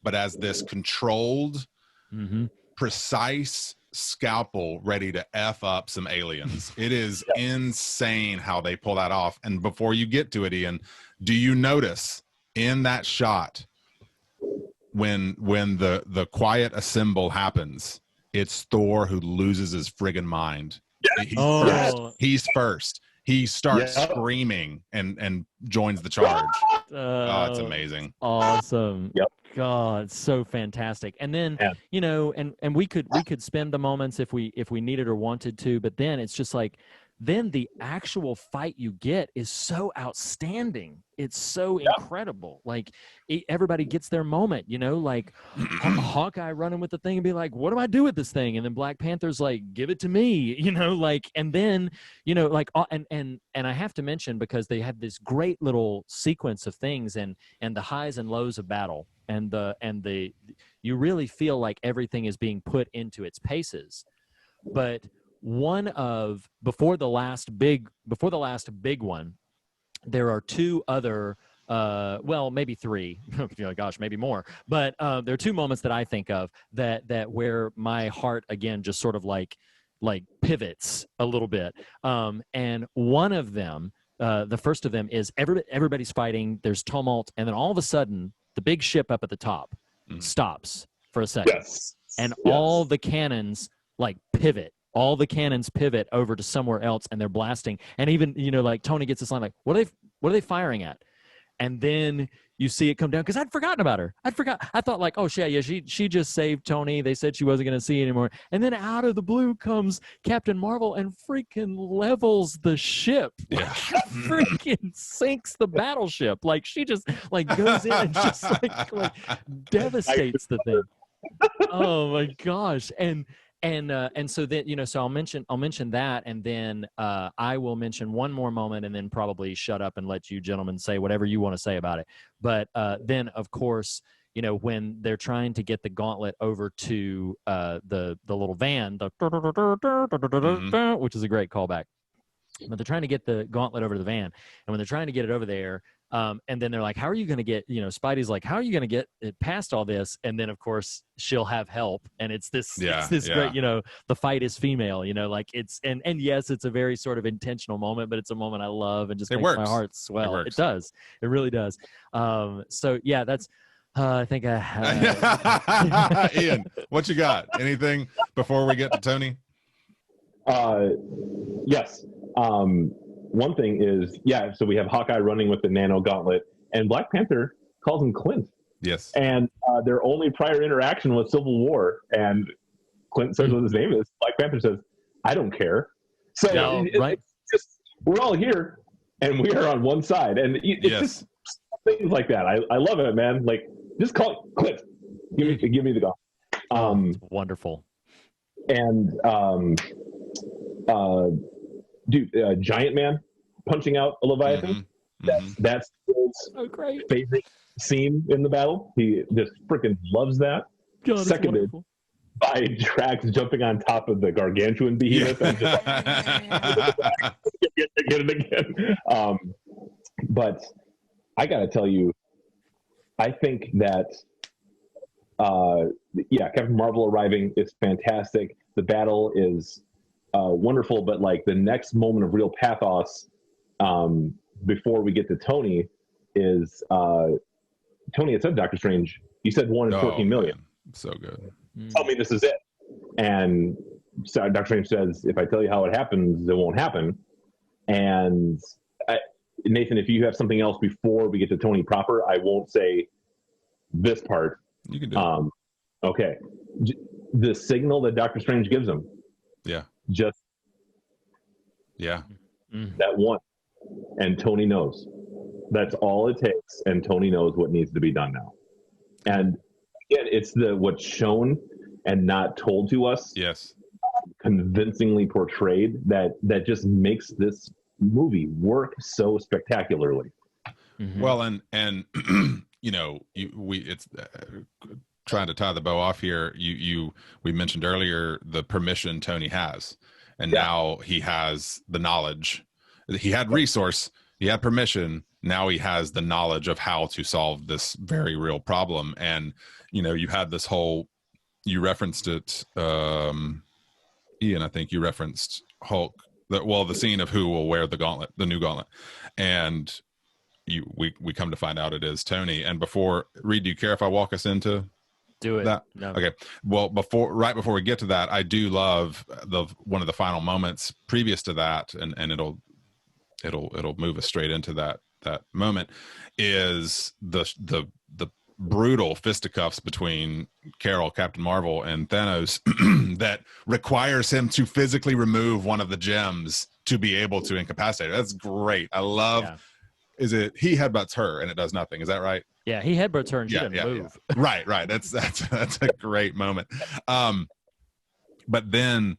Speaker 2: but as this controlled, precise scalpel ready to F up some aliens. It is insane how they pull that off. And before you get to it, Ian, do you notice in that shot when the quiet assemble happens, it's Thor who loses his friggin' mind. He's first. He starts screaming and joins the charge. It's amazing.
Speaker 3: Awesome. God, so fantastic. And then and we could spend the moments if we needed or wanted to, but then it's just like then the actual fight you get is so outstanding. It's so incredible. Like everybody gets their moment, you know, like Hawkeye running with the thing and be like, what do I do with this thing? And then Black Panther's like, give it to me, you know, like, and then, you know, like, and I have to mention, because they have this great little sequence of things and the highs and lows of battle and the you really feel like everything is being put into its paces. But before the last big one, there are two other, well, maybe three, gosh, maybe more. But there are two moments that I think of that where my heart again just sort of like pivots a little bit. And one of them, the first of them, is everybody's fighting. There's tumult, and then all of a sudden, the big ship up at the top stops for a second, and all the cannons like pivot. All the cannons pivot over to somewhere else, and they're blasting. And even, you know, like Tony gets this line like, "What are they firing at?" And then you see it come down, because I'd forgotten about her. I thought like, oh yeah, she just saved Tony. They said she wasn't going to see anymore. And then out of the blue comes Captain Marvel and freaking levels the ship.
Speaker 2: Yeah.
Speaker 3: Freaking sinks the battleship. Like she just like goes in and just like devastates the thing. Oh my gosh. And so then, you know, so I'll mention that, and then I will mention one more moment, and then probably shut up and let you gentlemen say whatever you want to say about it. But then, of course, you know, when they're trying to get the gauntlet over to the little van, which is a great callback. But they're trying to get the gauntlet over to the van, and when they're trying to get it over there, and then they're like, how are you going to get, you know, Spidey's like, how are you going to get it past all this? And then of course she'll have help, and it's this great, you know, the fight is female, you know, like it's, and yes, it's a very sort of intentional moment, but it's a moment I love and just makes my heart swell. It does. It really does. So yeah, that's, I think
Speaker 2: Ian, what you got? Anything before we get to Tony?
Speaker 4: Yes. One thing is, so we have Hawkeye running with the nano gauntlet, and Black Panther calls him Clint.
Speaker 2: Yes.
Speaker 4: And their only prior interaction was Civil War, and Clint says what his name is. Black Panther says, I don't care. So
Speaker 3: right.
Speaker 4: It's just, we're all here, and we are on one side. And it's just things like that. I love it, man. Like, just call it Clint. Give me the gauntlet.
Speaker 3: Wonderful.
Speaker 4: And Giant Man punching out a Leviathan. That's Phil's favorite scene in the battle. He just freaking loves that.
Speaker 3: God,
Speaker 4: seconded by Drax jumping on top of the gargantuan behemoth and just get it again. But I gotta tell you, I think that Captain Marvel arriving is fantastic. The battle is wonderful, but like the next moment of real pathos before we get to Tony is Tony had said, Doctor Strange, you said 1 in 14 million.
Speaker 2: Man. So good.
Speaker 4: Tell me this is it. And so Doctor Strange says, if I tell you how it happens, it won't happen. And Nathan, if you have something else before we get to Tony proper, I won't say this part.
Speaker 2: You can do it.
Speaker 4: Okay. The signal that Doctor Strange gives him.
Speaker 2: Yeah.
Speaker 4: Just that one. And Tony knows. That's all it takes. And Tony knows what needs to be done now. And again, it's what's shown and not told to us.
Speaker 2: Yes.
Speaker 4: Convincingly portrayed that just makes this movie work so spectacularly.
Speaker 2: Well, and you know, it's trying to tie the bow off here. We mentioned earlier the permission Tony has, and now he has the knowledge. He had resource, he had permission. Now he has the knowledge of how to solve this very real problem. And you know, you had this whole. You referenced it, Ian. I think you referenced Hulk. The scene of who will wear the gauntlet, the new gauntlet, and we come to find out it is Tony. And before Reed, do you care if I walk us into
Speaker 3: do it?
Speaker 2: That?
Speaker 3: No.
Speaker 2: Okay. Well, right before we get to that, I do love one of the final moments previous to that, and it'll move us straight into that moment, is the brutal fisticuffs between Carol, Captain Marvel, and Thanos that requires him to physically remove one of the gems to be able to incapacitate her. That's great. I love.
Speaker 3: Yeah.
Speaker 2: Is it he headbutts her and it does nothing? Is that right?
Speaker 3: Yeah, he headbutts her and she doesn't move.
Speaker 2: Yeah. Right. That's a great moment. But then,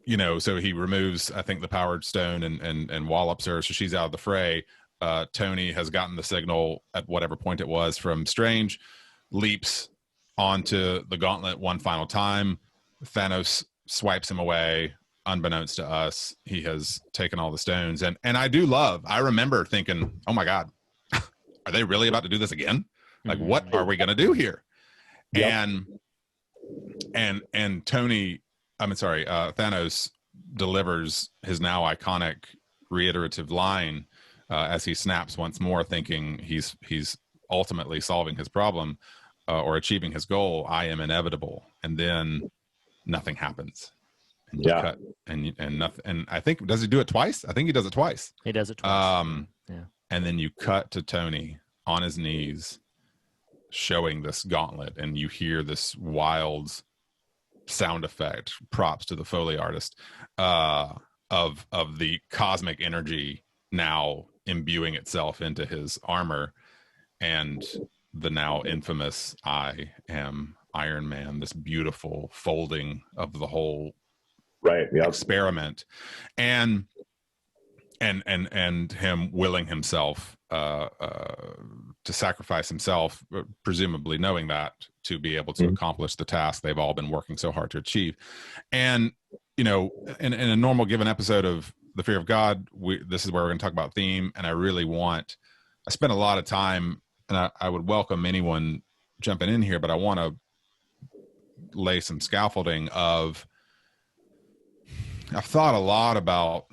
Speaker 2: you know, so he removes, I think, the powered stone and wallops her, so she's out of the fray. Tony has gotten the signal at whatever point it was from Strange, leaps onto the gauntlet one final time. Thanos swipes him away. Unbeknownst to us, he has taken all the stones. And I remember thinking, oh my God, are they really about to do this again? Like, what are we going to do here? Yep. And Tony, Thanos delivers his now iconic reiterative line as he snaps once more, thinking he's ultimately solving his problem or achieving his goal. I am inevitable. And then nothing happens. And you cut and nothing. And I think, does he do it twice? I think he does it twice.
Speaker 3: He does it twice.
Speaker 2: And then you cut to Tony on his knees showing this gauntlet, and you hear this wild sound effect, props to the Foley artist, of the cosmic energy now imbuing itself into his armor, and the now infamous "I am Iron Man," this beautiful folding of the whole experiment, and him willing himself to sacrifice himself, presumably knowing that, to be able to accomplish the task they've all been working so hard to achieve. And, you know, in a normal given episode of The Fear of God, this is where we're going to talk about theme. And I spent a lot of time, and I would welcome anyone jumping in here, but I want to lay some scaffolding of, I've thought a lot about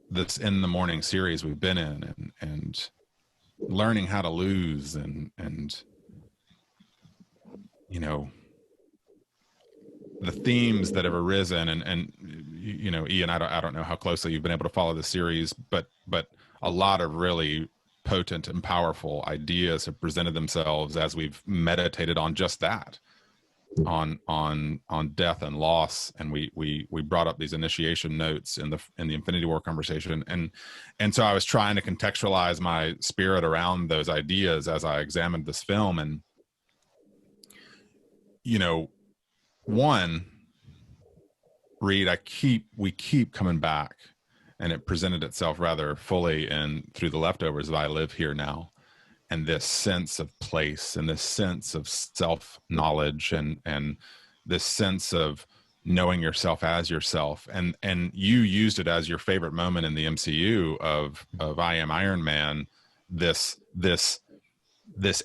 Speaker 2: this In the Morning series we've been in, and learning how to lose, and you know, the themes that have arisen, and you know, Ian, I don't know how closely you've been able to follow the series, but a lot of really potent and powerful ideas have presented themselves as we've meditated on just that, on death and loss. And we brought up these initiation notes in the Infinity War conversation, and so I was trying to contextualize my spirit around those ideas as I examined this film. And you know, one, Reed, we keep coming back, and it presented itself rather fully and through the leftovers of I Live Here Now, and this sense of place, and this sense of self-knowledge, and this sense of knowing yourself as yourself. And you used it as your favorite moment in the MCU of I Am Iron Man, this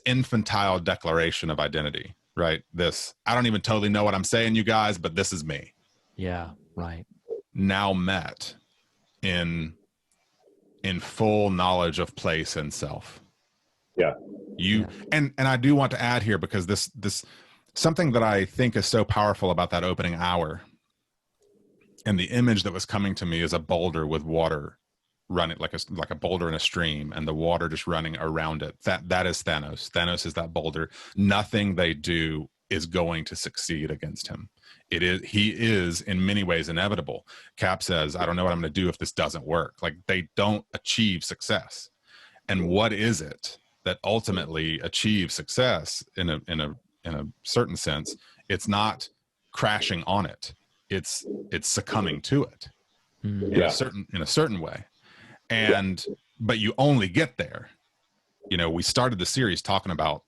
Speaker 2: infantile declaration of identity, right? This, I don't even totally know what I'm saying, you guys, but this is me.
Speaker 3: Yeah, right. Now
Speaker 2: met in full knowledge of place and self.
Speaker 4: Yeah.
Speaker 2: And I do want to add here, because this something that I think is so powerful about that opening hour, and the image that was coming to me is a boulder with water running, like a boulder in a stream, and the water just running around it. That is Thanos. Thanos is that boulder. Nothing they do is going to succeed against him. He is in many ways inevitable. Cap says, I don't know what I'm going to do if this doesn't work. Like, they don't achieve success. And what is it that ultimately achieves success in a certain sense? It's not crashing on it. It's succumbing to it in a certain way. But you only get there. You know, we started the series talking about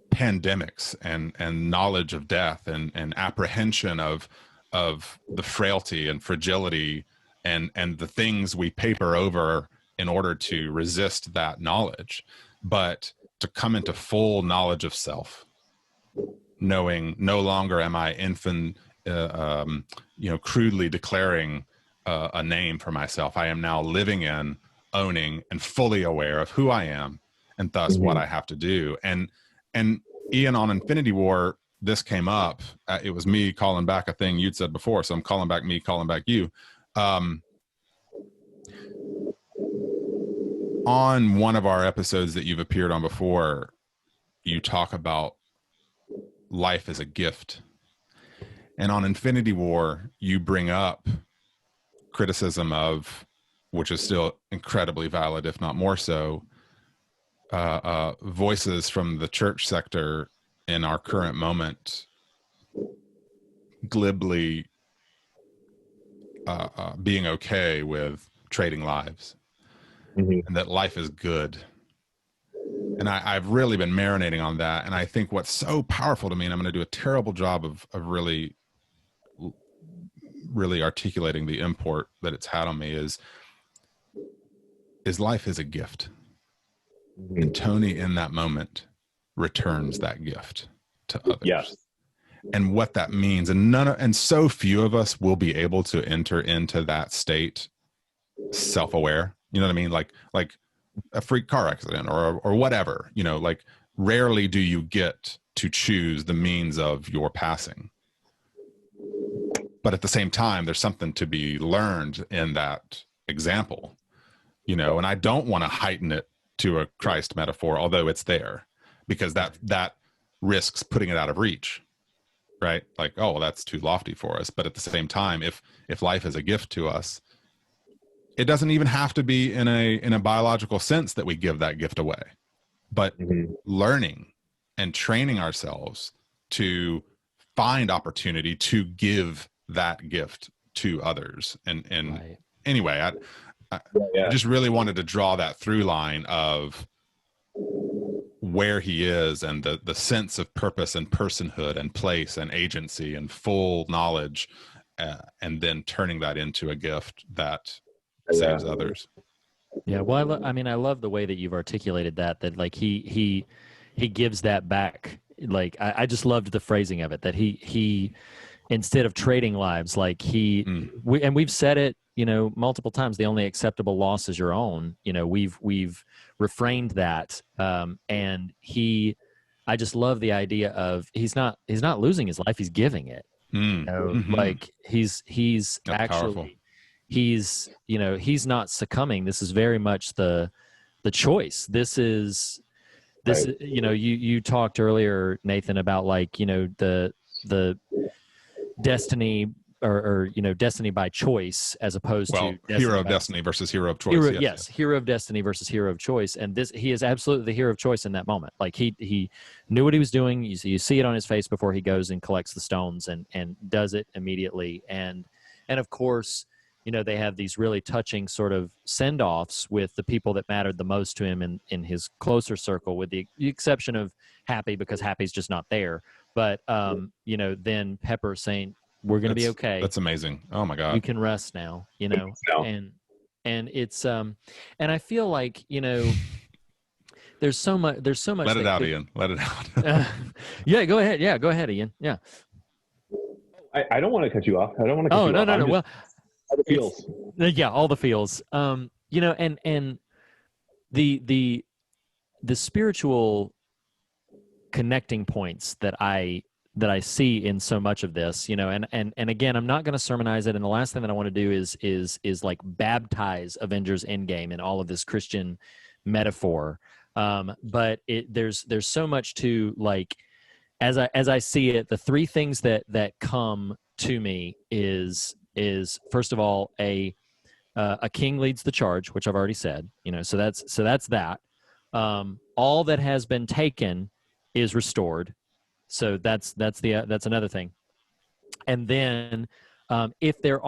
Speaker 2: pandemics and knowledge of death and apprehension of the frailty and fragility and the things we paper over in order to resist that knowledge. But to come into full knowledge of self, knowing no longer am I crudely declaring a name for myself. I am now living in, owning, and fully aware of who I am, and thus what I have to do. And Ian, on Infinity War, this came up. It was me calling back a thing you'd said before, so I'm calling back you. On one of our episodes that you've appeared on before, you talk about life as a gift. And on Infinity War, you bring up criticism of, which is still incredibly valid, if not more so, voices from the church sector in our current moment glibly being okay with trading lives, and that life is good. And I've really been marinating on that. And I think what's so powerful to me, and I'm going to do a terrible job of really articulating the import that it's had on me, is life is a gift. And Tony in that moment returns that gift to others.
Speaker 4: Yes.
Speaker 2: And what that means, and so few of us will be able to enter into that state self-aware. You know what I mean? Like a freak car accident or whatever, you know, like rarely do you get to choose the means of your passing. But at the same time, there's something to be learned in that example, you know, and I don't want to heighten it to a Christ metaphor, although it's there, because that risks putting it out of reach, right? Like, oh, well, that's too lofty for us. But at the same time, if life is a gift to us, it doesn't even have to be in a biological sense that we give that gift away, but learning and training ourselves to find opportunity to give that gift to others. And
Speaker 3: Right.
Speaker 2: Anyway, I just really wanted to draw that through line of where he is and the sense of purpose and personhood and place and agency and full knowledge, and then turning that into a gift that saves others.
Speaker 3: Yeah, well, I love the way that you've articulated that like he gives that back. Like I just loved the phrasing of it, that he instead of trading lives, like we've said it, you know, multiple times, the only acceptable loss is your own. You know, we've refrained that, and I just love the idea of he's not losing his life, he's giving it. You know, like he's
Speaker 2: That's
Speaker 3: actually
Speaker 2: powerful.
Speaker 3: he's, you know, he's not succumbing. This is very much the choice. This is you know, you talked earlier, Nathan, about like, you know, the destiny or you know, destiny by choice as opposed to
Speaker 2: hero of destiny versus hero of choice.
Speaker 3: Yes, hero of destiny versus hero of choice. And he is absolutely the hero of choice in that moment. Like he knew what he was doing. You see it on his face before he goes and collects the stones and does it immediately. And of course, you know, they have these really touching sort of send-offs with the people that mattered the most to him in his closer circle, with the exception of Happy, because Happy's just not there. But you know, then Pepper saying, "We're going to be okay.
Speaker 2: That's amazing. Oh my God.
Speaker 3: You can rest now." You know, and it's and I feel like, you know, there's so much.
Speaker 2: Let it out, Ian. Let it out.
Speaker 3: Yeah, go ahead. Yeah, go ahead, Ian. Yeah.
Speaker 4: I don't want to cut you off. I don't want to cut you off.
Speaker 3: No. Well,
Speaker 4: all the feels.
Speaker 3: Yeah, all the feels. You know, and the spiritual connecting points that I see in so much of this, you know, and again, I'm not going to sermonize it. And the last thing that I want to do is like baptize Avengers Endgame in all of this Christian metaphor. But there's so much to, like, as I see it, the three things that come to me is first of all, a king leads the charge, which I've already said, you know, so that's that. All that has been taken is restored. So that's another thing. And then if there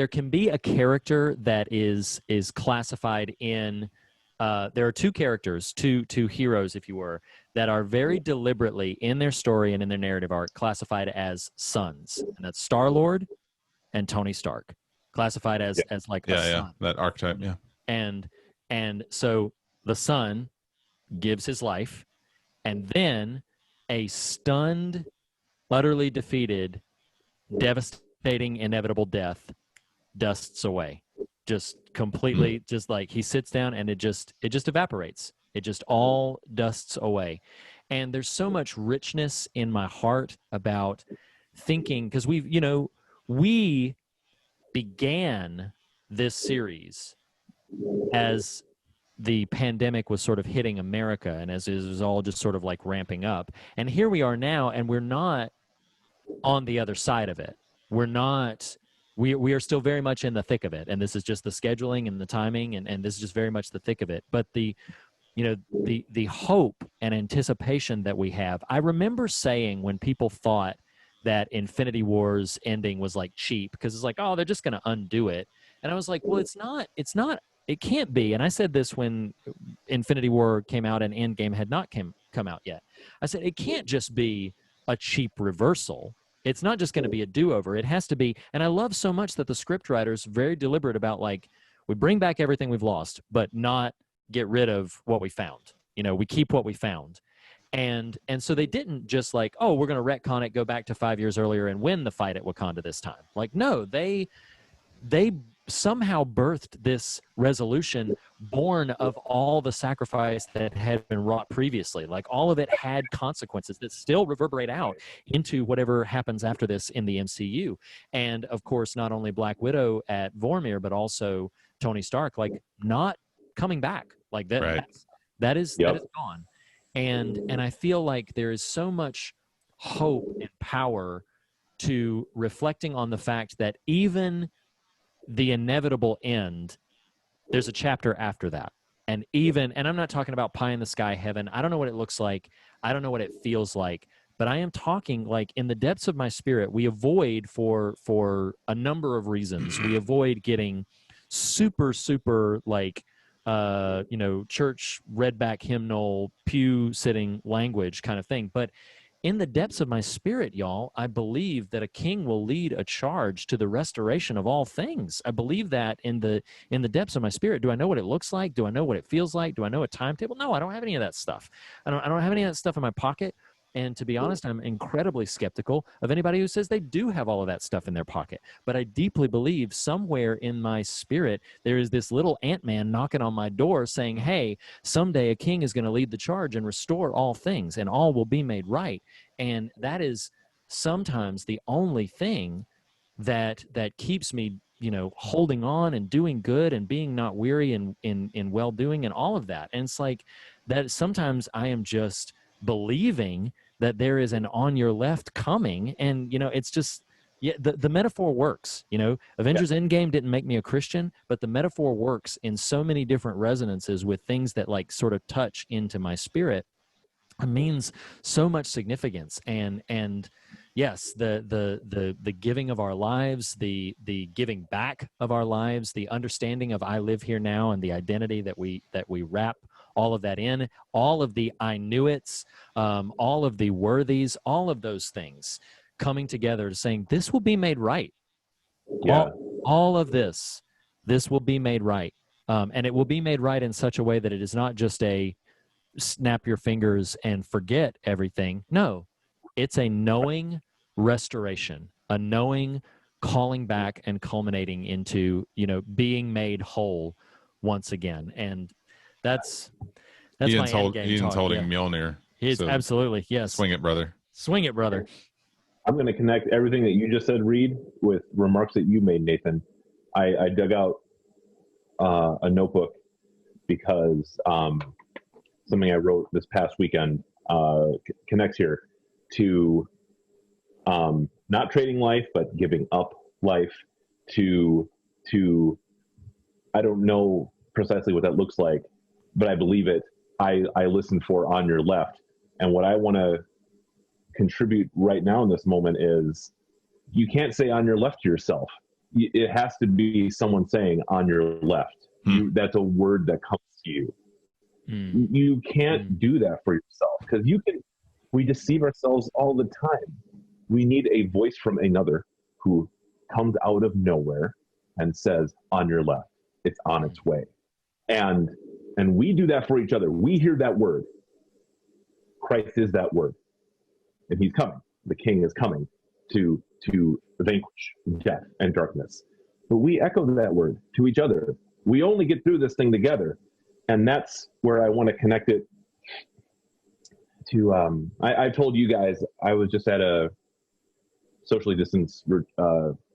Speaker 3: can be a character that is classified in, there are two characters, two heroes, if you were, that are very deliberately in their story and in their narrative arc classified as sons, and that's Star-Lord and Tony Stark, classified as like a son.
Speaker 2: That archetype, yeah.
Speaker 3: And so the son gives his life, and then a stunned, utterly defeated, devastating, inevitable death dusts away. Just completely, just like he sits down and it just evaporates. It just all dusts away. And there's so much richness in my heart about thinking, because we began this series as the pandemic was sort of hitting America, and as it was all just sort of like ramping up. And here we are now, and we're not on the other side of it. We're not we are still very much in the thick of it, and this is just the scheduling and the timing, and this is just very much the thick of it. But the hope and anticipation that we have. I remember saying when people thought that Infinity War's ending was like cheap because it's like, oh, they're just going to undo it. And I was like, well, it's not, it can't be. And I said this when Infinity War came out and Endgame had not come out yet. I said, it can't just be a cheap reversal. It's not just going to be a do-over. It has to be. And I love so much that the script writers very deliberate about, like, we bring back everything we've lost, but not get rid of what we found. We keep what we found. And so they didn't just like, oh, we're going to retcon it, go back to 5 years earlier and win the fight at Wakanda this time. Like, no, they somehow birthed this resolution born of all the sacrifice that had been wrought previously. Like, all of it had consequences that still reverberate out into whatever happens after this in the MCU. And of course, not only Black Widow at Vormir, but also Tony Stark, like, not coming back. Like that,
Speaker 2: right.
Speaker 3: that is gone. And I feel like there is so much hope and power to reflecting on the fact that even the inevitable end, there's a chapter after that. And I'm not talking about pie in the sky heaven. I don't know what it looks like. I don't know what it feels like. But I am talking like in the depths of my spirit, we avoid for a number of reasons. We avoid getting super, super like, church redback hymnal, pew sitting language kind of thing. But in the depths of my spirit, y'all, I believe that a king will lead a charge to the restoration of all things. I believe that in the depths of my spirit. Do I know what it looks like? Do I know what it feels like? Do I know a timetable? No, I don't have any of that stuff. I don't have any of that stuff in my pocket. And to be honest, I'm incredibly skeptical of anybody who says they do have all of that stuff in their pocket. But I deeply believe somewhere in my spirit, there is this little Ant-Man knocking on my door saying, hey, someday a king is going to lead the charge and restore all things, and all will be made right. And that is sometimes the only thing that keeps me, holding on and doing good and being not weary in well-doing and all of that. And it's like that sometimes I am just believing that there is an on your left coming, and it's just the metaphor works. Avengers Endgame didn't make me a Christian, but the metaphor works in so many different resonances with things that like sort of touch into my spirit. It means so much significance, and yes, the giving of our lives, the giving back of our lives, the understanding of I live here now, and the identity that we wrap all of that in, all of the I knew it's, all of the worthies, all of those things coming together to saying this will be made right.
Speaker 4: Yeah.
Speaker 3: All of this will be made right. And it will be made right in such a way that it is not just a snap your fingers and forget everything. No, it's a knowing restoration, a knowing calling back and culminating into, being made whole once again. And that's
Speaker 2: Ian's
Speaker 3: my Endgame talk.
Speaker 2: holding
Speaker 3: Yeah.
Speaker 2: Mjolnir.
Speaker 3: He's absolutely, yes.
Speaker 2: Swing it, brother.
Speaker 3: Swing it, brother.
Speaker 4: I'm going to connect everything that you just said, Reed, with remarks that you made, Nathan. I dug out a notebook because something I wrote this past weekend connects here to not trading life, but giving up life to I don't know precisely what that looks like, but I believe it. I listened for On Your Left. And what I want to contribute right now in this moment is you can't say on your left to yourself. It has to be someone saying on your left. That's a word that comes to you. You can't do that for yourself because we deceive ourselves all the time. We need a voice from another who comes out of nowhere and says on your left. It's on its way. And we do that for each other. We hear that word. Christ is that word. And he's coming. The king is coming to vanquish death and darkness. But we echo that word to each other. We only get through this thing together. And that's where I want to connect it to, I told you guys, I was just at a socially distanced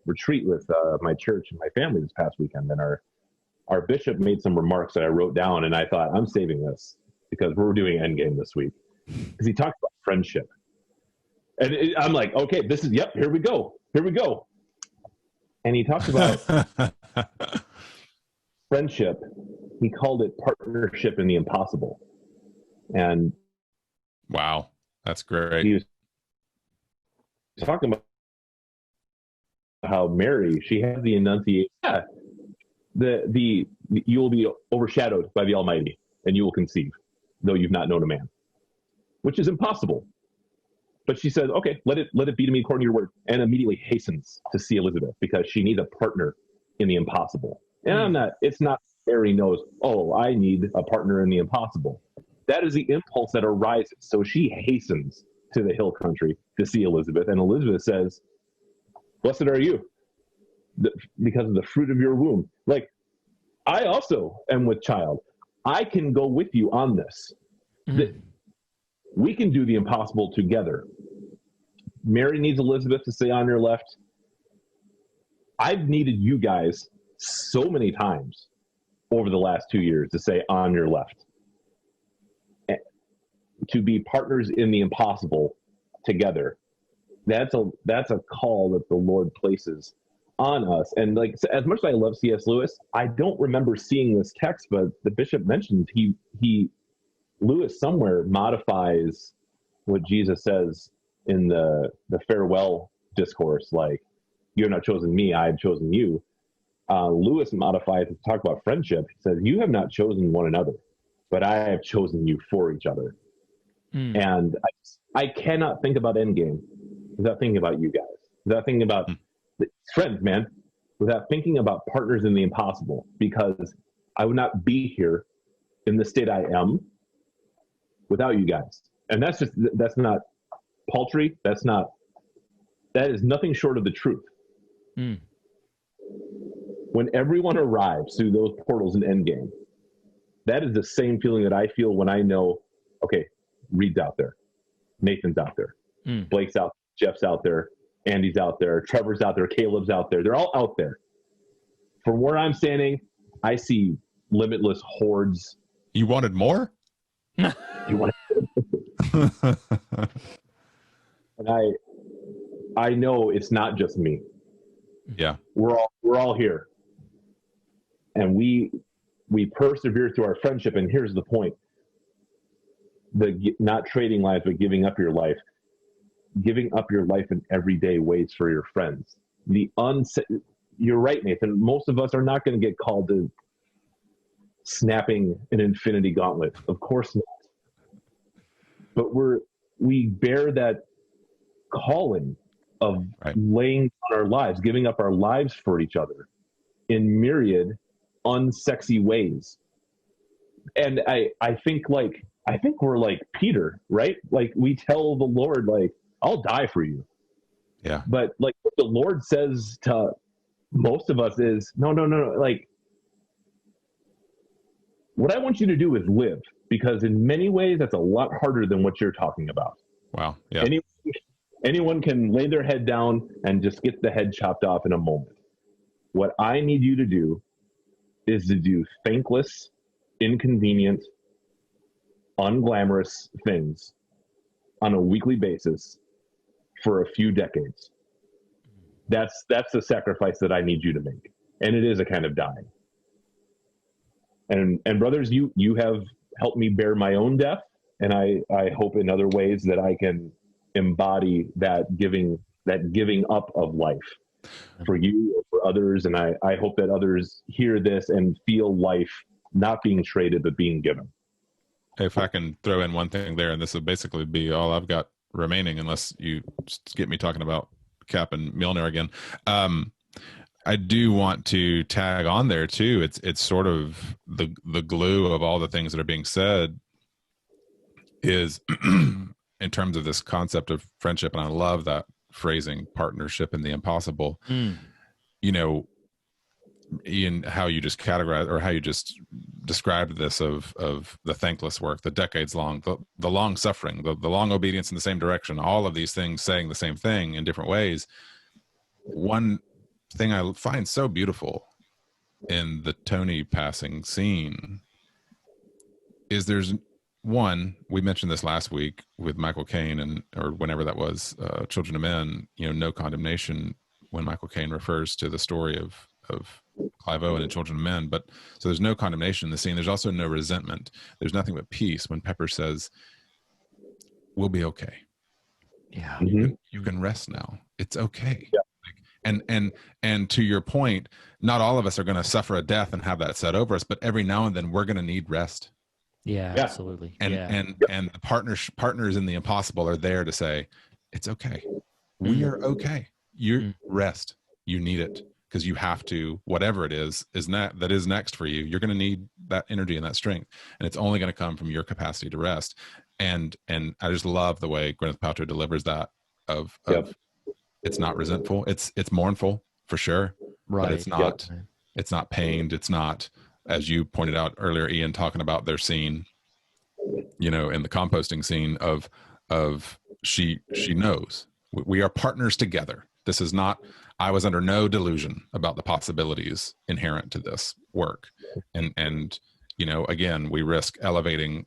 Speaker 4: retreat with my church and my family this past weekend. And our bishop made some remarks that I wrote down, and I thought, I'm saving this because we're doing Endgame this week. Because he talks about friendship. And I'm like, okay, here we go. And he talked about friendship. He called it partnership in the impossible. And
Speaker 2: wow, that's great.
Speaker 4: he was talking about how Mary, she has the enunciation. Yeah, you will be overshadowed by the Almighty, and you will conceive, though you've not known a man, which is impossible. But she says, okay, let it be to me according to your word, and immediately hastens to see Elizabeth because she needs a partner in the impossible. And it's not Mary knows, oh, I need a partner in the impossible. That is the impulse that arises. So she hastens to the hill country to see Elizabeth, and Elizabeth says, blessed are you because of the fruit of your womb. Like, I also am with child. I can go with you on this. We can do the impossible together. Mary needs Elizabeth to say on your left. I've needed you guys so many times over the last 2 years to say on your left. To be partners in the impossible together. That's a call that the Lord places on us. And like, as much as I love C.S. Lewis, I don't remember seeing this text, but the bishop mentioned Lewis somewhere modifies what Jesus says in the farewell discourse, like, you have not chosen me, I have chosen you. Lewis modifies to talk about friendship. He says, you have not chosen one another, but I have chosen you for each other. And I cannot think about Endgame without thinking about you guys, without thinking about friends, man, without thinking about partners in the impossible, because I would not be here in the state I am without you guys. And that's not paltry. That is nothing short of the truth. When everyone arrives through those portals in Endgame, that is the same feeling that I feel when I know, okay, Reed's out there, Nathan's out there, Blake's out, Jeff's out there, Andy's out there, Trevor's out there, Caleb's out there. They're all out there. From where I'm standing, I see limitless hordes.
Speaker 2: You wanted more?
Speaker 4: You want and I know it's not just me.
Speaker 2: Yeah.
Speaker 4: We're all here. And we persevere through our friendship. And here's the point. Not trading lives, but giving up your life. Giving up your life in everyday ways for your friends. You're right, Nathan. Most of us are not going to get called to snapping an infinity gauntlet. Of course not. But we bear that calling of laying down our lives, giving up our lives for each other in myriad unsexy ways. And I think we're like Peter, right? Like, we tell the Lord, like, I'll die for you.
Speaker 2: Yeah.
Speaker 4: But like what the Lord says to most of us is, no. Like, what I want you to do is live, because in many ways that's a lot harder than what you're talking about.
Speaker 2: Wow. Yeah.
Speaker 4: Anyone can lay their head down and just get the head chopped off in a moment. What I need you to do is to do thankless, inconvenient, unglamorous things on a weekly basis for a few decades. That's the sacrifice that I need you to make. And it is a kind of dying. And brothers, you have helped me bear my own death, and I hope in other ways that I can embody that giving up of life for you or for others. And I hope that others hear this and feel life not being traded, but being given.
Speaker 2: If I can throw in one thing there, and this will basically be all I've got remaining, unless you get me talking about Cap and Milner again. I do want to tag on there too. It's sort of the glue of all the things that are being said is in terms of this concept of friendship. And I love that phrasing, partnership in the impossible. You know, Ian, how you just categorize, or how you just described this of the thankless work, the decades long, the long suffering, the long obedience in the same direction, all of these things saying the same thing in different ways. One thing I find so beautiful in the Tony passing scene is there's one, we mentioned this last week with Michael Caine or whenever that was, Children of Men, you know, no condemnation. when Michael Caine refers to the story of Clive Owen and Children of Men. But so there's no condemnation in the scene. There's also no resentment. There's nothing but peace when Pepper says, "We'll be okay.
Speaker 3: Yeah.
Speaker 2: You can rest now. It's okay." And to your point, not all of us are going to suffer a death and have that set over us, but every now and then we're going to need rest.
Speaker 3: Yeah, absolutely.
Speaker 2: And the partners in the impossible are there to say, it's okay. We are okay. You rest. You need it because you have to, whatever it is that is next for you. You're going to need that energy and that strength, and it's only going to come from your capacity to rest. And I just love the way Gwyneth Paltrow delivers that of it's not resentful. It's mournful for sure,
Speaker 3: right?
Speaker 2: But it's not pained. It's not, as you pointed out earlier, Ian, talking about their scene, in the composting scene of she knows we are partners together. This is not, I was under no delusion about the possibilities inherent to this work. And again, we risk elevating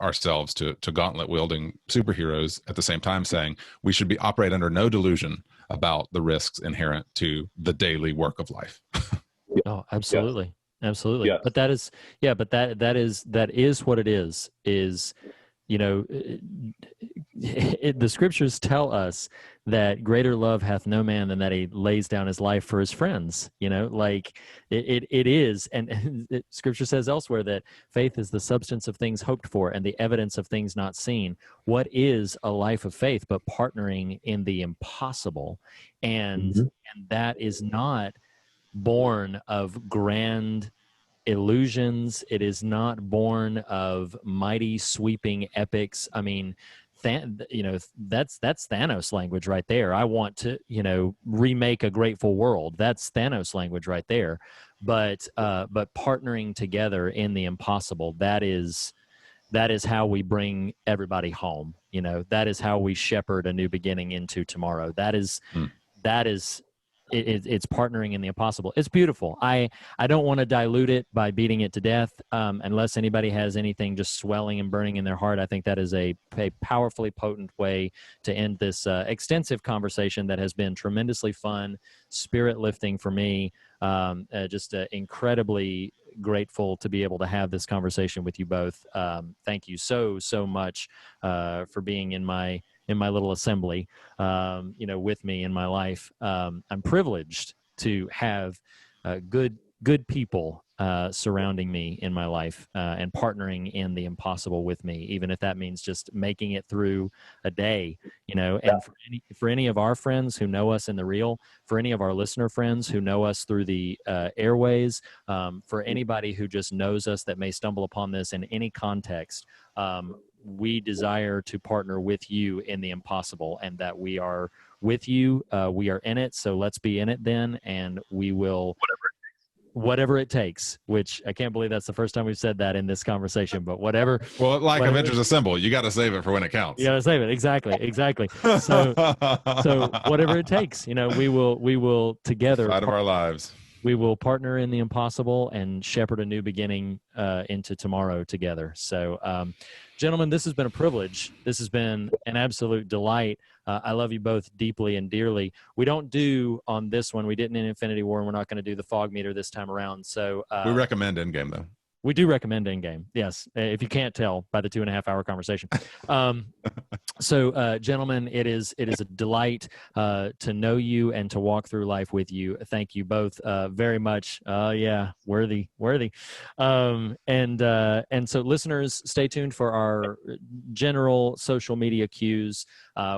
Speaker 2: ourselves to gauntlet wielding superheroes at the same time saying we should operate under no delusion about the risks inherent to the daily work of life.
Speaker 3: Oh, absolutely. Absolutely.
Speaker 4: Yes.
Speaker 3: But that is what it is, the scriptures tell us that greater love hath no man than that he lays down his life for his friends. It is. And scripture says elsewhere that faith is the substance of things hoped for and the evidence of things not seen. What is a life of faith but partnering in the impossible? And that is not born of grand illusions. It is not born of mighty sweeping epics. I mean, that's Thanos language right there. I want to, remake a grateful world. That's Thanos language right there. But partnering together in the impossible, that is how we bring everybody home. That is how we shepherd a new beginning into tomorrow. It's partnering in the impossible. It's beautiful. I don't want to dilute it by beating it to death, unless anybody has anything just swelling and burning in their heart. I think that is a powerfully potent way to end this extensive conversation that has been tremendously fun, spirit lifting for me. Just incredibly grateful to be able to have this conversation with you both. Thank you so much for being in my little assembly, with me in my life. I'm privileged to have good people surrounding me in my life and partnering in the impossible with me, even if that means just making it through a day, and for any of our friends who know us in the real, for any of our listener friends who know us through the airways, for anybody who just knows us that may stumble upon this in any context, we desire to partner with you in the impossible, and that we are with you. We are in it. So let's be in it then. And we will, whatever it takes, which I can't believe that's the first time we've said that in this conversation, but whatever.
Speaker 2: Well, like Avengers Assemble, you got to save it for when it counts.
Speaker 3: You got to save it. Exactly. So whatever it takes, we will together
Speaker 2: Fight of our lives.
Speaker 3: We will partner in the impossible and shepherd a new beginning into tomorrow together. So, gentlemen, this has been a privilege. This has been an absolute delight. I love you both deeply and dearly. We don't do on this one. We didn't in Infinity War, and we're not going to do the fog meter this time around. So
Speaker 2: we recommend Endgame, though.
Speaker 3: We do recommend Endgame, yes, if you can't tell by the 2.5-hour conversation. So, gentlemen, it is a delight to know you and to walk through life with you. Thank you both very much. Yeah, worthy. And so, listeners, stay tuned for our general social media cues.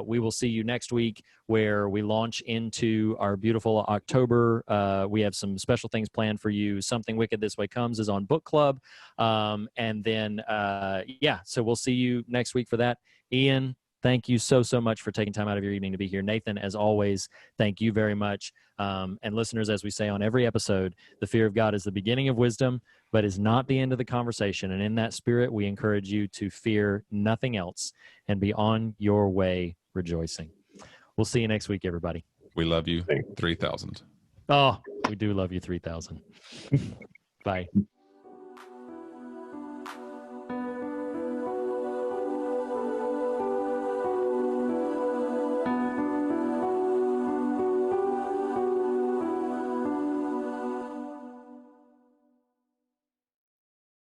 Speaker 3: We will see you next week, where we launch into our beautiful October. We have some special things planned for you. Something Wicked This Way Comes is on book club. And then, so we'll see you next week for that. Ian, thank you so much for taking time out of your evening to be here. Nathan, as always, thank you very much. And listeners, as we say on every episode, the fear of God is the beginning of wisdom, but is not the end of the conversation. And in that spirit, we encourage you to fear nothing else and be on your way rejoicing. We'll see you next week, everybody.
Speaker 2: We love you. 3,000.
Speaker 3: Oh, we do love you. 3,000. Bye.